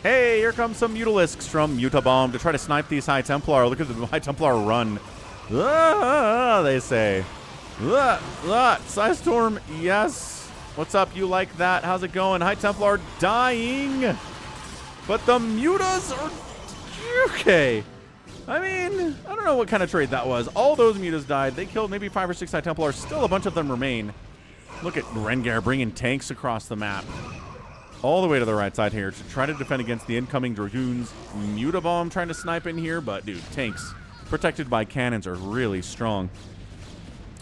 S1: Hey, here comes some Mutalisks from Mutabomb to try to snipe these High Templar. Look at the High Templar run. They say. Psystorm, yes. What's up? You like that? How's it going? High Templar dying. But the Mutas are okay. I mean, I don't know what kind of trade that was. All those Mutas died. They killed maybe 5 or 6 High Templars. Still a bunch of them remain. Look at Rengar bringing tanks across the map. All the way to the right side here to try to defend against the incoming Dragoons. Mutabomb trying to snipe in here, but dude, tanks protected by cannons are really strong.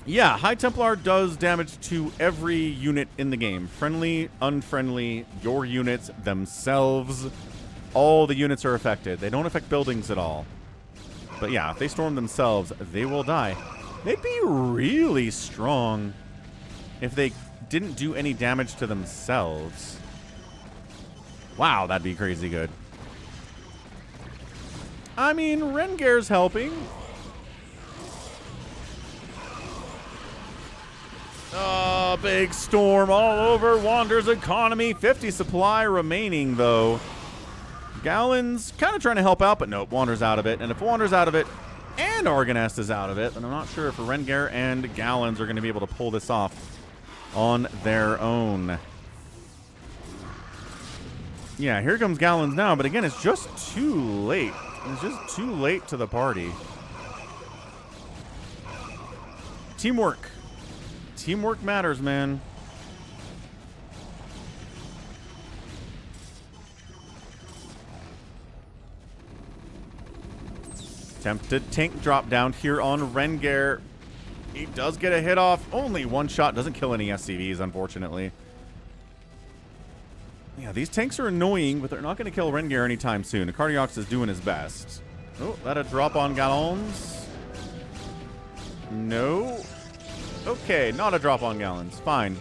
S1: Yeah, High Templar does damage to every unit in the game. Friendly, unfriendly, your units themselves. all the units are affected. They don't affect buildings at all. But yeah, if they storm themselves, they will die. They'd be really strong if they didn't do any damage to themselves. Wow, that'd be crazy good. I mean, Rengar's helping. Oh, big storm all over Wander's economy. 50 supply remaining, though. Gallon's kind of trying to help out, but nope, Wander's out of it. And if Wander's out of it and Arganest is out of it, then I'm not sure if Rengar and Gallons are going to be able to pull this off on their own. Yeah, here comes Gallons now, but again, it's just too late. It's just too late to the party. Teamwork. Teamwork matters, man. Attempted tank drop down here on Rengar. He does get a hit off. Only one shot. Doesn't kill any SCVs, unfortunately. Yeah, these tanks are annoying, but they're not going to kill Rengar anytime soon. The Cardiox is doing his best. Oh, that a drop on Gallons? No. Okay, not a drop on Gallons. Fine.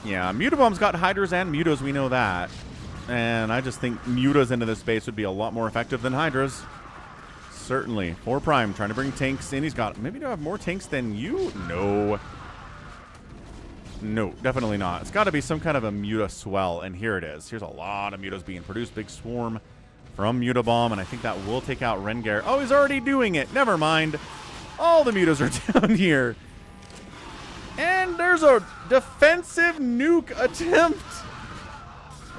S1: Yeah, Mutabomb's got Hydras and Mutas, we know that. And I just think Mutas into this space would be a lot more effective than Hydras. Certainly. 4 Prime trying to bring tanks in. He's got... Maybe do I have more tanks than you? No. No, definitely not. It's got to be some kind of a Muta swell, and here it is. Here's a lot of Mutas being produced. Big swarm from Mutabomb, and I think that will take out Rengar. Oh, he's already doing it. Never mind. All the Mutas are down here. And there's a defensive nuke attempt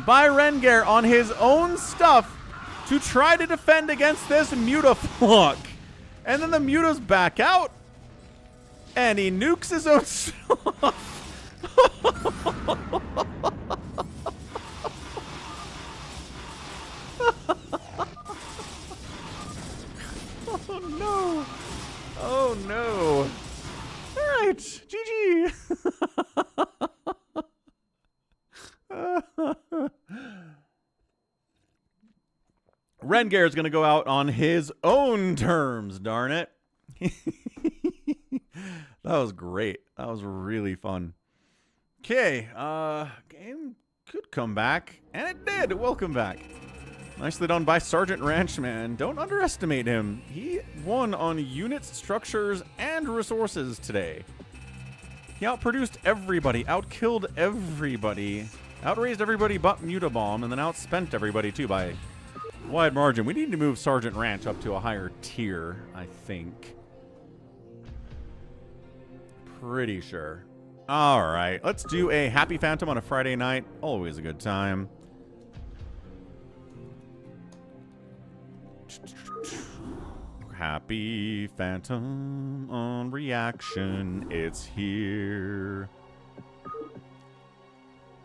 S1: by Rengar on his own stuff to try to defend against this Mutaflock. And then the Mutas back out, and he nukes his own stuff. Oh no. Oh no. All right, GG. Rengar is going to go out on his own terms, darn it. That was great. That was really fun. Okay, game could come back, and it did. Welcome back. Nicely done by Sergeant Ranchman. Don't underestimate him. He won on units, structures, and resources today. He outproduced everybody, outkilled everybody, outraised everybody but Mutabomb, and then outspent everybody too by a wide margin. We need to move Sergeant Ranch up to a higher tier, I think. Pretty sure. All right, let's do a Happy Phantom on a Friday night. Always a good time. Happy Phantom on reaction. It's here.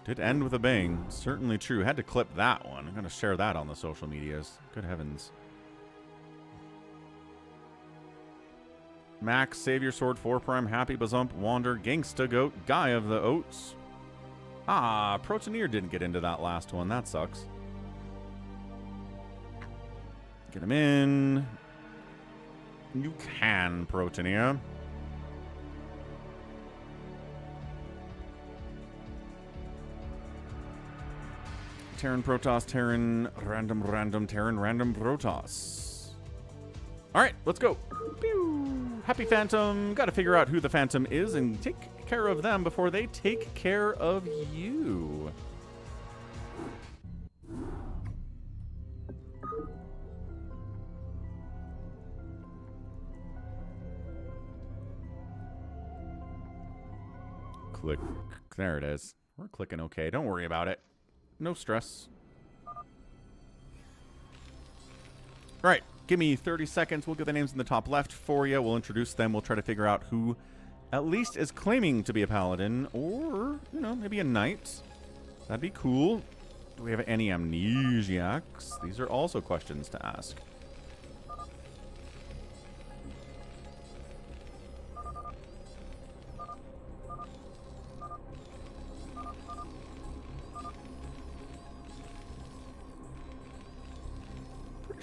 S1: Did end with a bang. Certainly true. Had to clip that one. I'm going to share that on the social medias. Good heavens. Max, Savior Sword, 4 Prime, Happy Bazump, Wander, Gangsta Goat, Guy of the Oats. Ah, Protoneer didn't get into that last one. That sucks. Get him in. You can, Protoneer. Terran Protoss, Terran, random, Terran, random Protoss. All right, let's go. Pew. Happy Phantom. Got to figure out who the Phantom is and take care of them before they take care of you. Click. There it is. We're clicking okay. Don't worry about it. No stress. All right. Give me 30 seconds. We'll get the names in the top left for you. We'll introduce them. We'll try to figure out who at least is claiming to be a paladin or, you know, maybe a knight. That'd be cool. Do we have any amnesiacs? These are also questions to ask.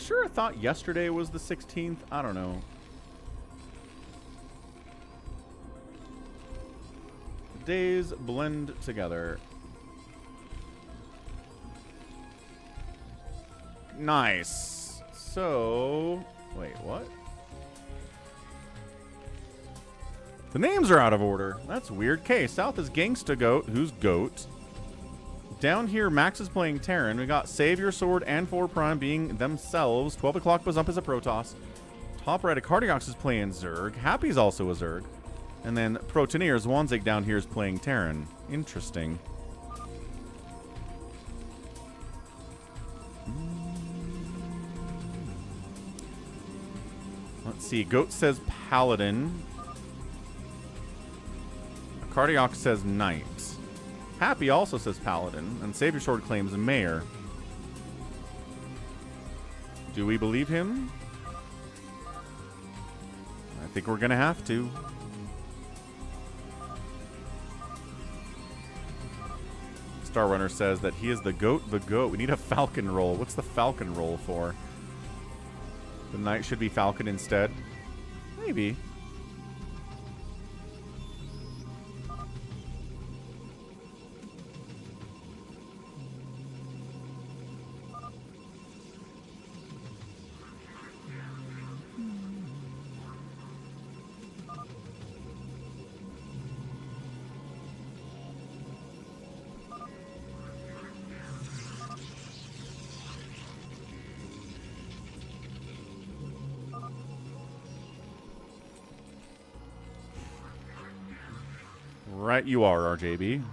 S1: sure I thought yesterday was the 16th. I don't know. The days blend together. Nice. So, wait, what? The names are out of order. That's weird. Okay, south is Gangsta Goat, who's Goat. Down here, Max is playing Terran. We got Savior Sword and 4 Prime being themselves. 12 o'clock Bazump is a Protoss. Top right, Cardiox is playing Zerg. Happy's also a Zerg. And then Protoneer Zwanzig down here is playing Terran. Interesting. Let's see. Goat says Paladin. Cardiox says Knight. Happy also says Paladin. And Savior Sword claims Mayor. Do we believe him? I think we're going to have to. Star Runner says that he is the goat. We need a Falcon roll. What's the Falcon roll for? The Knight should be Falcon instead. Maybe. Right you are, RJB.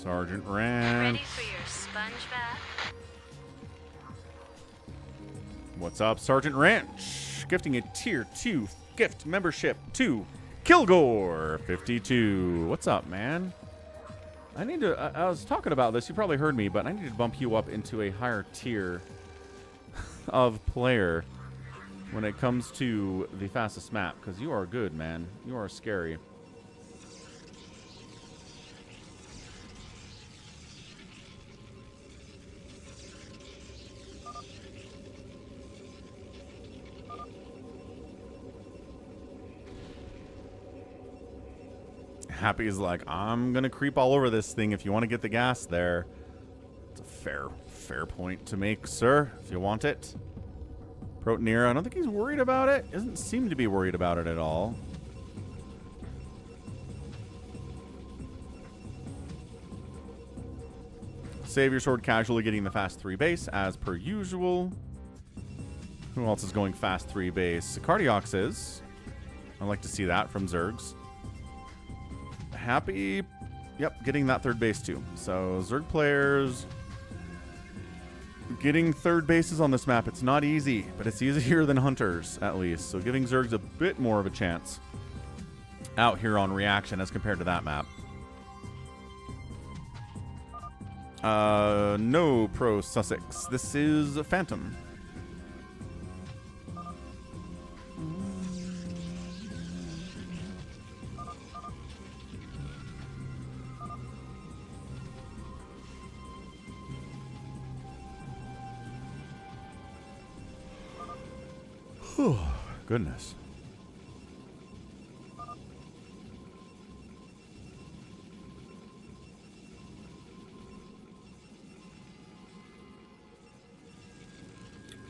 S1: Sergeant Rand.
S6: Ready for your sponge bath?
S1: What's up, Sergeant Ranch? Gifting a tier 2 gift membership to Kilgore 52. What's up, man? I need to. I was talking about this. You probably heard me, but I need to bump you up into a higher tier of player when it comes to the fastest map, because you are good, man. You are scary. Happy is like, I'm gonna creep all over this thing if you want to get the gas there. It's a fair point to make, sir, if you want it. Protoneer, I don't think he's worried about it. Doesn't seem to be worried about it at all. Savior Sword casually getting the fast 3 base as per usual. Who else is going fast 3 base? Cardiox is. I'd like to see that from Zergs. Happy, yep, getting that 3rd base too. So Zerg players getting 3rd bases on this map, it's not easy, but it's easier than Hunters at least. So giving Zergs a bit more of a chance out here on reaction as compared to that map. No Pro Sussex. This is Phantom. Goodness.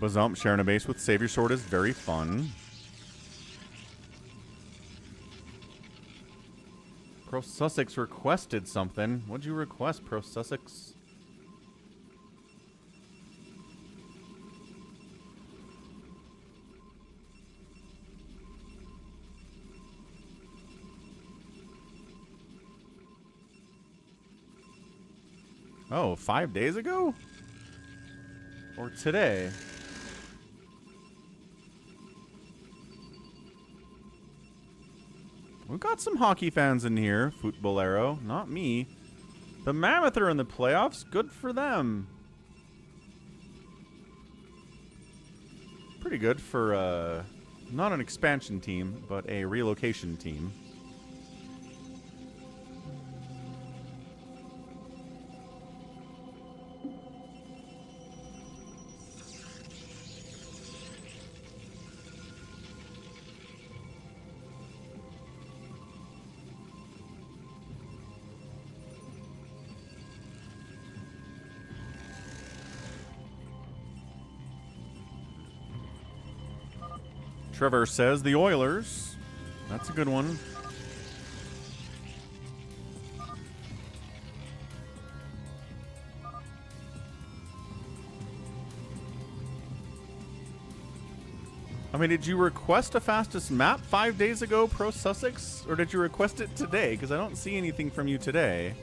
S1: Bazump sharing a base with Savior Sword is very fun. Pro Sussex requested something. What'd you request, Pro Sussex? Oh, 5 days ago? Or today? We've got some hockey fans in here, Footballero. Not me. The Mammoth are in the playoffs. Good for them. Pretty good for, not an expansion team, but a relocation team. Trevor says the Oilers. That's a good one. I mean, did you request a fastest map 5 days ago, Pro Sussex? Or did you request it today? Because I don't see anything from you today.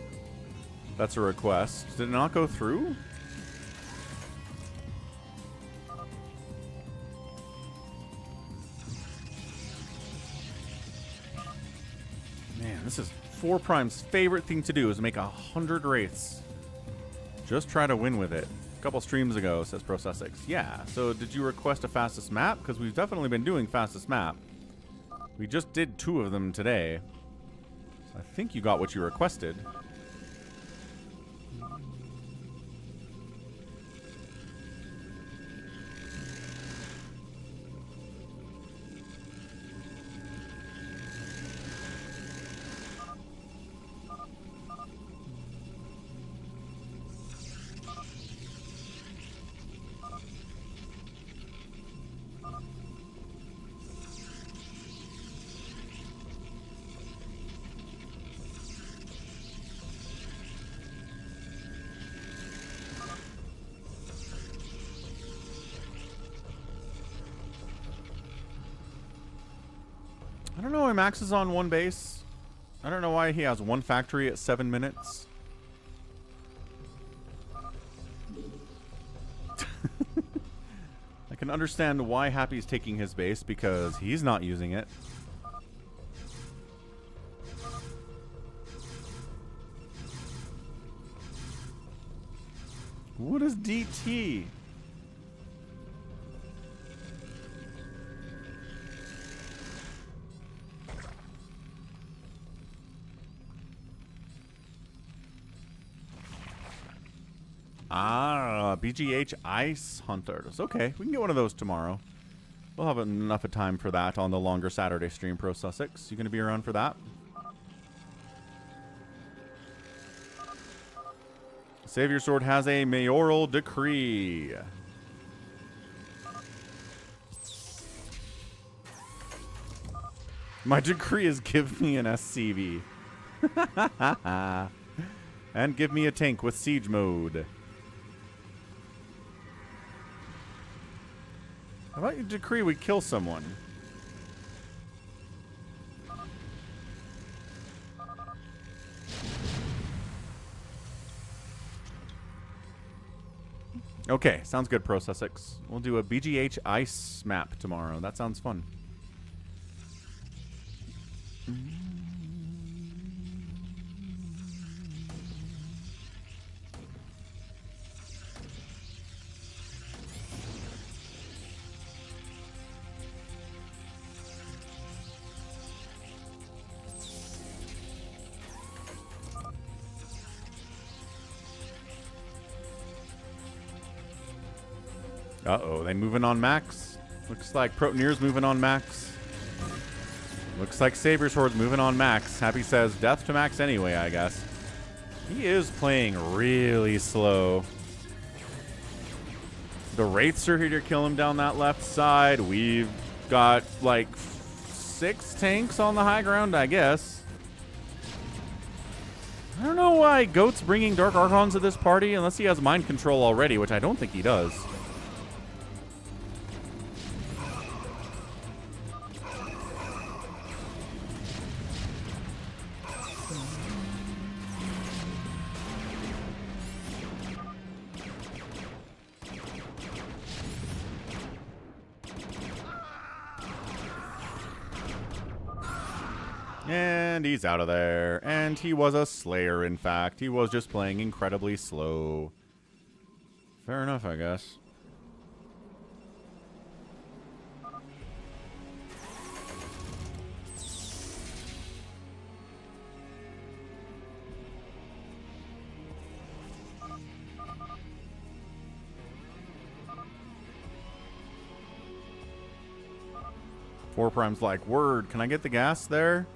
S1: That's a request. Did it not go through? This is 4 Prime's favorite thing to do is make 100 wraiths. Just try to win with it. A couple streams ago, says Pro Sussex. Yeah, so did you request a fastest map? Because we've definitely been doing fastest map. We just did 2 of them today. So I think you got what you requested. I don't know why Max is on 1 base. I don't know why he has 1 factory at 7 minutes. I can understand why Happy's taking his base because he's not using it. What is DT? Ah, BGH Ice Hunters. Okay, we can get one of those tomorrow. We'll have enough of time for that on the longer Saturday stream, Pro Sussex. You going to be around for that? Savior Sword has a mayoral decree. My decree is give me an SCV. And give me a tank with siege mode. How about you decree we kill someone? Okay, sounds good, Pro Sussex. We'll do a BGH Ice map tomorrow. That sounds fun. Uh-oh, they moving on Max? Looks like Protoneer's moving on Max. Looks like Saber Sword's moving on Max. Happy says death to Max anyway, I guess. He is playing really slow. The Wraiths are here to kill him down that left side. We've got like 6 tanks on the high ground, I guess. I don't know why Goat's bringing Dark Archons to this party unless he has mind control already, which I don't think he does. And he's out of there. And he was a Slayer, in fact. He was just playing incredibly slow. Fair enough, I guess. Four Prime's like, word, can I get the gas there?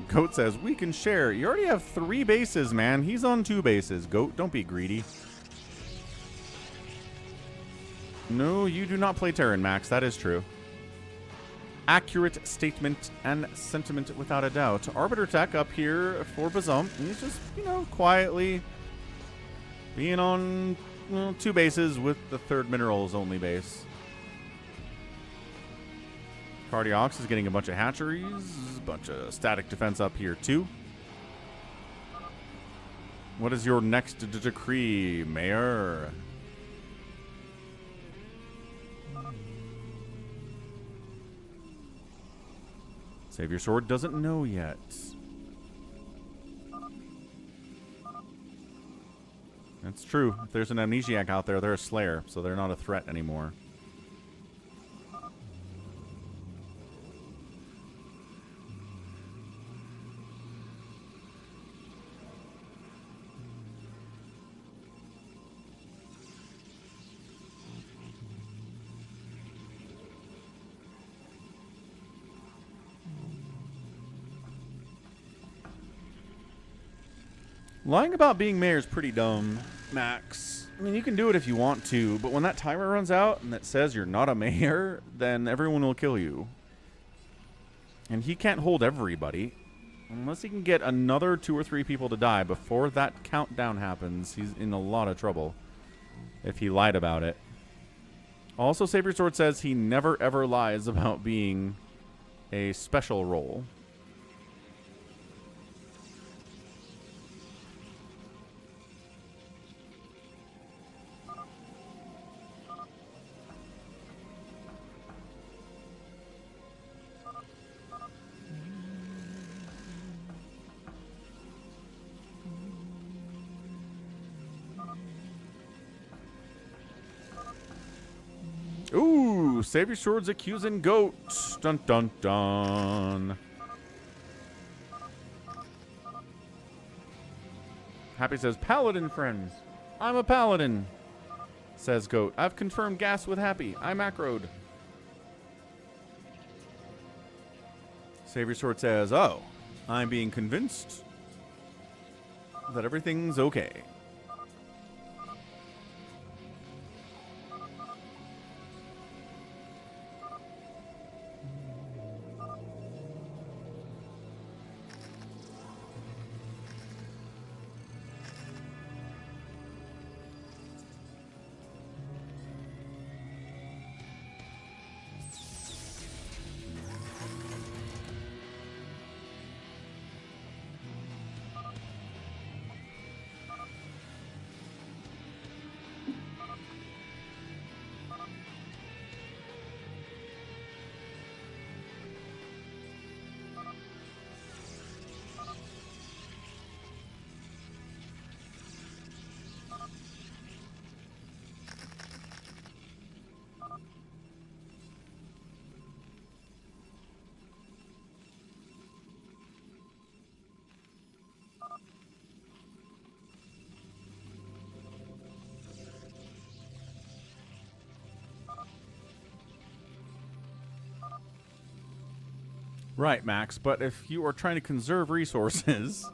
S1: Goat says, we can share. You already have 3 bases, man. He's on 2 bases. Goat, don't be greedy. No, you do not play Terran, Max. That is true. Accurate statement and sentiment without a doubt. Arbiter Tech up here for Bazump. He's just, you know, quietly being on 2 bases with the 3rd Minerals only base. Cardiox is getting a bunch of hatcheries, a bunch of static defense up here too. What is your next decree, Mayor? Savior Sword doesn't know yet. That's true. If there's an amnesiac out there, they're a Slayer, so they're not a threat anymore. Lying about being mayor is pretty dumb, Max. I mean, you can do it if you want to, but when that timer runs out and it says you're not a mayor, then everyone will kill you. And he can't hold everybody. Unless he can get another 2 or 3 people to die before that countdown happens, he's in a lot of trouble if he lied about it. Also, Savior Sword says he never ever lies about being a special role. Ooh, Savior Sword's accusing Goat. Dun dun dun. Happy says, Paladin friends. I'm a Paladin. Says Goat. I've confirmed gas with Happy. I macroed. Savior Sword says, oh, I'm being convinced that everything's okay. Right, Max, but if you are trying to conserve resources,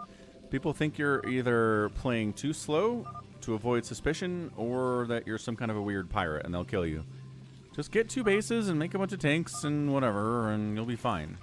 S1: people think you're either playing too slow to avoid suspicion or that you're some kind of a weird pirate and they'll kill you. Just get 2 bases and make a bunch of tanks and whatever and you'll be fine.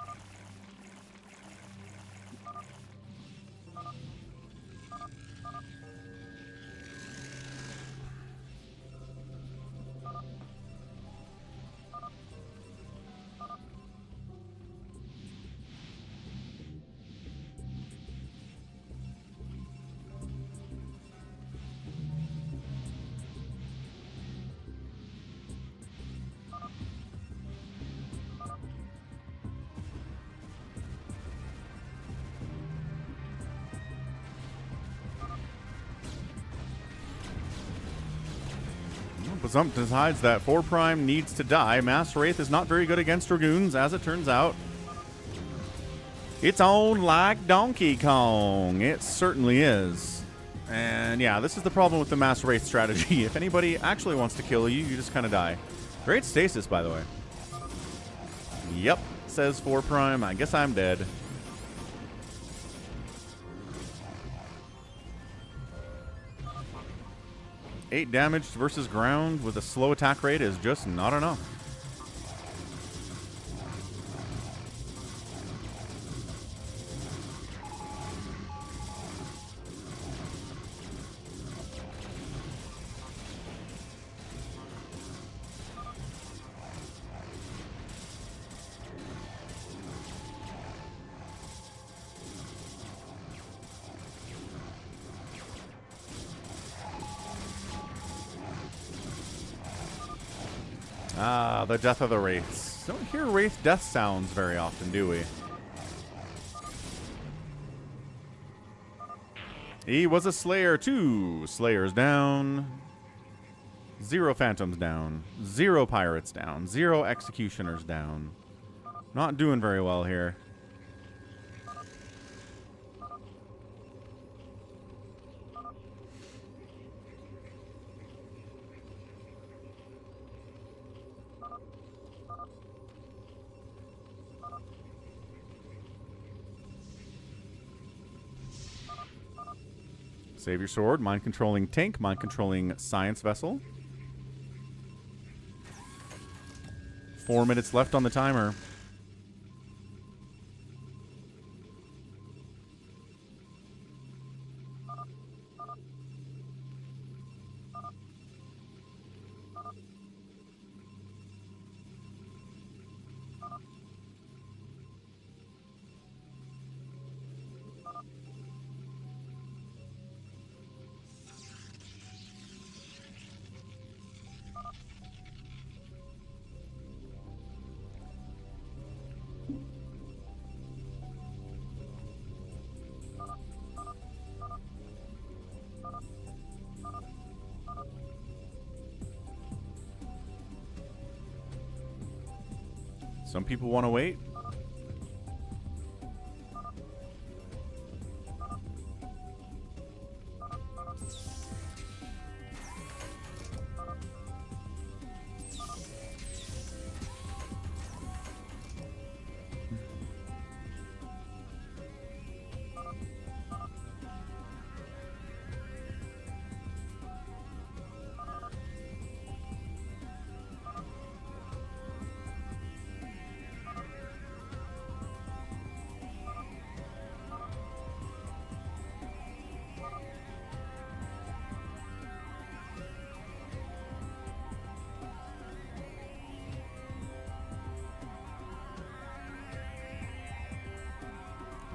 S1: Zump decides that 4 Prime needs to die. Mass Wraith is not very good against Dragoons, as it turns out. It's on like Donkey Kong. It certainly is. And yeah, this is the problem with the Mass Wraith strategy. If anybody actually wants to kill you, you just kind of die. Great stasis, by the way. Yep, says 4 Prime. I guess I'm dead. Eight damage versus ground with a slow attack rate is just not enough. Ah, the death of the Wraiths. Don't hear Wraith death sounds very often, do we? He was a Slayer. 2 Slayers down. 0 Phantoms down. 0 Pirates down. 0 Executioners down. Not doing very well here. Save your sword. Mind controlling tank. Mind controlling science vessel. 4 minutes left on the timer. Some people want to wait.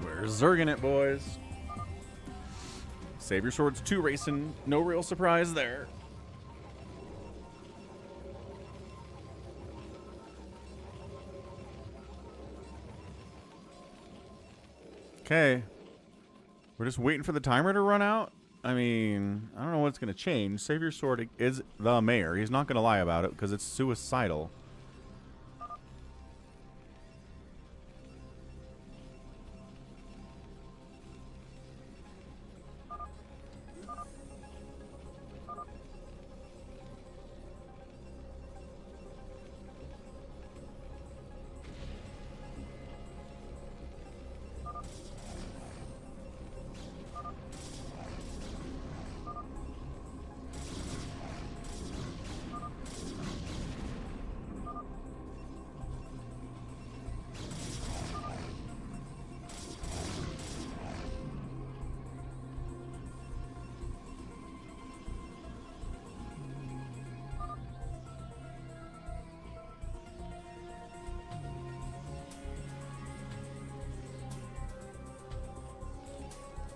S1: We're zerging it, boys. Save your swords 2 racing. No real surprise there. Okay. We're just waiting for the timer to run out. I mean, I don't know what's going to change. Save your sword is the mayor. He's not going to lie about it because it's suicidal.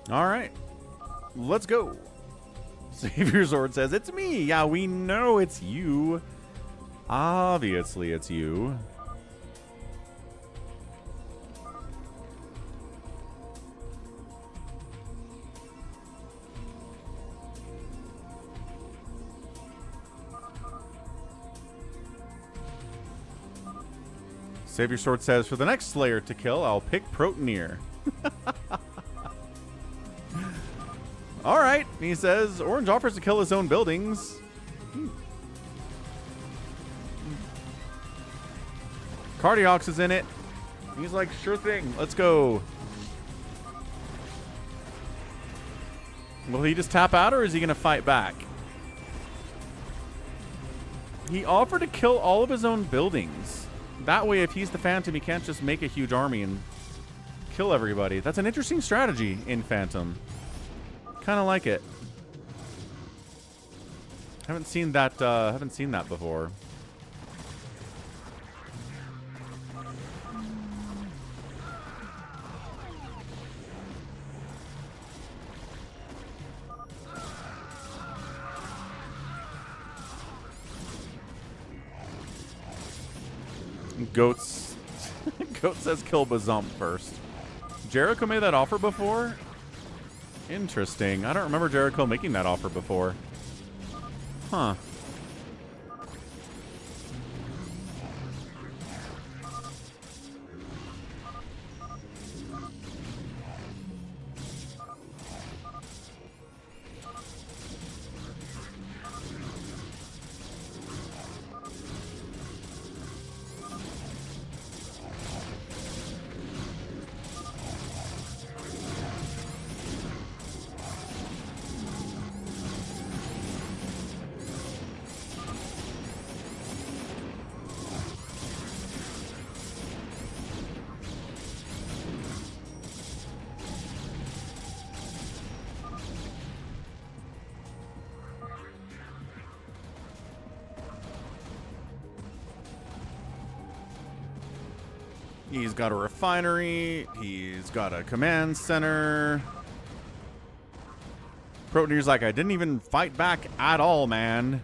S1: All right, let's go. Savior Sword says, it's me. Yeah, we know it's you. Obviously, it's you. Savior Sword says, for the next Slayer to kill, I'll pick Protoneer. Alright, he says, Orange offers to kill his own buildings. Cardiox is in it. He's like, sure thing, let's go. Will he just tap out, or is he going to fight back? He offered to kill all of his own buildings. That way, if he's the Phantom, he can't just make a huge army and kill everybody. That's an interesting strategy in Phantom. Kind of like it. Haven't seen that before. Goats. Goat says kill Bazump first. Jericho made that offer before? Interesting. I don't remember Jericho making that offer before. Huh. He's got a refinery. He's got a command center. Protoneer's like, I didn't even fight back at all, man.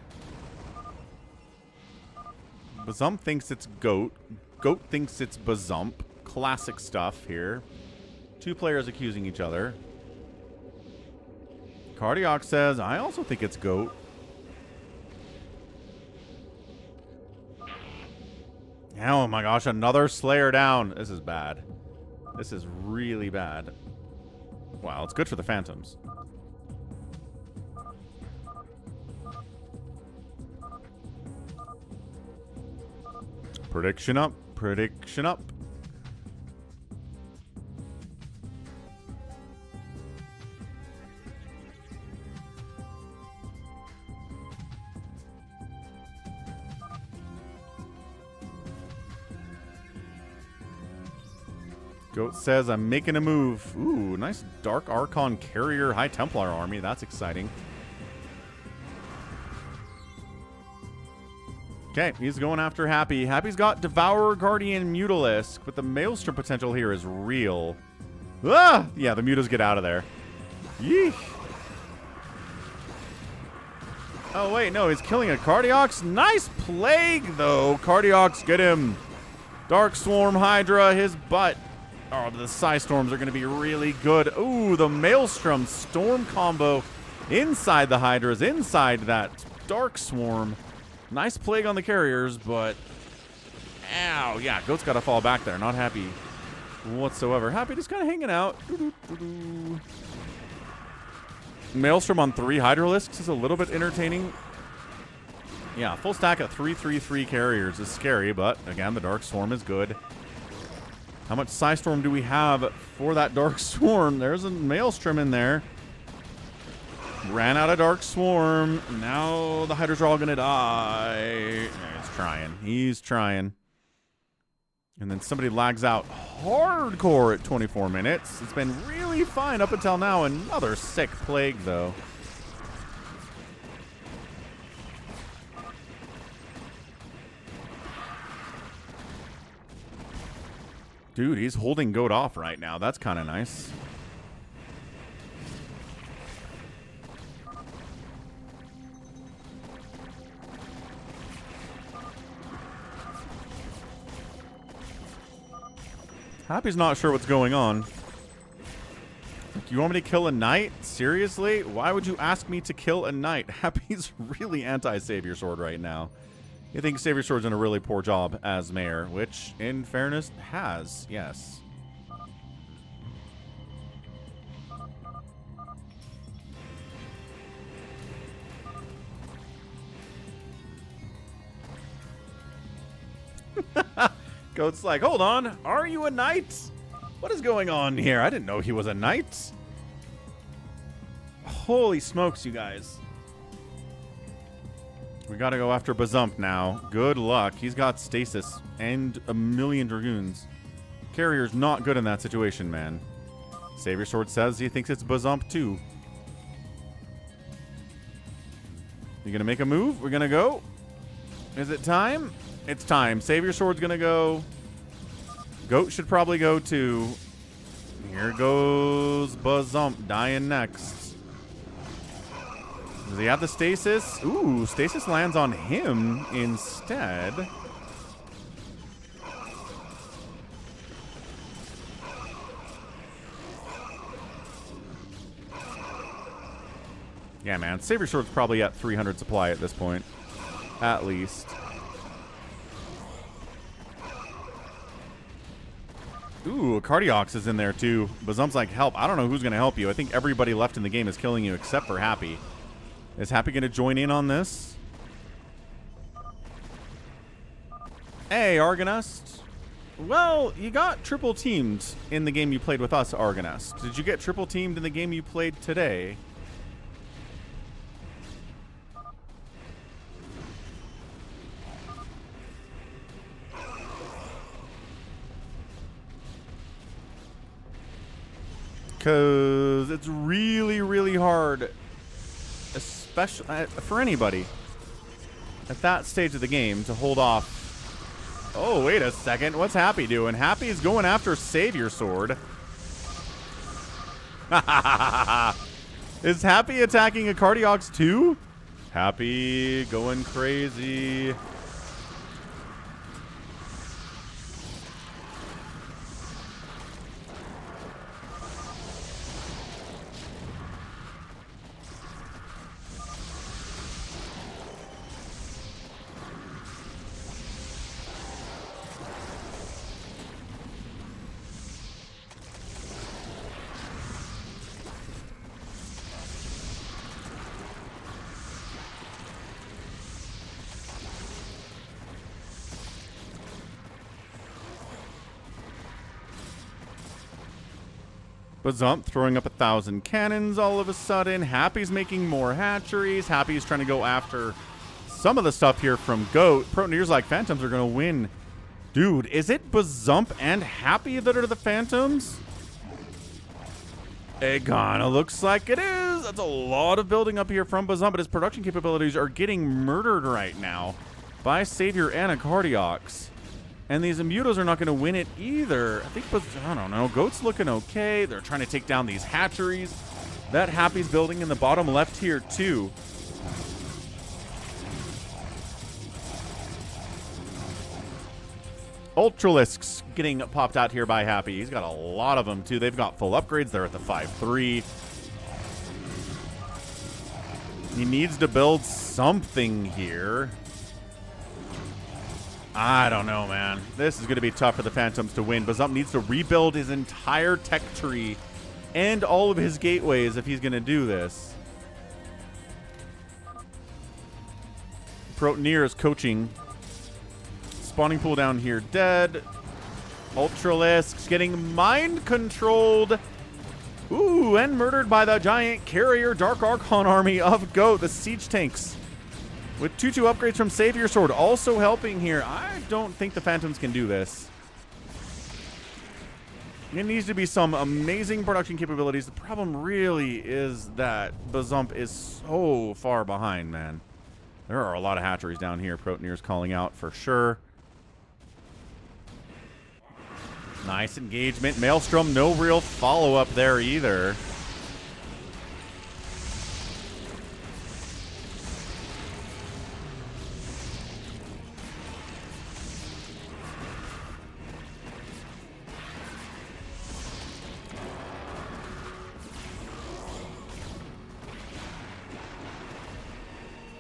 S1: Bazump thinks it's Goat. Goat thinks it's Bazump. Classic stuff here. Two players accusing each other. Cardiox says, I also think it's Goat. Oh my gosh, another Slayer down. This is bad. This is really bad. Wow, it's good for the Phantoms. Prediction up. Prediction up. Goat says, I'm making a move. Ooh, nice Dark Archon Carrier High Templar army. That's exciting. Okay, he's going after Happy. Happy's got Devourer Guardian Mutalisk, but the Maelstrom potential here is real. Ah! Yeah, the Mutas get out of there. Yeesh. Oh, wait, no, he's killing a Cardiox. Nice Plague, though. Cardiox, get him. Dark Swarm Hydra, his butt. Oh, the Psy Storms are going to be really good. Ooh, the Maelstrom Storm combo inside the Hydras, inside that Dark Swarm. Nice Plague on the carriers, but... Ow, yeah, Goat's got to fall back there. Not Happy whatsoever. Happy just kind of hanging out. Maelstrom on 3 Hydralisks is a little bit entertaining. Yeah, full stack at 3/3/3 carriers is scary, but again, the Dark Swarm is good. How much Psy Storm do we have for that Dark Swarm? There's a Maelstrom in there. Ran out of Dark Swarm. Now the Hydras are all going to die. He's trying. He's trying. And then somebody lags out hardcore at 24 minutes. It's been really fine up until now. Another sick Plague, though. Dude, he's holding Goat off right now. That's kind of nice. Happy's not sure what's going on. Do you want me to kill a knight? Seriously? Why would you ask me to kill a knight? Happy's really anti-Savior Sword right now. You think Savior Sword's done a really poor job as mayor, which, in fairness, has, yes. Goat's like, hold on, are you a knight? What is going on here? I didn't know he was a knight. Holy smokes, you guys. We gotta go after Bazump now. Good luck. He's got stasis and a million dragoons. Carrier's not good in that situation, man. Savior Sword says he thinks it's Bazump too. You gonna make a move? We're gonna go. Is it time? It's time. Savior Sword's gonna go. Goat should probably go too. Here goes Bazump dying next. Does he have the stasis? Ooh, stasis lands on him instead. Yeah, man. Savior Sword's probably at 300 supply at this point. At least. Ooh, Cardiox is in there too. Bazump's like, help. I don't know who's going to help you. I think everybody left in the game is killing you except for Happy. Is Happy going to join in on this? Hey, Argonest. Well, you got triple teamed in the game you played with us, Argonest. Did you get triple teamed in the game you played today? Because it's really, really hard, especially for anybody at that stage of the game, to hold off. Oh, wait a second. What's Happy doing? Happy's going after Savior Sword. Is Happy attacking a Cardiox too? Happy going crazy. Bazump throwing up 1,000 cannons all of a sudden. Happy's making more hatcheries. Happy's trying to go after some of the stuff here from Goat. Protoneer's like, Phantoms are going to win. Dude, is it Bazump and Happy that are the Phantoms? It kind of looks like it is. That's a lot of building up here from Bazump, but his production capabilities are getting murdered right now by Savior and a Cardiox. And these Immutos are not going to win it either. I think, I don't know. Goat's looking okay. They're trying to take down these hatcheries. That Happy's building in the bottom left here, too. Ultralisks getting popped out here by Happy. He's got a lot of them, too. They've got full upgrades. They're at the 5-3. He needs to build something here. I don't know, man. This is going to be tough for the Phantoms to win. Bazump needs to rebuild his entire tech tree and all of his gateways if he's going to do this. Protoneer is coaching. Spawning pool down here dead. Ultralisks getting mind-controlled. Ooh, and murdered by the giant carrier Dark Archon army of Goat, the siege tanks. With 2-2 upgrades from Savior Sword also helping here. I don't think the Phantoms can do this. It needs to be some amazing production capabilities. The problem really is that Bazump is so far behind, man. There are a lot of hatcheries down here. Protoneer's calling out for sure. Nice engagement. Maelstrom, no real follow-up there either.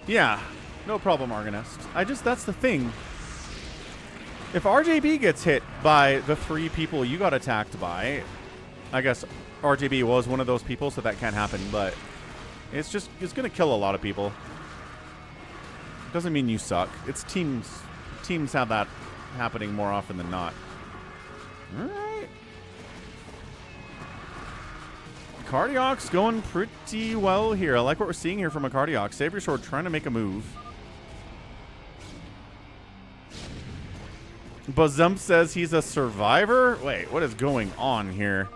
S1: Yeah, No problem, Argonest. That's the thing. If RJB gets hit by the 3 people you got attacked by, I guess RJB was one of those people, so that can't happen, but it's going to kill a lot of people. Doesn't mean you suck. It's teams have that happening more often than not. Alright. Cardioc's going pretty well here. I like what we're seeing here from a Cardioc. Savior Sword trying to make a move. Bazump says he's a survivor? Wait, what is going on here?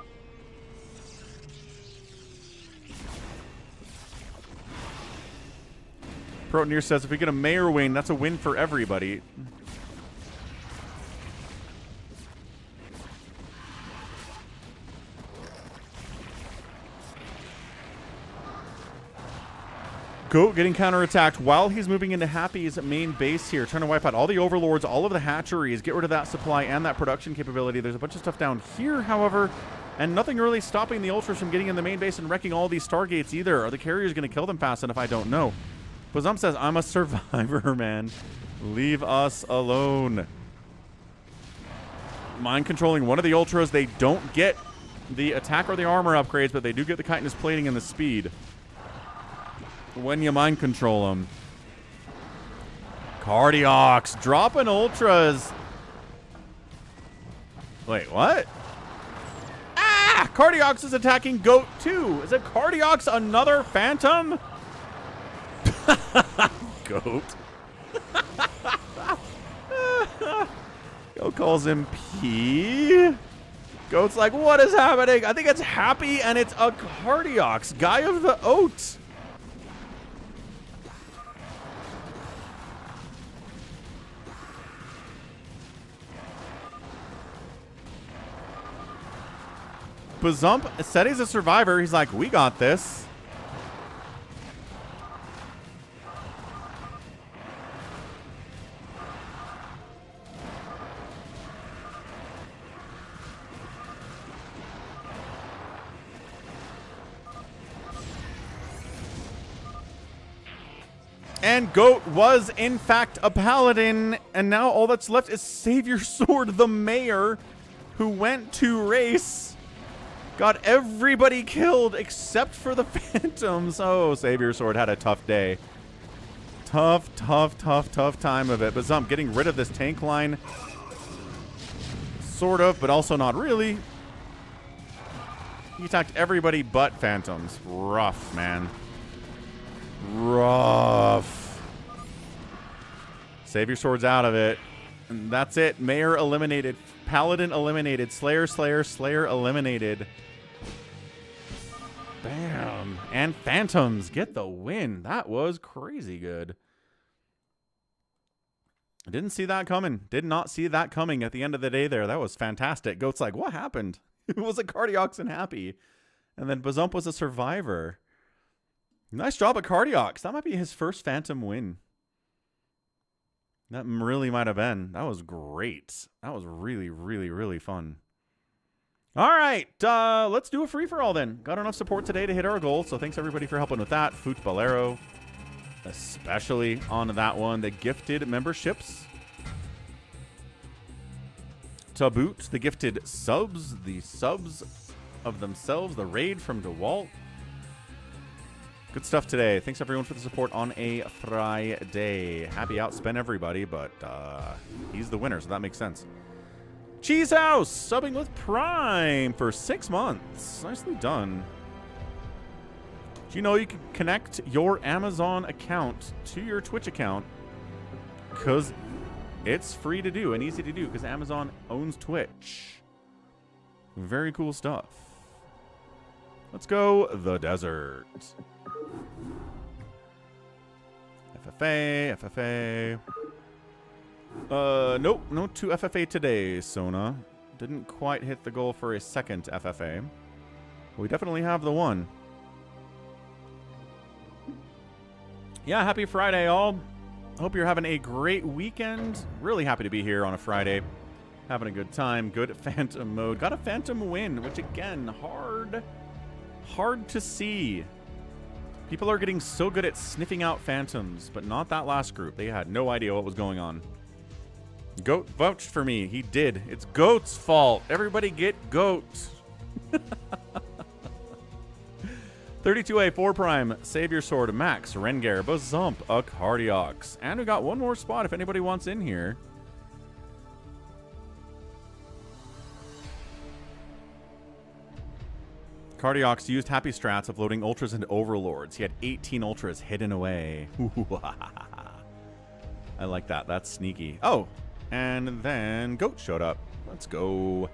S1: Protoneer says if we get a mayor win, that's a win for everybody. Goat getting counterattacked while he's moving into Happy's main base here, trying to wipe out all the overlords, all of the hatcheries, get rid of that supply and that production capability. There's a bunch of stuff down here, however, and nothing really stopping the Ultras from getting in the main base and wrecking all these Stargates either. Are the carriers going to kill them fast enough? I don't know. Bazump says, I'm a survivor, man. Leave us alone. Mind controlling one of the Ultras. They don't get the attack or the armor upgrades, but they do get the chitinous plating and the speed when you mind control them. Cardiocs dropping Ultras. Wait, what? Ah! Cardiox is attacking Goat too. Is it Cardiox another Phantom? Goat. Goat calls him P. Goat's like, what is happening? I think it's Happy and it's a Cardiox. Guy of the Oat. Bazump said he's a survivor. He's like, we got this. And Goat was, in fact, a paladin. And now all that's left is Savior Sword, the mayor, who went to race. Got everybody killed except for the Phantoms. Oh, Savior Sword had a tough day. Tough time of it. Bazump getting rid of this tank line. Sort of, but also not really. He attacked everybody but Phantoms. Rough, man. Rough. Savior Sword's out of it. And that's it. Mayor eliminated. Paladin eliminated. Slayer eliminated. Bam. And Phantoms get the win. That was crazy good. I didn't see that coming. Did not see that coming at the end of the day there. That was fantastic. Goat's like, what happened? It was a Cardiox and Happy. And then Bazump was a survivor. Nice job at Cardiox. That might be his first Phantom win. That really might have been. That was great. That was really fun. All right, let's do a free-for-all then. Got enough support today to hit our goal, so thanks everybody for helping with that. Foot Bolero, especially on that one. The gifted memberships. To boot, the gifted subs, the subs of themselves, the raid from Dewalt. Good stuff today. Thanks everyone for the support on a Friday. Happy outspend everybody, but he's the winner, so that makes sense. Cheese House subbing with Prime for 6 months. Nicely done. Do you know you can connect your Amazon account to your Twitch account? Because it's free to do and easy to do because Amazon owns Twitch. Very cool stuff. Let's go the desert. FFA. Nope, no 2 FFA today, Sona. Didn't quite hit the goal for a second FFA. We definitely have the one. Yeah, happy Friday, all. Hope you're having a great weekend. Really happy to be here on a Friday. Having a good time. Good Phantom mode. Got a Phantom win, which again, hard to see. People are getting so good at sniffing out phantoms, but not that last group. They had no idea what was going on. Goat vouched for me. He did. It's Goat's fault. Everybody get Goat. 32A, 4 Prime, Savior Sword, Max, Rengar, Bazump, a Cardiox. And we got one more spot if anybody wants in here. Cardiox used happy strats of loading Ultras into Overlords. He had 18 Ultras hidden away. I like that. That's sneaky. Oh, and then Goat showed up. Let's go.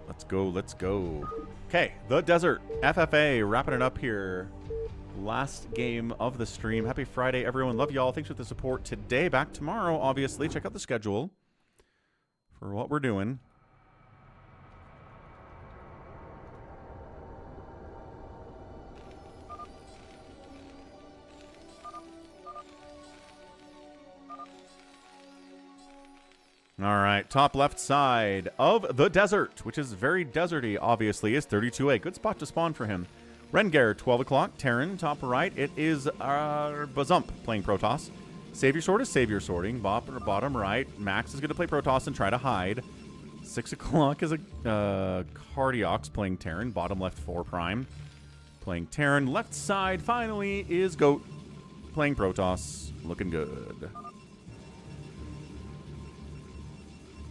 S1: Let's go. Let's go. Okay, the Desert. FFA wrapping it up here. Last game of the stream. Happy Friday, everyone. Love y'all. Thanks for the support today. Back tomorrow, obviously. Check out the schedule for what we're doing. All right, top left side of the desert, which is very deserty, obviously, is 32A. Good spot to spawn for him. Rengar, 12 o'clock. Terran, top right. It is Bazump playing Protoss. Savior Sword is Savior Sorting. Bottom right. Max is going to play Protoss and try to hide. 6 o'clock is a Cardiox playing Terran. Bottom left, 4 Prime playing Terran. Left side, finally, is Goat playing Protoss. Looking good.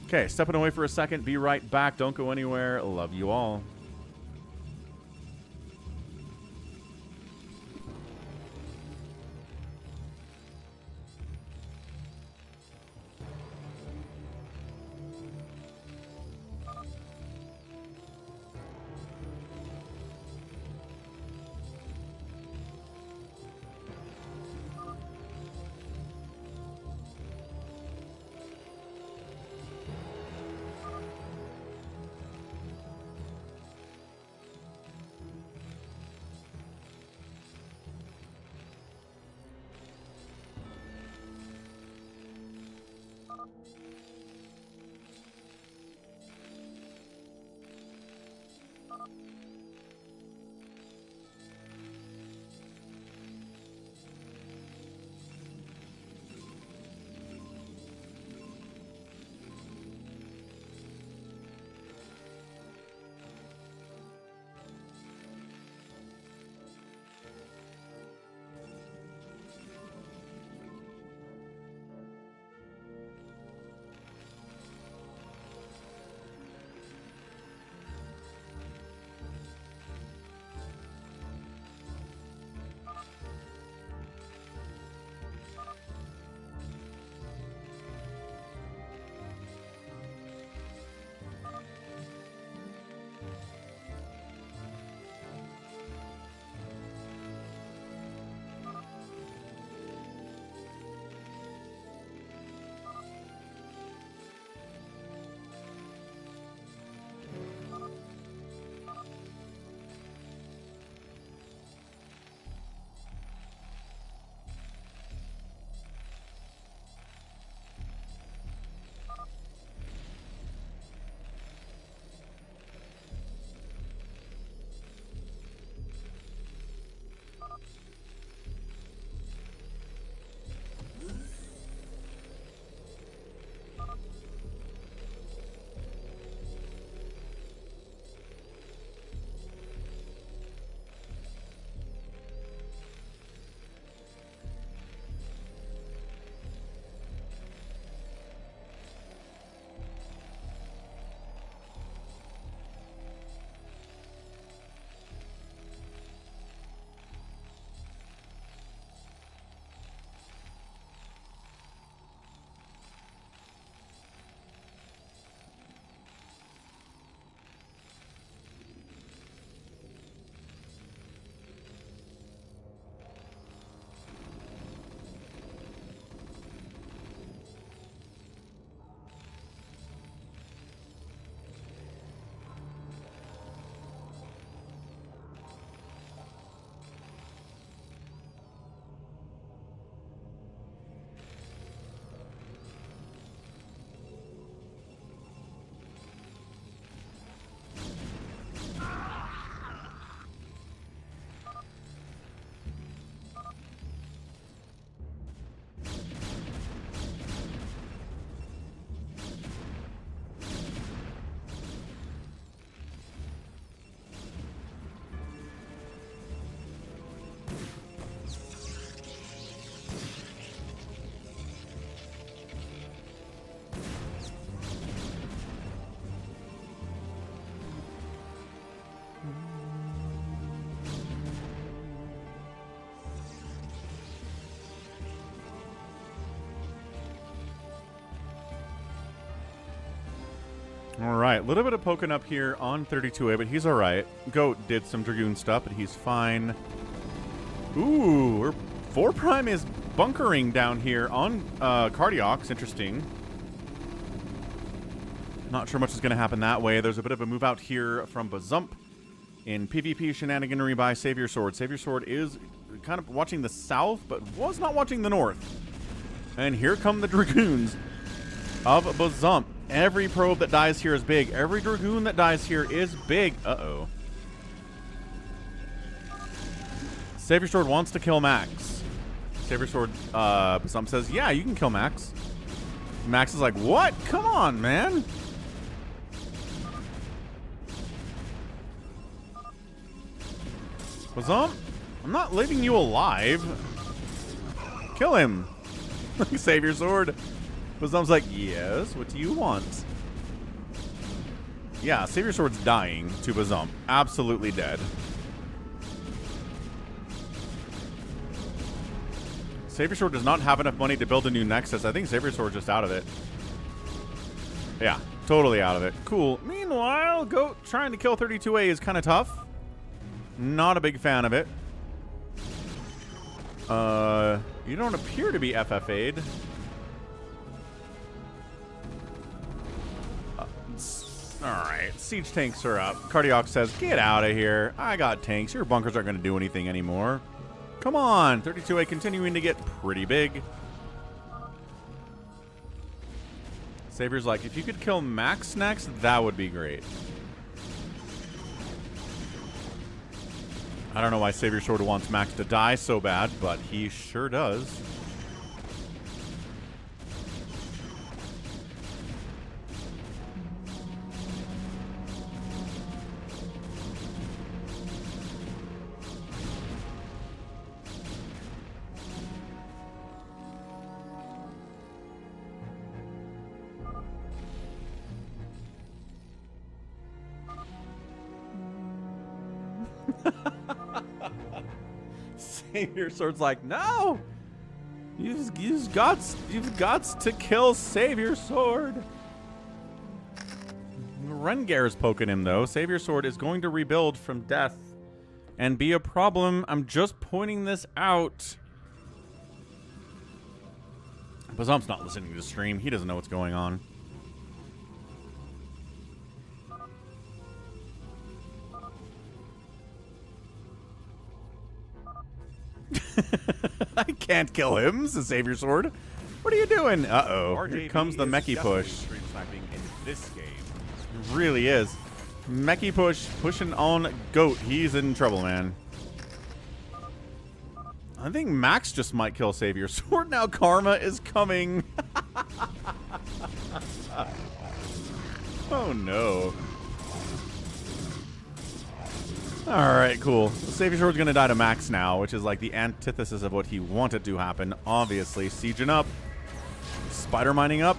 S1: Okay, stepping away for a second. Be right back. Don't go anywhere. Love you all. All right, a little bit of poking up here on 32A, but he's all right. Goat did some Dragoon stuff, but he's fine. Ooh, 4 Prime is bunkering down here on Cardiox. Interesting. Not sure much is going to happen that way. There's a bit of a move out here from Bazump in PvP shenaniganry by Savior Sword. Savior Sword is kind of watching the south, but was not watching the north. And here come the Dragoons of Bazump. Every probe that dies here is big. Every Dragoon that dies here is big. Uh-oh. Savior Sword wants to kill Max. Savior Sword, Bazump says, yeah, you can kill Max. Max is like, what? Come on, man. Bazump, I'm not leaving you alive. Kill him. Savior Sword. Bazump's like, yes, what do you want? Yeah, Savior Sword's dying to Bazump. Absolutely dead. Savior Sword does not have enough money to build a new Nexus. I think Savior Sword's just out of it. Yeah, totally out of it. Cool. Meanwhile, Goat trying to kill 32A is kind of tough. Not a big fan of it. You don't appear to be FFA'd. Alright, siege tanks are up. Cardiox says, get out of here. I got tanks. Your bunkers aren't going to do anything anymore. Come on. 32A continuing to get pretty big. Savior's like, if you could kill Max next, that would be great. I don't know why Savior Sword wants Max to die so bad, but he sure does. Savior Sword's like, no! You've got to kill Savior Sword. Rengar's poking him though. Savior Sword is going to rebuild from death and be a problem. I'm just pointing this out. Bazump's not listening to the stream. He doesn't know what's going on. I can't kill him, says Savior Sword. What are you doing? Uh-oh. Here comes the Mechie push.
S7: In this game.
S1: It really is. Mechie push, pushing on Goat. He's in trouble, man. I think Max just might kill Savior Sword. Now Karma is coming. Oh, no. Alright, cool. Savior Sword's gonna die to Max now, which is like the antithesis of what he wanted to happen. Obviously, sieging up. Spider mining up.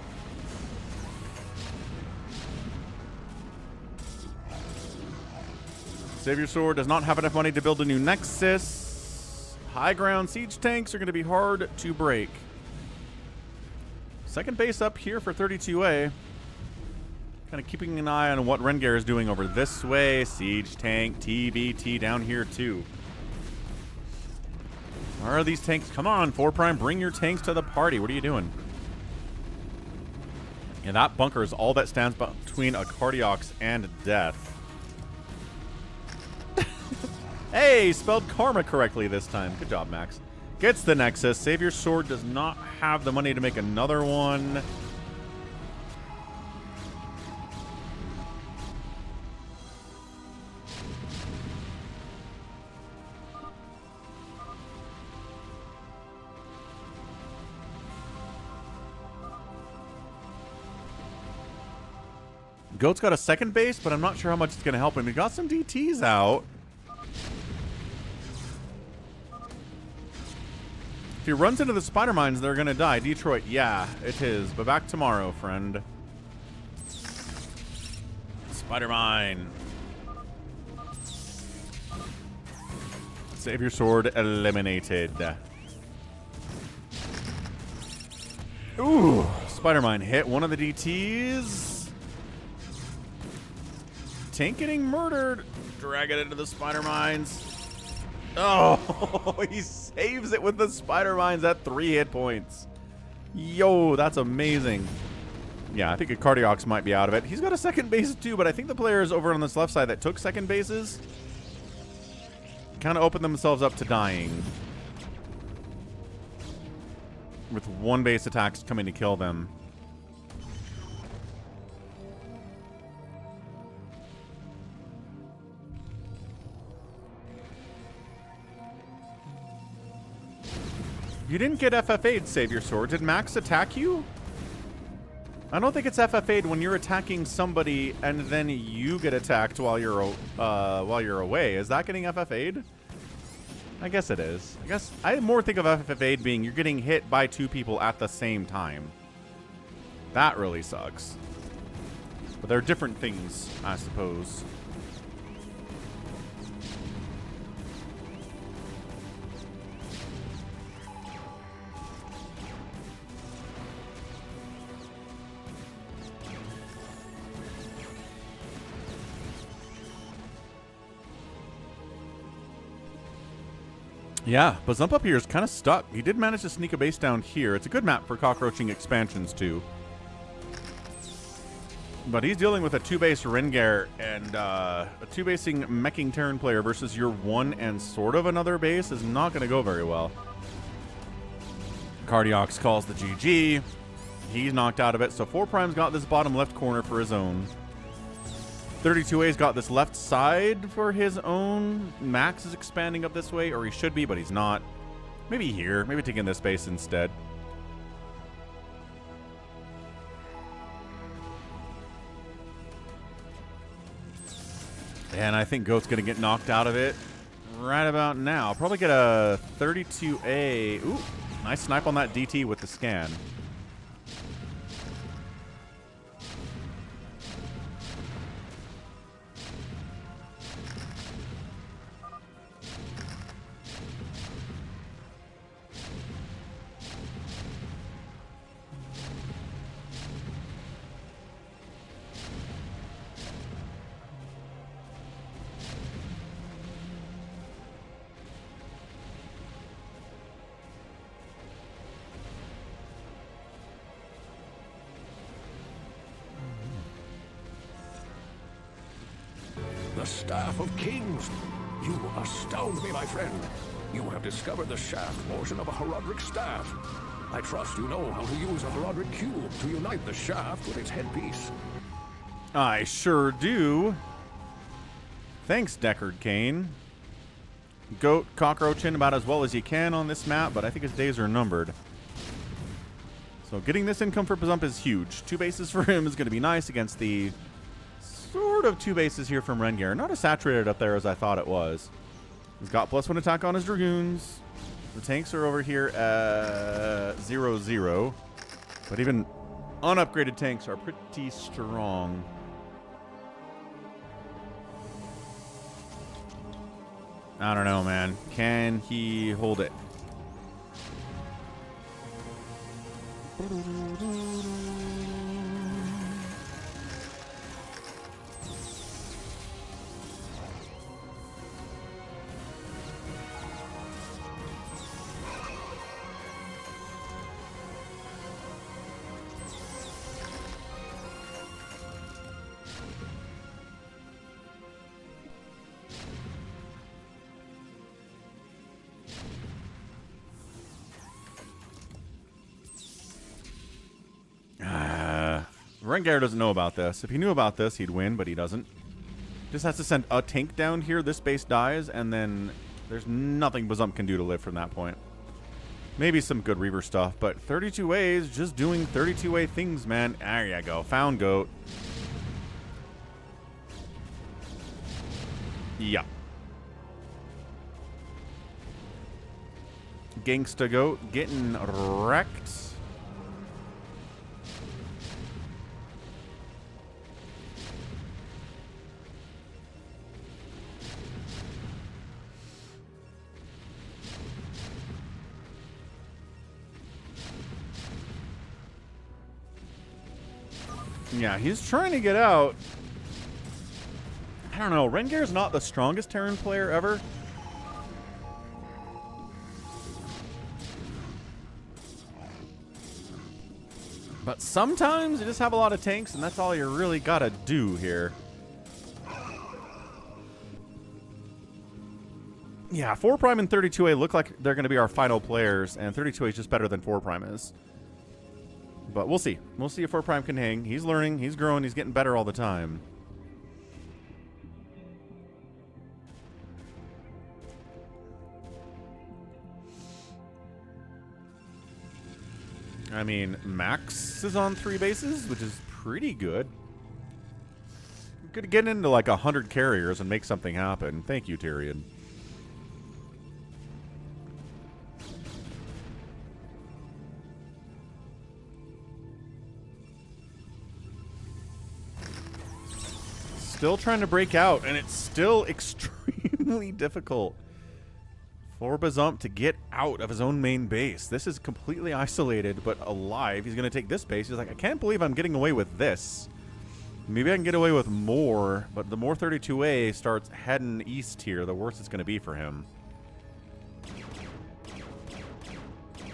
S1: Savior Sword does not have enough money to build a new Nexus. High ground siege tanks are going to be hard to break. Second base up here for 32A. Kind of keeping an eye on what Rengar is doing over this way. Siege tank, TVT down here too. Where are these tanks? Come on, 4 Prime, bring your tanks to the party. What are you doing? And that bunker is all that stands between a Cardiox and death. Hey, spelled karma correctly this time. Good job, Max. Gets the Nexus. Savior Sword does not have the money to make another one. Goat's got a second base, but I'm not sure how much it's going to help him. He got some DTs out. If he runs into the spider mines, they're going to die. Detroit, yeah, it is. But back tomorrow, friend. Spider mine. Savior Sword eliminated. Ooh, spider mine hit one of the DTs. tank getting murdered. Drag it into the spider mines. Oh, he saves it with the spider mines at 3 hit points. Yo, that's amazing. Yeah, I think a Cardiox might be out of it. He's got a second base too, but I think the players over on this left side that took second bases kind of opened themselves up to dying. With 1 base attacks coming to kill them. You didn't get FFA'd, Save Your Sword. Did Max attack you? I don't think it's FFA'd when you're attacking somebody and then you get attacked while you're away. Is that getting FFA'd? I guess it is. I guess I more think of FFA'd being you're getting hit by 2 people at the same time. That really sucks. But they're different things, I suppose. Yeah, but Zump up here is kind of stuck. He did manage to sneak a base down here. It's a good map for cockroaching expansions, too. But he's dealing with a 2-base Rengar and a 2-basing Meching Terran player versus your 1 and sort of another base is not going to go very well. Cardiox calls the GG. He's knocked out of it, so 4Prime's got this bottom left corner for his own. 32A's got this left side for his own. Max is expanding up this way, or he should be, but he's not. Maybe here. Maybe taking this base instead. And I think Goat's going to get knocked out of it right about now. Probably get a 32A. Ooh, nice snipe on that DT with the scan.
S8: The Staff of Kings! You astound me, my friend. You have discovered the shaft portion of a Herodric staff. I trust you know how to use a Herodric cube to unite the shaft with its headpiece.
S1: I sure do. Thanks, Deckard Kane. Goat cockroaching about as well as you can on this map, but I think his days are numbered. So getting this income for Bazump is huge. 2 bases for him is going to be nice against the sort of 2 bases here from Rengar. Not as saturated up there as I thought it was. He's got +1 attack on his Dragoons. The tanks are over here at 0-0. But even unupgraded tanks are pretty strong. I don't know, man. Can he hold it? Rengar doesn't know about this. If he knew about this, he'd win, but he doesn't. Just has to send a tank down here. This base dies, and then there's nothing Bazump can do to live from that point. Maybe some good Reaver stuff, but 32A is just doing 32A things, man. There you go. Found Goat. Yeah. Gangsta Goat getting wrecked. Yeah, he's trying to get out. don't know. Rengar's not the strongest Terran player ever. But sometimes you just have a lot of tanks, and that's all you really gotta do here. Yeah, 4 Prime and 32A look like they're going to be our final players, and 32A is just better than 4 Prime is. But we'll see. We'll see if 4 Prime can hang. He's learning, he's growing, he's getting better all the time. I mean, Max is on 3 bases, which is pretty good. We could get into like 100 carriers and make something happen. Thank you, Tyrion. Still trying to break out, and it's still extremely difficult for Bazump to get out of his own main base. This is completely isolated, but alive. He's going to take this base. He's like, I can't believe I'm getting away with this. Maybe I can get away with more, but the more 32A starts heading east here, the worse it's going to be for him.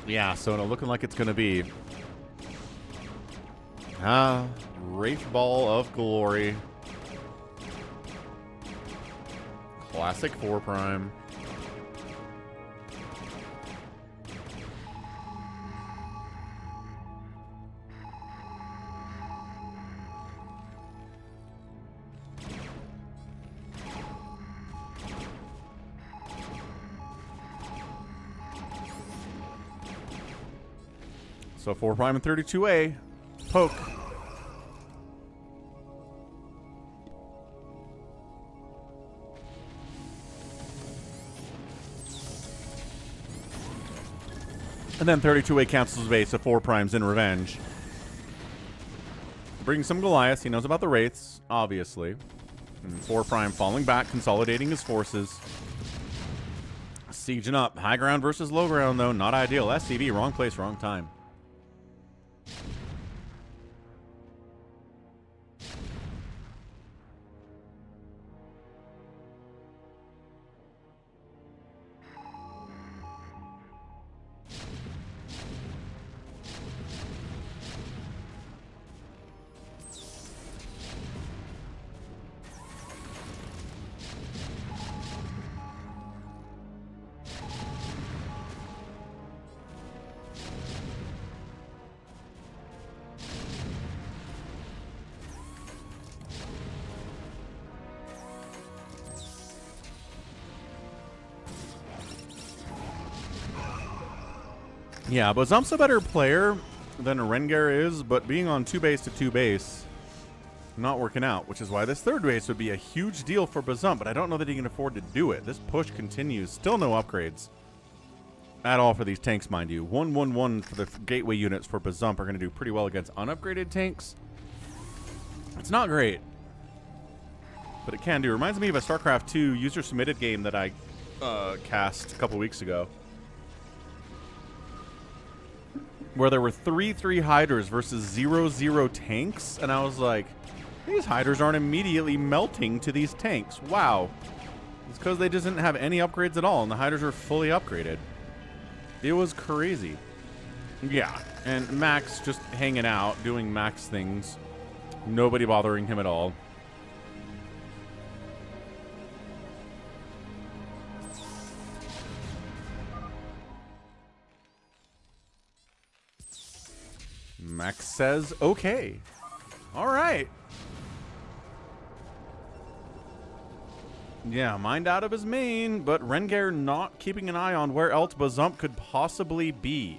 S1: Yeah, so it's looking like it's going to be Wraith Ball of Glory. Classic 4 Prime. So 4 Prime and 32A. Poke. And then 32A cancels his base, so 4 Prime's in revenge. Brings some Goliaths. He knows about the Wraiths, obviously. And 4 Prime falling back, consolidating his forces. Sieging up. High ground versus low ground, though. Not ideal. SCV, wrong place, wrong time. Yeah, but Zump's a better player than Rengar is, but being on 2 base to 2 base, not working out, which is why this 3rd base would be a huge deal for Bazump, but I don't know that he can afford to do it. This push continues. Still no upgrades at all for these tanks, mind you. 1-1-1 for the gateway units for Bazump are going to do pretty well against unupgraded tanks. It's not great, but it can do. It reminds me of a StarCraft 2 user-submitted game that I cast a couple weeks ago, where there were 3-3 Hydras versus 0-0 tanks, and I was like, these Hydras aren't immediately melting to these tanks. Wow. It's because they just didn't have any upgrades at all, and the Hydras were fully upgraded. It was crazy. Yeah, and Max just hanging out, doing Max things. Nobody bothering him at all. Max says, okay. All right. Yeah, mind out of his main, but Rengar not keeping an eye on where else Bazump could possibly be.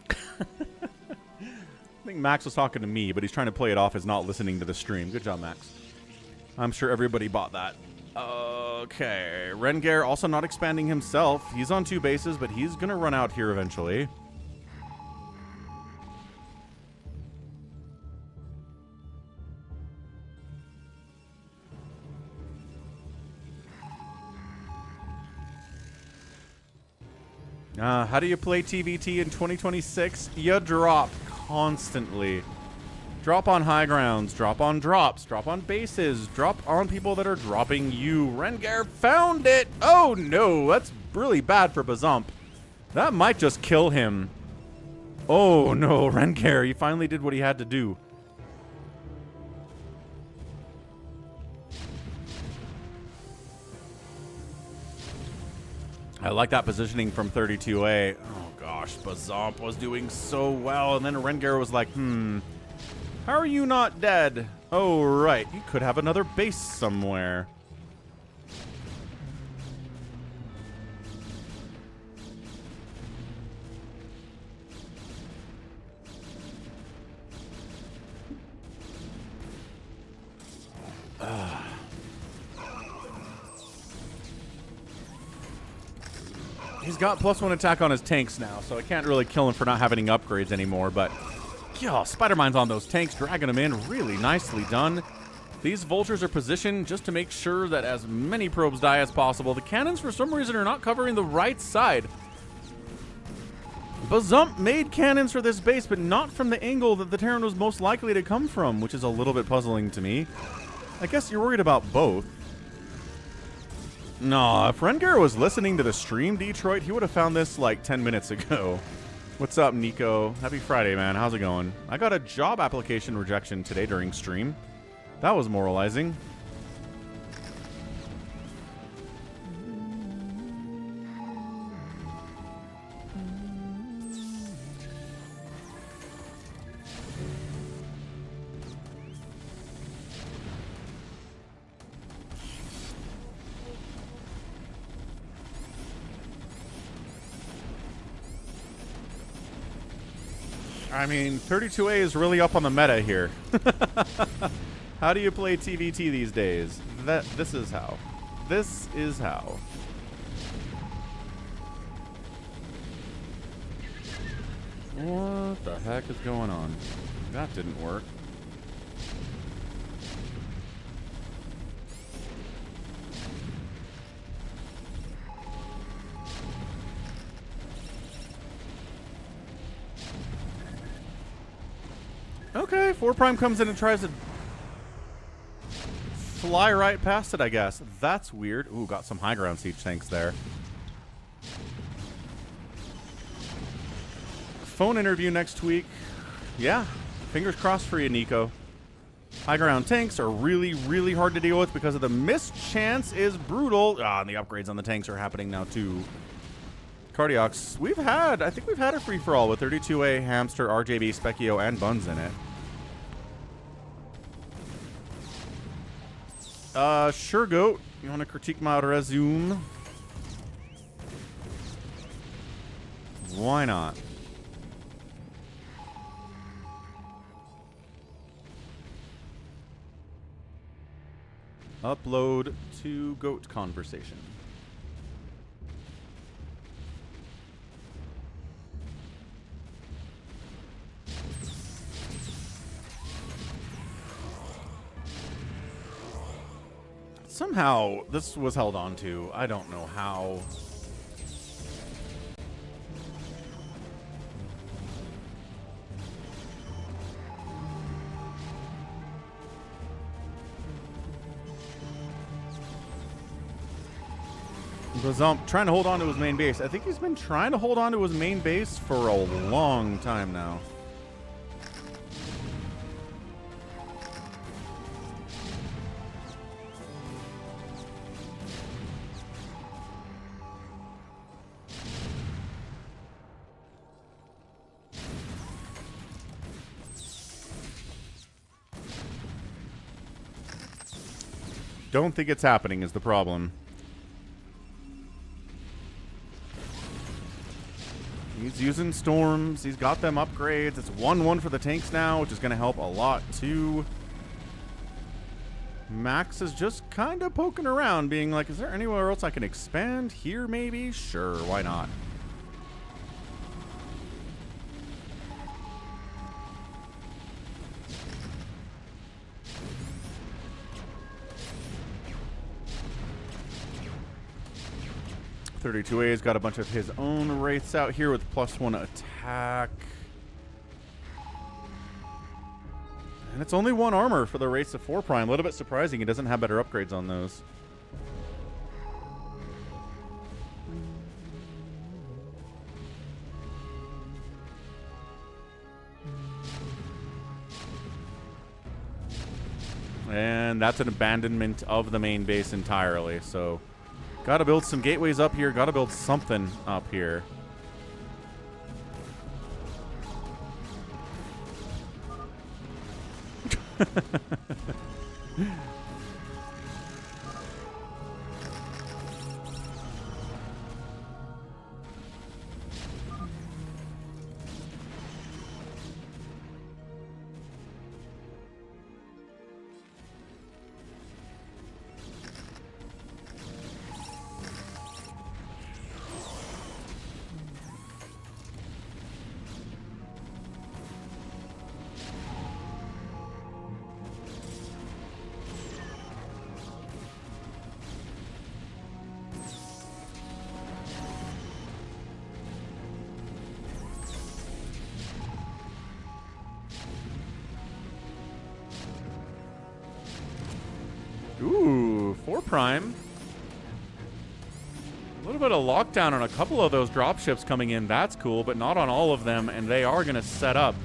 S1: I think Max was talking to me, but he's trying to play it off as not listening to the stream. Good job, Max. I'm sure everybody bought that. Okay. Rengar also not expanding himself. He's on 2 bases, but he's going to run out here eventually. How do you play TvT in 2026? You drop constantly. Drop on high grounds, drop on drops, drop on bases, drop on people that are dropping you. Rengar found it! Oh no, that's really bad for Bazump. That might just kill him. Oh no, Rengar, he finally did what he had to do. I like that positioning from 32A. Oh gosh, Bazump was doing so well, and then Rengar was like, how are you not dead? Oh, right. You could have another base somewhere. He's got +1 attack on his tanks now, so I can't really kill him for not having upgrades anymore, but... yeah, Spider-Mine's on those tanks, dragging them in. Really nicely done. These vultures are positioned just to make sure that as many probes die as possible. The cannons, for some reason, are not covering the right side. Bazump made cannons for this base, but not from the angle that the Terran was most likely to come from, which is a little bit puzzling to me. I guess you're worried about both. No, if Rengar was listening to the stream, Detroit, he would have found this like 10 minutes ago. What's up, Nico? Happy Friday, man. How's it going? I got a job application rejection today during stream. That was moralizing. I mean, 32A is really up on the meta here. How do you play TVT these days? This is how. This is how. What the heck is going on? That didn't work. Okay, 4 Prime comes in and tries to fly right past it, I guess. That's weird. Ooh, got some high ground siege tanks there. Phone interview next week. Yeah, fingers crossed for you, Nico. High ground tanks are really, really hard to deal with because of the missed chance is brutal. Ah, and the upgrades on the tanks are happening now, too. Cardiox, I think we've had a free-for-all with 32A, Hamster, RJB, Specchio, and Buns in it. Sure, Goat. You want to critique my resume? Why not? Upload to Goat conversation. Somehow, this was held on to. I don't know how. Bazump trying to hold on to his main base. I think he's been trying to hold on to his main base for a long time now. Don't think it's happening is the problem. He's using storms. He's got them upgrades. It's 1-1 for the tanks now, which is going to help a lot too. Max is just kind of poking around, being like, is there anywhere else I can expand? Here maybe? Sure, why not? .32A's got a bunch of his own wraiths out here with +1 attack. And it's only 1 armor for the race of 4 Prime. A little bit surprising he doesn't have better upgrades on those. And that's an abandonment of the main base entirely. So, gotta build some gateways up here. Gotta build something up here. Ooh, 4 Prime. A little bit of lockdown on a couple of those dropships coming in. That's cool, but not on all of them, and they are going to set up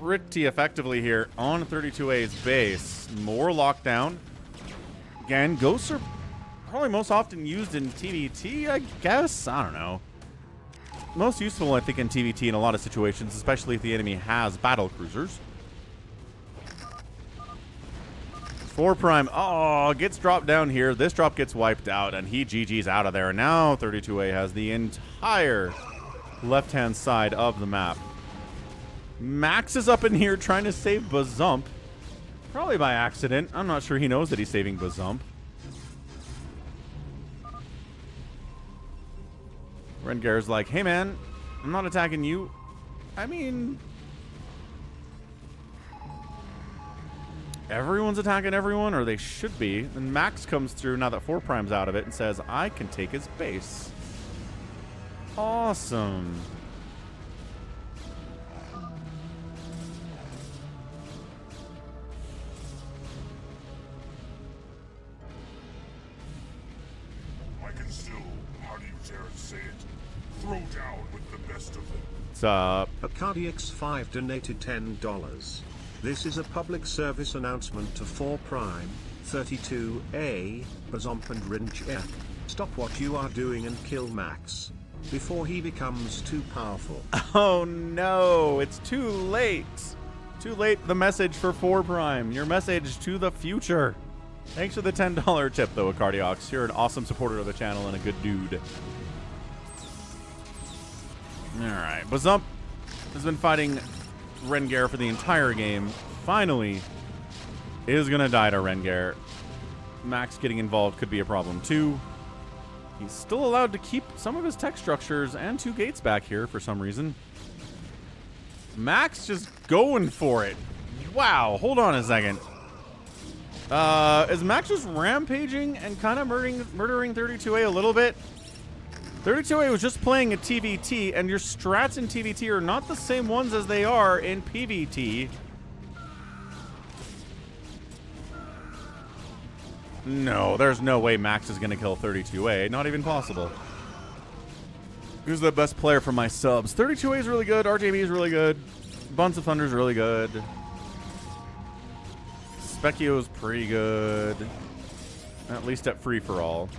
S1: pretty effectively here on 32A's base. More lockdown. Again, ghosts are probably most often used in TvT, I guess. I don't know. Most useful, I think, in TvT in a lot of situations, especially if the enemy has battle cruisers. 4 Prime, oh, gets dropped down here. This drop gets wiped out, and he GG's out of there. And now 32A has the entire left-hand side of the map. Max is up in here trying to save Bazump. Probably by accident. I'm not sure he knows that he's saving Bazump. Rengar's like, hey man, I'm not attacking you. I mean, everyone's attacking everyone, or they should be. And Max comes through now that 4 Prime's out of it and says, I can take his base. Awesome.
S2: I can still, how do you dare say it, throw down with the best of them.
S1: What's up?
S5: AcardiX5 donated $10. This is a public service announcement to 4 Prime, 32A, Bazump and Rincher. Stop what you are doing and kill Max before he becomes too powerful.
S1: Oh no, it's too late. Too late, the message for 4 Prime. Your message to the future. Thanks for the $10 tip though, Acardiox. You're an awesome supporter of the channel and a good dude. Alright, Bazump has been fighting Rengar for the entire game. Finally is gonna die to Rengar. Max getting involved could be a problem too. He's still allowed to keep some of his tech structures and 2 gates back here for some reason. Max just going for it. Wow, hold on a second. Is Max just rampaging and kind of murdering 32A a little bit? 32A was just playing a TvT, and your strats in TvT are not the same ones as they are in PvT. No, there's no way Max is going to kill 32A. Not even possible. Who's the best player for my subs? 32A is really good. RJB is really good. Buns of Thunder is really good. Specchio's pretty good. At least at free-for-all.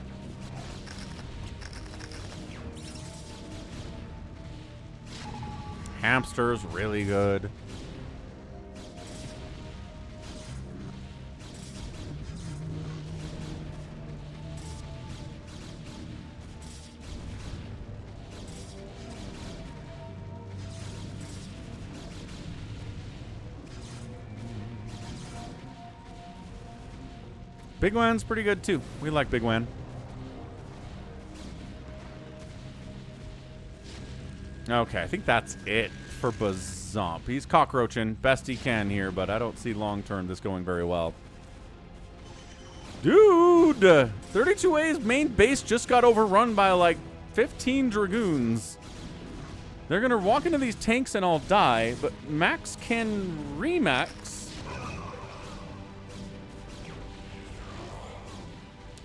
S1: Hamster's really good. Big Wan's pretty good too. We like Big Wan. Okay, I think that's it for Bazump. He's cockroaching best he can here, but I don't see long-term this going very well. Dude! 32A's main base just got overrun by like 15 Dragoons. They're going to walk into these tanks and all die, but Max can remax.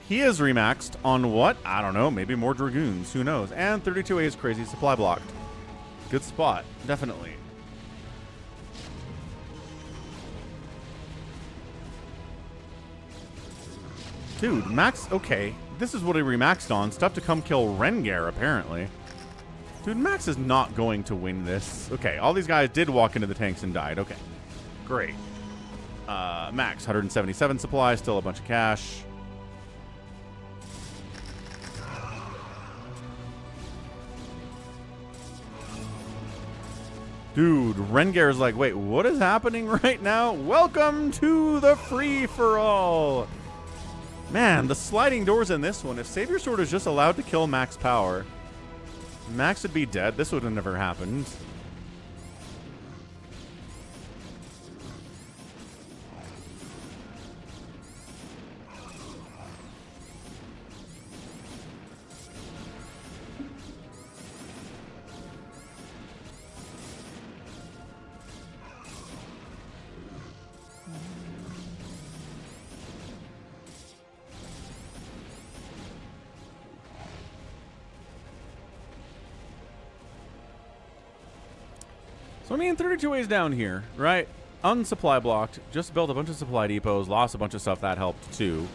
S1: He is remaxed on what? I don't know. Maybe more Dragoons. Who knows? And 32A is crazy. Supply blocked. Good spot. Definitely. Dude, Max, okay. This is what he remaxed on. Stuff to come kill Rengar, apparently. Dude, Max is not going to win this. Okay, all these guys did walk into the tanks and died. Okay, great. Max, 177 supply, still a bunch of cash. Dude, Rengar's like, wait, what is happening right now? Welcome to the free-for-all. Man, the sliding doors in this one. If Savior Sword is just allowed to kill Max Power, Max would be dead. This would have never happened. So, I mean, 32 ways down here, right? Unsupply blocked. Just built a bunch of supply depots. Lost a bunch of stuff. That helped, too.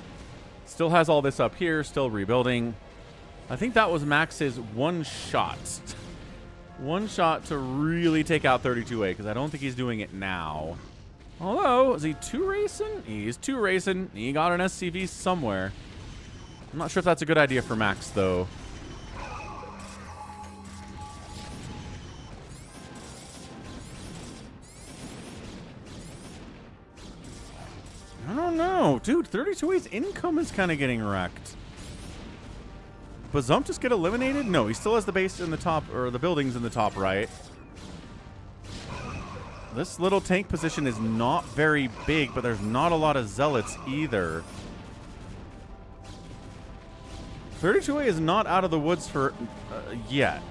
S1: Still has all this up here. Still rebuilding. I think that was Max's one shot. One shot to really take out 32A, because I don't think he's doing it now. Although, is he 2 racing? He's 2 racing. He got an SCV somewhere. I'm not sure if that's a good idea for Max, though. I don't know. Dude, 32A's income is kind of getting wrecked. Bazump just get eliminated? No, he still has the base in the top, or the buildings in the top right. This little tank position is not very big, but there's not a lot of zealots either. 32A is not out of the woods for yet.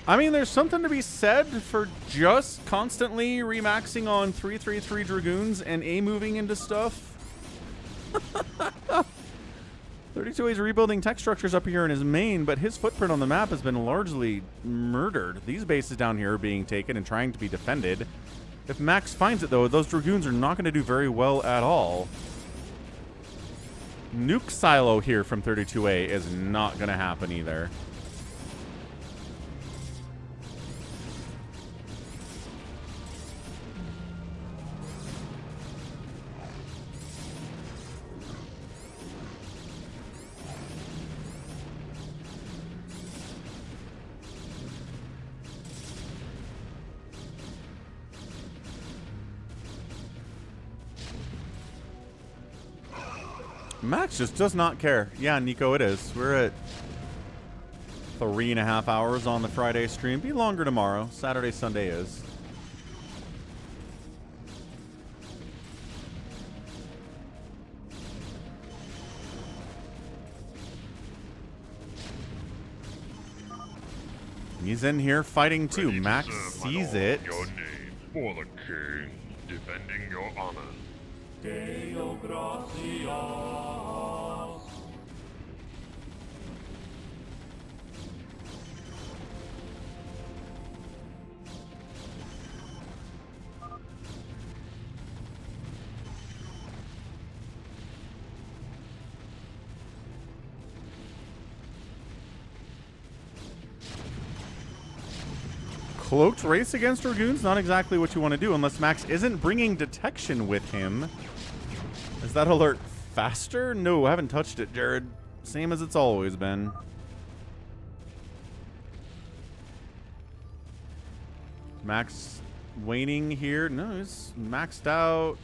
S1: I mean, there's something to be said for just constantly remaxing on 333 Dragoons and A moving into stuff. 32A is rebuilding tech structures up here in his main, but his footprint on the map has been largely murdered. These bases down here are being taken and trying to be defended. If Max finds it, though, those Dragoons are not going to do very well at all. Nuke silo here from 32A is not going to happen either. Max just does not care. Yeah, Nico, it is. We're at 3.5 hours on the Friday stream. Be longer tomorrow. Saturday, Sunday is. He's in here fighting too. Max sees it.
S2: Your name for the king, defending your honor.
S9: Deo gracias.
S1: Cloaked race against Dragoons, not exactly what you want to do unless Max isn't bringing detection with him. As that alert faster? No, I haven't touched it, Jared. Same as it's always been. Max waning here. No, he's maxed out.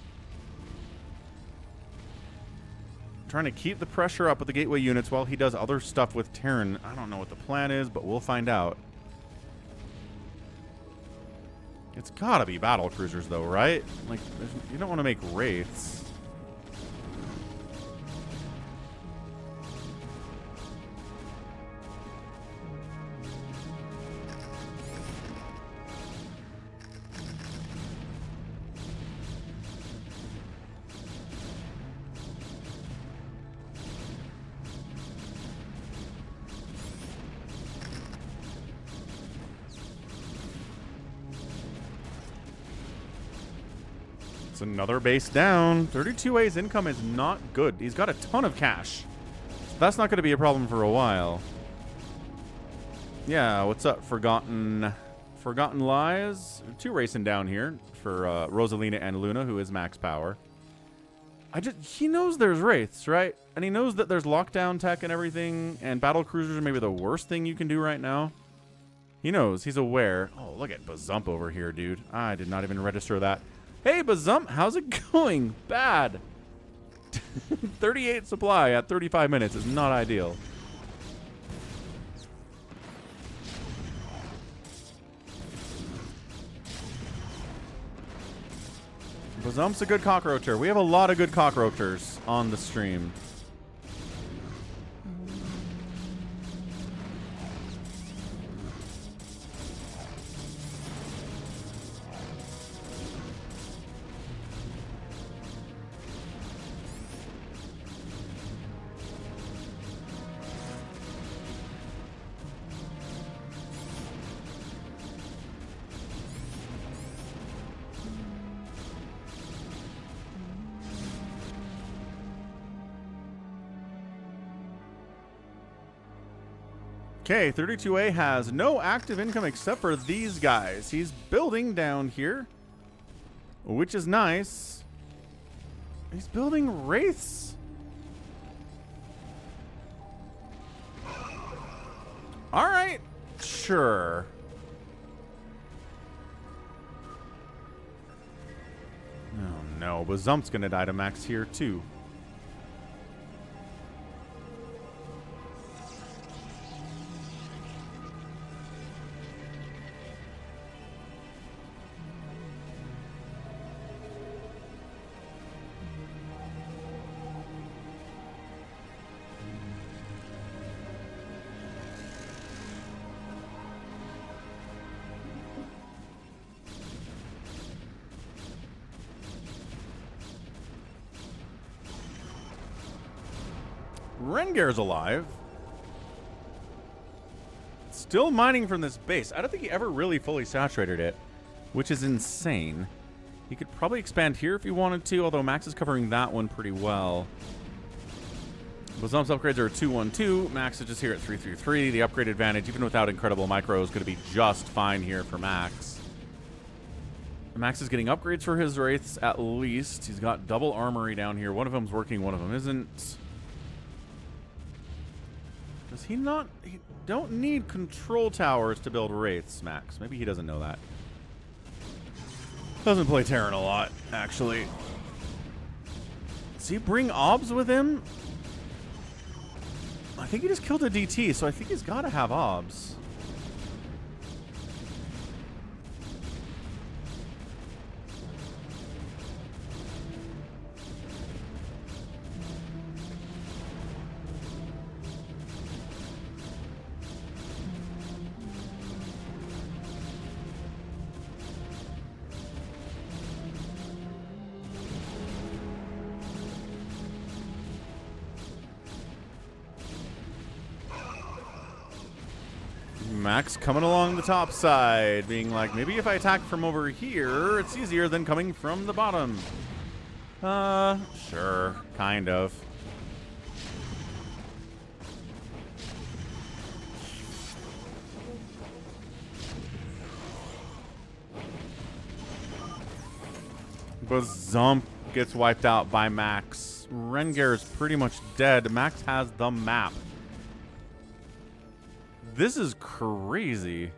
S1: Trying to keep the pressure up with the gateway units while he does other stuff with Terran. I don't know what the plan is, but we'll find out. It's gotta be battle cruisers, though, right? Like, you don't want to make wraiths. Another base down. 32A's income is not good. He's got a ton of cash. So that's not going to be a problem for a while. Yeah, what's up, Forgotten Lies? 2 racing down here for Rosalina and Luna, who is max power. He knows there's wraiths, right? And he knows that there's lockdown tech and everything, and battle cruisers are maybe the worst thing you can do right now. He knows. He's aware. Oh, look at Bazump over here, dude. I did not even register that. Hey, Bazump, how's it going? Bad. 38 supply at 35 minutes is not ideal. Bazump's a good cockroacher. We have a lot of good cockroachers on the stream. Okay, 32A has no active income except for these guys. He's building down here, which is nice. He's building wraiths. All right, sure. Oh no, Bazump's gonna die to max here too. Rengar's alive. Still mining from this base. I don't think he ever really fully saturated it, which is insane. He could probably expand here if he wanted to, although Max is covering that one pretty well. Bazump's upgrades are 212. Max is just here at 333. The upgrade advantage, even without incredible micro, is going to be just fine here for Max. Max is getting upgrades for his wraiths at least. He's got double armory down here. One of them's working, one of them isn't. Does he not? He don't need control towers to build wraiths, Max. Maybe he doesn't know that. Doesn't play Terran a lot, actually. Does he bring obs with him? I think he just killed a DT, so I think he's got to have obs. Max coming along the top side, being like, maybe if I attack from over here, it's easier than coming from the bottom. Sure, kind of. Bazump gets wiped out by Max Rengar is pretty much dead. Max has the map. This is crazy.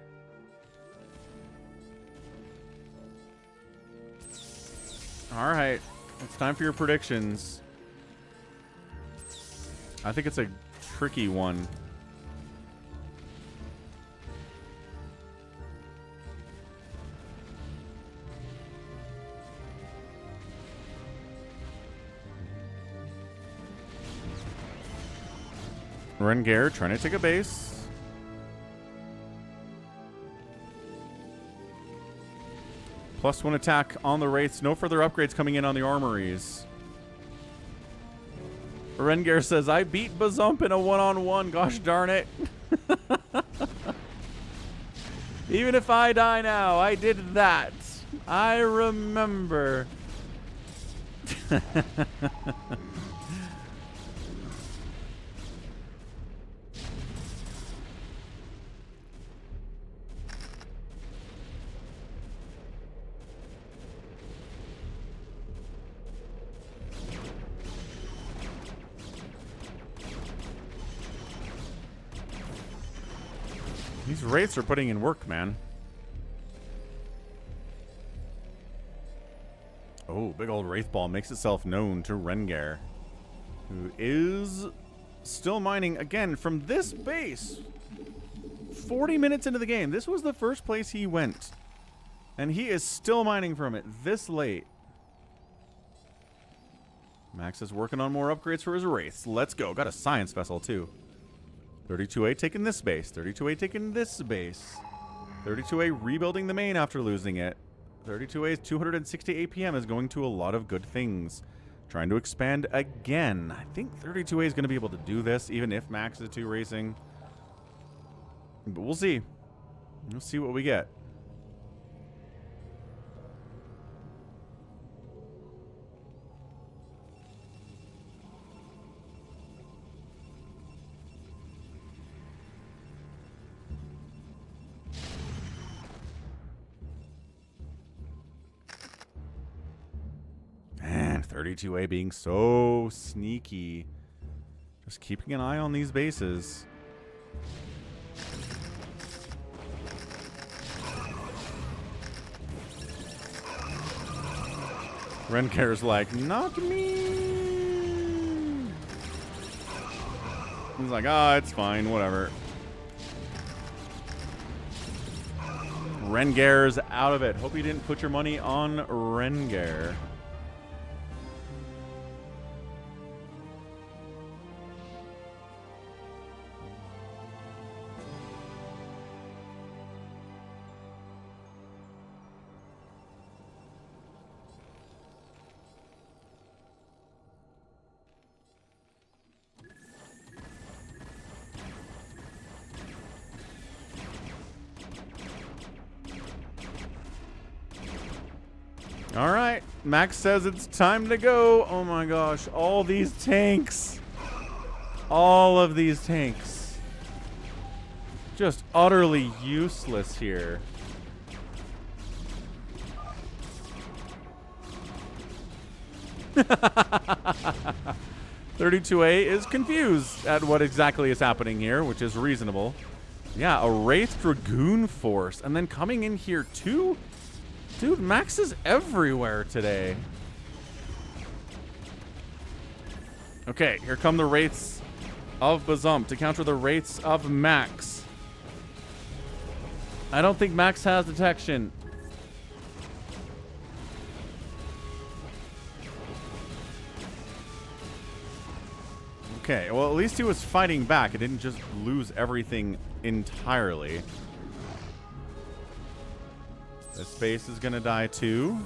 S1: All right. It's time for your predictions. I think it's a tricky one. Rengar trying to take a base. +1 attack on the Wraiths. No further upgrades coming in on the armories. Rengar says, I beat Bazump in a one-on-one. Gosh darn it. Even if I die now, I did that. I remember. These Wraiths are putting in work, man. Oh, big old Wraith Ball makes itself known to Rengar, who is still mining again from this base. 40 minutes into the game. This was the first place he went. And he is still mining from it this late. Max is working on more upgrades for his Wraiths. Let's go. Got a Science Vessel, too. 32A taking this base. 32A taking this base. 32A rebuilding the main after losing it. 32A's 260 APM is going to a lot of good things. Trying to expand again. I think 32A is going to be able to do this, even if Max is 2 racing. But we'll see. We'll see what we get. Man, 32A being so sneaky. Just keeping an eye on these bases. Rengar's like, not me. He's like, ah, it's fine, whatever. Rengar's out of it. Hope you didn't put your money on Rengar. All right, Max says it's time to go. Oh my gosh, all these tanks. All of these tanks. Just utterly useless here. (32A) is confused at what exactly is happening here, which is reasonable. Yeah, a Wraith Dragoon Force, and then coming in here too? Dude, Max is everywhere today. Okay, here come the Wraiths of Bazump to counter the Wraiths of Max. I don't think Max has detection. Okay, well, at least he was fighting back. It didn't just lose everything entirely. This base is gonna die too.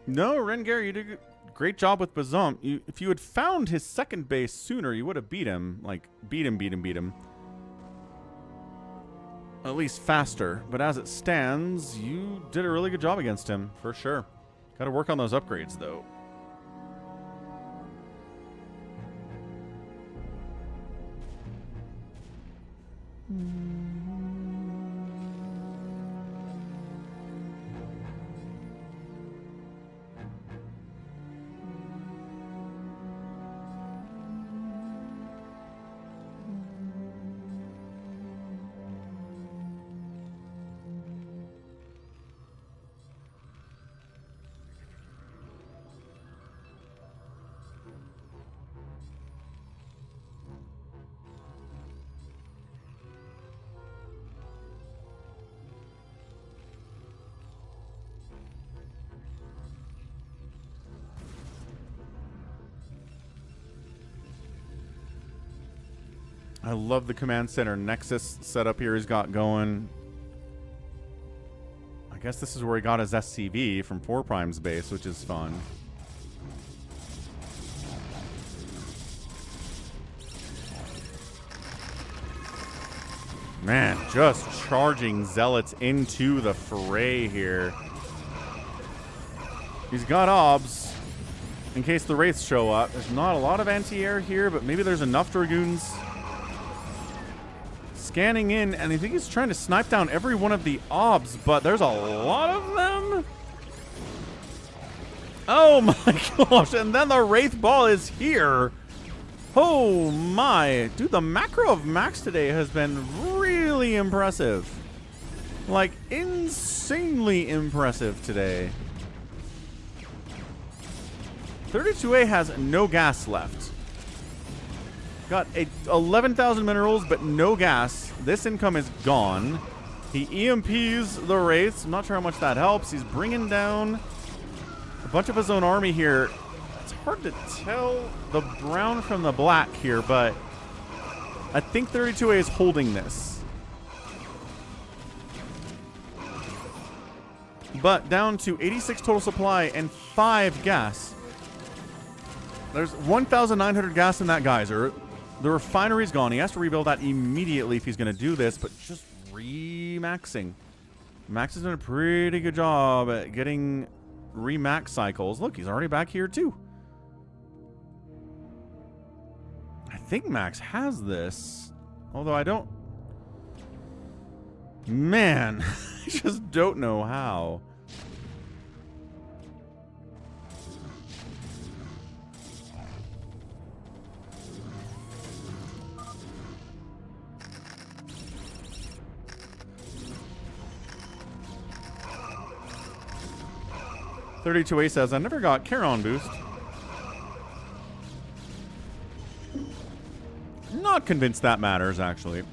S1: No, Rengar, you did a great job with Bazump. If you had found his second base sooner, you would have beat him. Like, beat him. at least faster. But as it stands, you did a really good job against him, for sure. Got to work on those upgrades, though. I love the command center Nexus setup here he's got going. I guess this is where he got his SCV from 4 Prime's base, which is fun. Man, just charging zealots into the fray here. He's got obs in case the wraiths show up. There's not a lot of anti-air here, but maybe there's enough dragoons. Scanning in, and I think he's trying to snipe down every one of the obs, but there's a lot of them. Oh my gosh, and then the Wraith Ball is here. Oh my. Dude, the macro of Max today has been really impressive. Like, insanely impressive today. 32A has no gas left. Got 11,000 minerals, but no gas. This income is gone. He EMPs the Wraiths. I'm not sure how much that helps. He's bringing down a bunch of his own army here. It's hard to tell the brown from the black here, but I think 32A is holding this. But down to 86 total supply and 5 gas. There's 1,900 gas in that geyser. The refinery's gone. He has to rebuild that immediately if he's going to do this, but just remaxing. Max has done a pretty good job at getting remax cycles. Look, he's already back here too. I think Max has this, although I don't. Man, I just don't know how. A says, I never got Charon boost. Not convinced that matters, actually.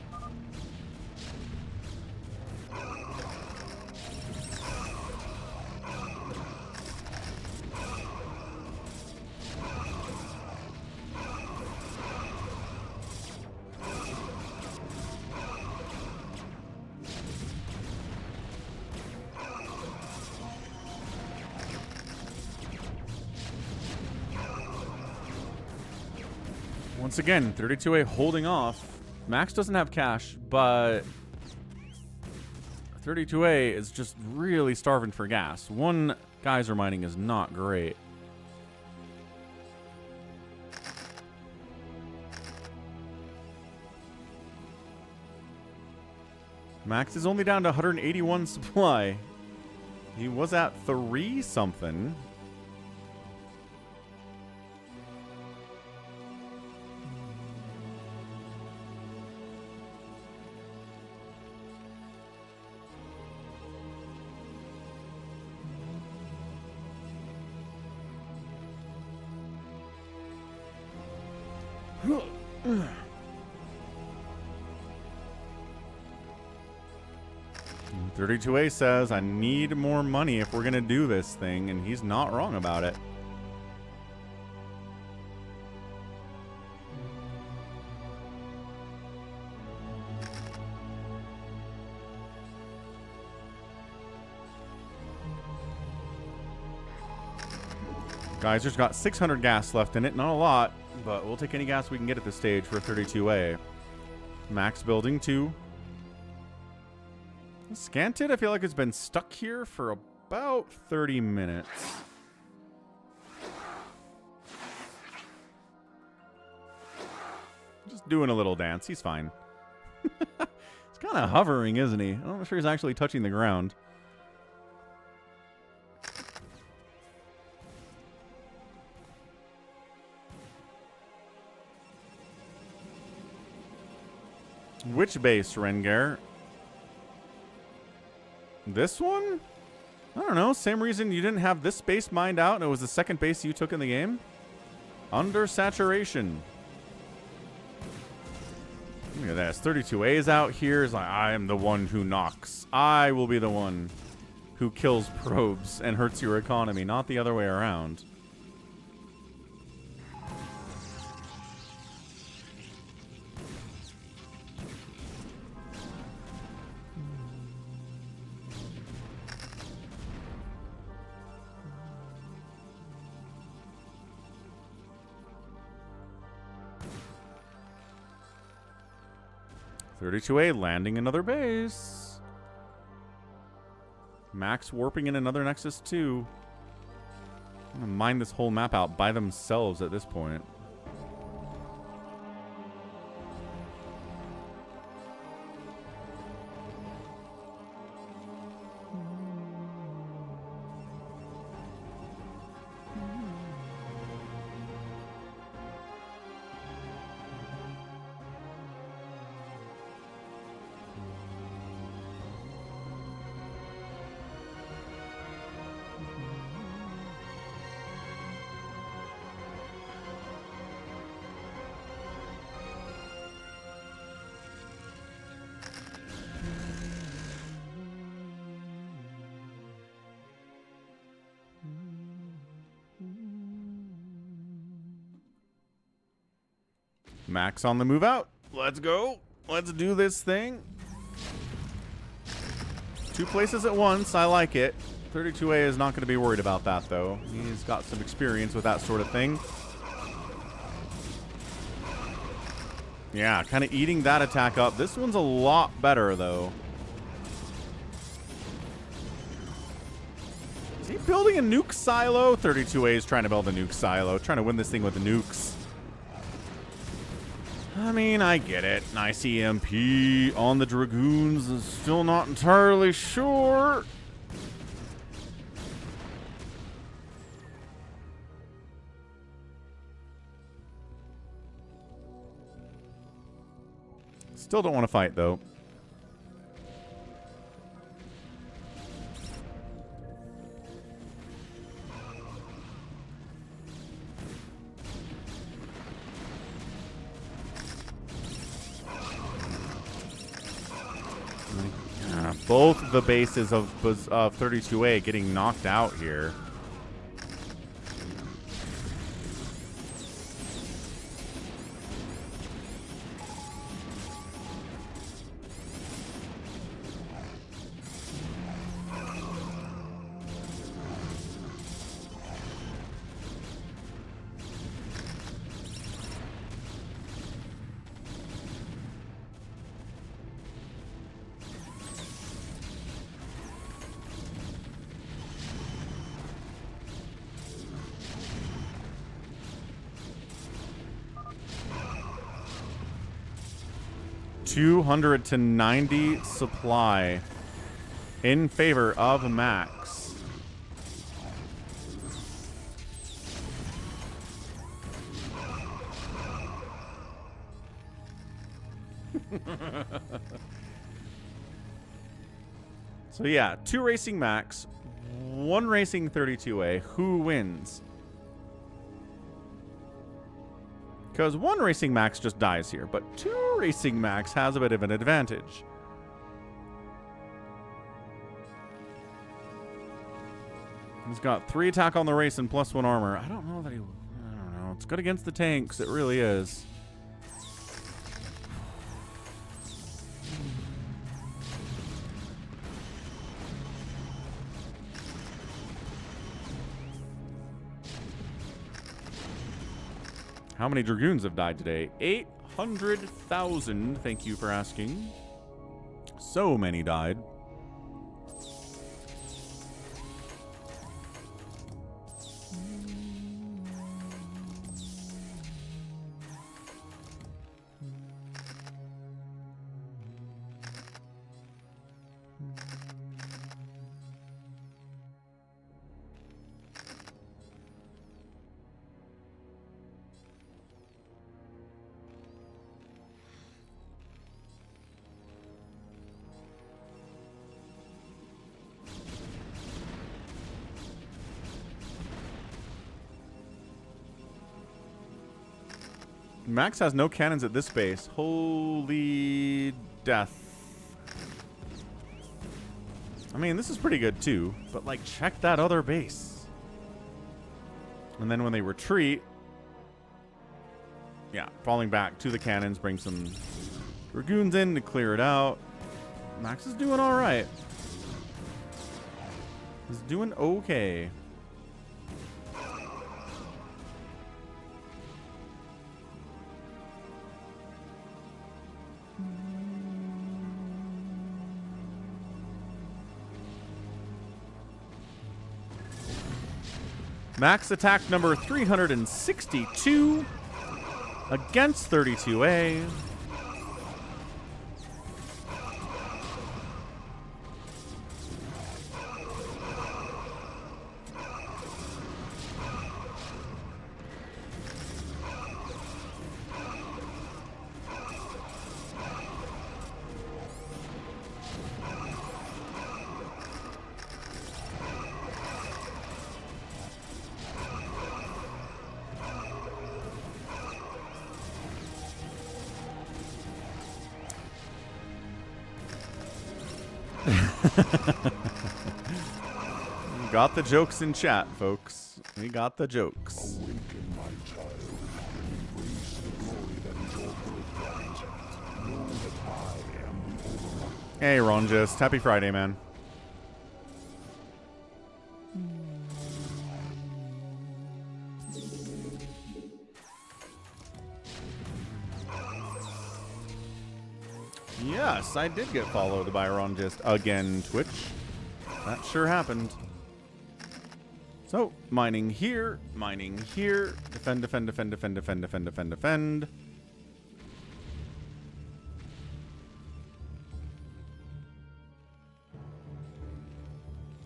S1: Once again, 32A holding off. Max doesn't have cash, but 32A is just really starving for gas. One geyser mining is not great. Max is only down to 181 supply. He was at 3 something. Mm. 32A says, I need more money if we're going to do this thing, and he's not wrong about it. Geyser's got 600 gas left in it. Not a lot, but we'll take any gas we can get at this stage for 32A. Max building 2. Scanted, I feel like it's been stuck here for about 30 minutes. Just doing a little dance. He's fine. He's kind of hovering, isn't he? I'm not sure he's actually touching the ground. Which base, Rengar? This one? I don't know. Same reason you didn't have this base mined out and it was the second base you took in the game? Under saturation. Look at this. 32A's out here. Is like, I am the one who knocks. I will be the one who kills probes and hurts your economy, not the other way around. .32A landing another base. Max warping in another Nexus 2. I'm gonna mine this whole map out by themselves at this point. Max on the move out. Let's go. Let's do this thing. 2 places at once. I like it. 32A is not going to be worried about that, though. He's got some experience with that sort of thing. Yeah, kind of eating that attack up. This one's a lot better, though. Is he building a nuke silo? 32A is trying to build a nuke silo. Trying to win this thing with the nukes. I mean, I get it. Nice EMP on the Dragoons. Is still not entirely sure. Still don't want to fight, though. Both the bases of 32A getting knocked out here. $290 supply in favor of Max. So yeah, 2 racing Max, 1 racing 32A. Who wins? Because 1 racing Max just dies here, but 2 racing Max has a bit of an advantage. He's got 3 attack on the race and +1 armor. I don't know that he... I don't know. It's good against the tanks. It really is. How many Dragoons have died today? 800,000. Thank you for asking. So many died. Max has no cannons at this base. Holy death. I mean, this is pretty good too, but like, check that other base. And then when they retreat, yeah, falling back to the cannons, bring some Dragoons in to clear it out. Max is doing all right. He's doing okay. Max attack number 362 against 32A. Got the jokes in chat, folks. We got the jokes.
S2: Awaken, my child, and embrace the glory that is your birthright. Know that I am the overlord.
S1: Hey, Ronjist. Happy Friday, man. Yes, I did get followed by Ronjist again, Twitch. That sure happened. So, mining here, defend, defend, defend, defend, defend, defend, defend, defend.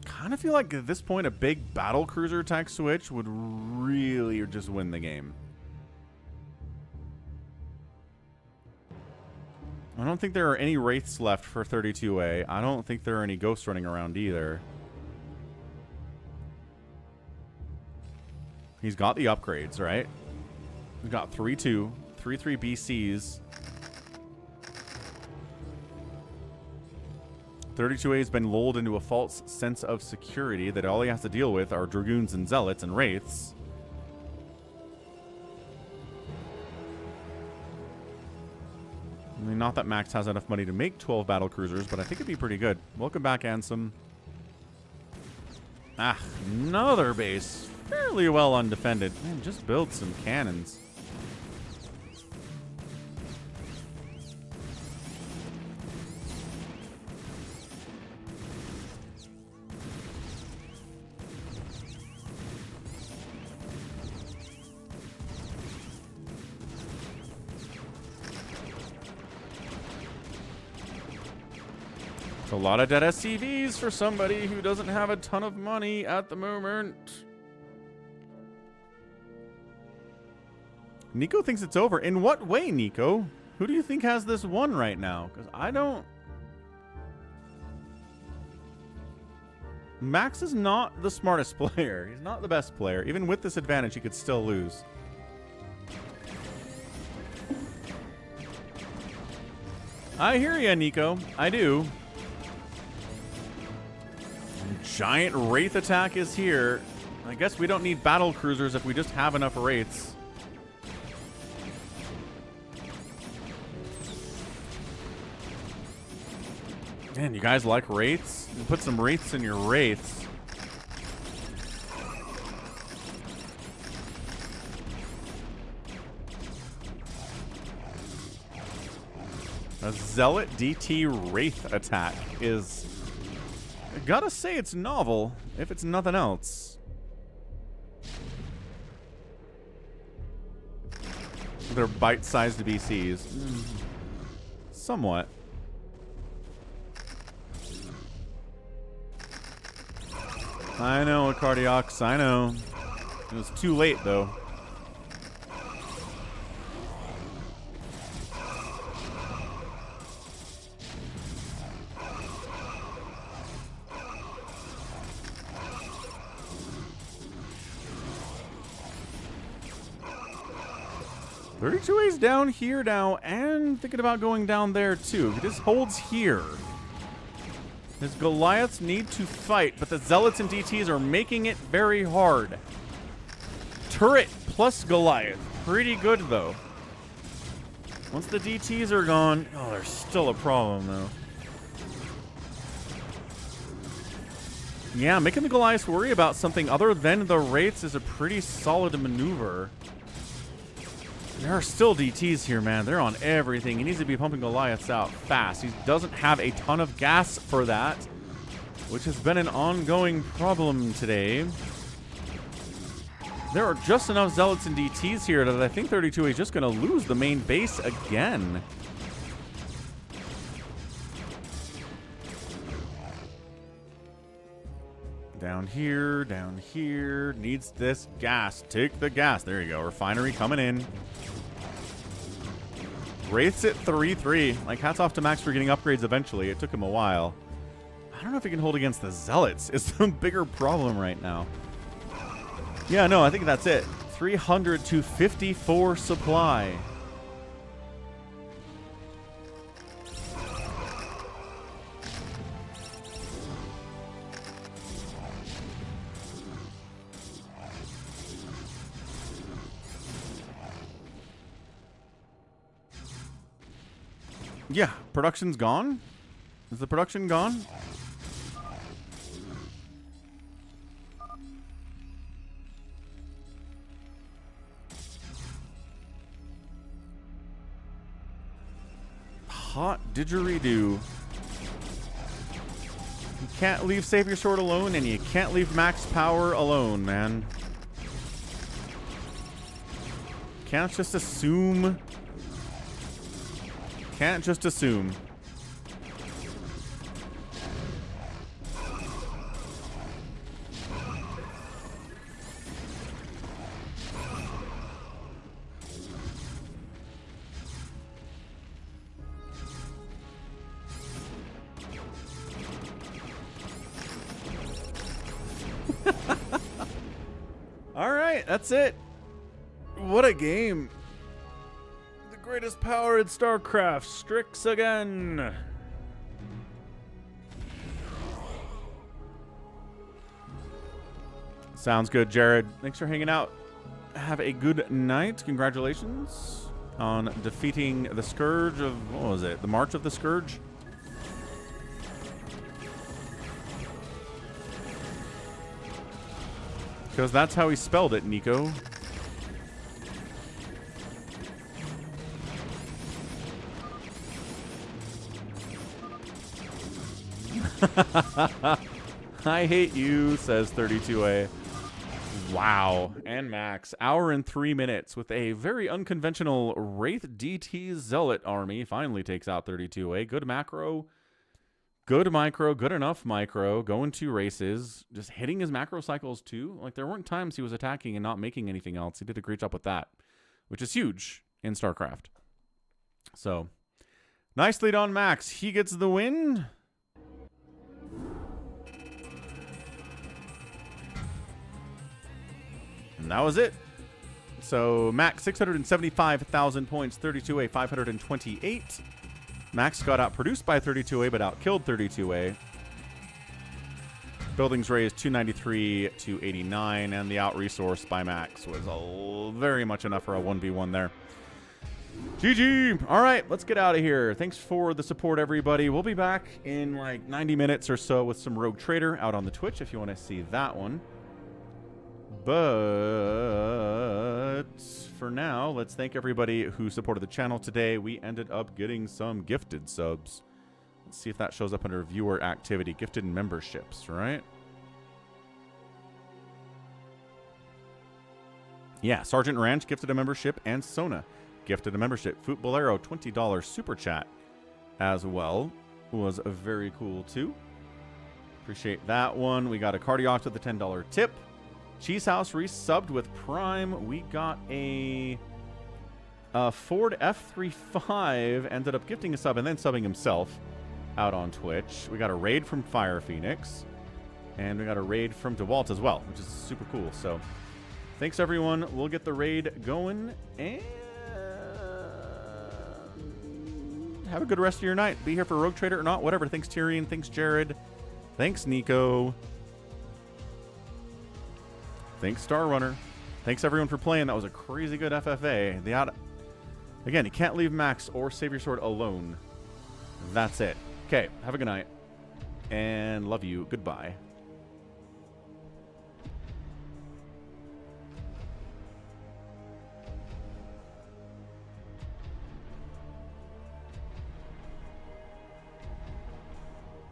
S1: Kind of feel like at this point a big battle cruiser tech switch would really just win the game. I don't think there are any Wraiths left for 32A. I don't think there are any Ghosts running around either. He's got the upgrades, right? He's got 3-2, 3-3 BCs. 32A has been lulled into a false sense of security that all he has to deal with are Dragoons and Zealots and Wraiths. I mean, not that Max has enough money to make 12 battle cruisers, but I think it'd be pretty good. Welcome back, Ansem. Ah, another base. Fairly well undefended. Man, just build some cannons. It's a lot of dead SCVs for somebody who doesn't have a ton of money at the moment. Nico thinks it's over. In what way, Nico? Who do you think has this one right now? Because I don't... Max is not the smartest player. He's not the best player. Even with this advantage, he could still lose. I hear ya, Nico. I do. Giant Wraith attack is here. I guess we don't need battle cruisers if we just have enough Wraiths. Man, you guys like Wraiths? You put some Wraiths in your Wraiths. A Zealot DT Wraith attack is... I gotta say it's novel, if it's nothing else. They're bite-sized BCs. Somewhat. I know, Cardiox, I know. It was too late, though. 32A's down here now, and thinking about going down there too. He just holds here. His Goliaths need to fight, but the Zealots and DTs are making it very hard. Turret plus Goliath. Pretty good, though. Once the DTs are gone... Oh, there's still a problem, though. Yeah, making the Goliaths worry about something other than the Wraiths is a pretty solid maneuver. There are still DTs here, man. They're on everything. He needs to be pumping Goliaths out fast. He doesn't have a ton of gas for that, which has been an ongoing problem today. There are just enough Zealots and DTs here that I think 32A is just going to lose the main base again. Down here, needs this gas. Take the gas. There you go. Refinery coming in. Wraiths at 3-3. Like, hats off to Max for getting upgrades eventually. It took him a while. I don't know if he can hold against the Zealots. It's the bigger problem right now. Yeah, no, I think that's it. 300 to 54 supply. Yeah, production's gone. Is the production gone? Hot didgeridoo. You can't leave Savior Sword alone, and you can't leave Max Power alone, man. Can't just assume. Can't just assume. All right, that's it. What a game. The greatest power in StarCraft strikes again. Sounds good, Jared. Thanks for hanging out. Have a good night. Congratulations on defeating the Scourge of, what was it? The March of the Scourge? Because that's how he spelled it, Nico. I hate you, says 32A. Wow. And Max, hour and 3 minutes with a very unconventional Wraith DT Zealot army. Finally takes out 32A. Good macro. Good micro. Good enough micro. Going 2 races. Just hitting his macro cycles too. Like, there weren't times he was attacking and not making anything else. He did a great job with that, which is huge in StarCraft. So, nice lead on Max. He gets the win. And that was it. So Max 675,000 points, 32A 528. Max got outproduced by 32A, but outkilled 32A. Buildings raised 293 to 89, and the out-resource by Max was very much enough for a 1v1 there. GG! All right, let's get out of here. Thanks for the support, everybody. We'll be back in like 90 minutes or so with some Rogue Trader out on the Twitch if you want to see that one. But for now, let's thank everybody who supported the channel today. We ended up getting some gifted subs. Let's see if that shows up under viewer activity. Gifted memberships, right? Yeah, Sergeant Ranch gifted a membership, and Sona gifted a membership. Foot Bolero, $20 super chat as well. Was very cool too. Appreciate that one. We got a Cardiac with a $10 tip. Cheese House resubbed with Prime. We got a Ford F35, ended up gifting a sub and then subbing himself out on Twitch. We got a raid from Fire Phoenix, and we got a raid from Dewalt as well, which is super cool. So thanks everyone. We'll get the raid going, and Have a good rest of your night. Be here for Rogue Trader or not, whatever. Thanks, Tyrion. Thanks, Jared. Thanks, Nico. Thanks, Star Runner. Thanks, everyone, for playing. That was a crazy good FFA. Again, you can't leave Max or Save Your Sword alone. That's it. Okay, have a good night. And love you. Goodbye.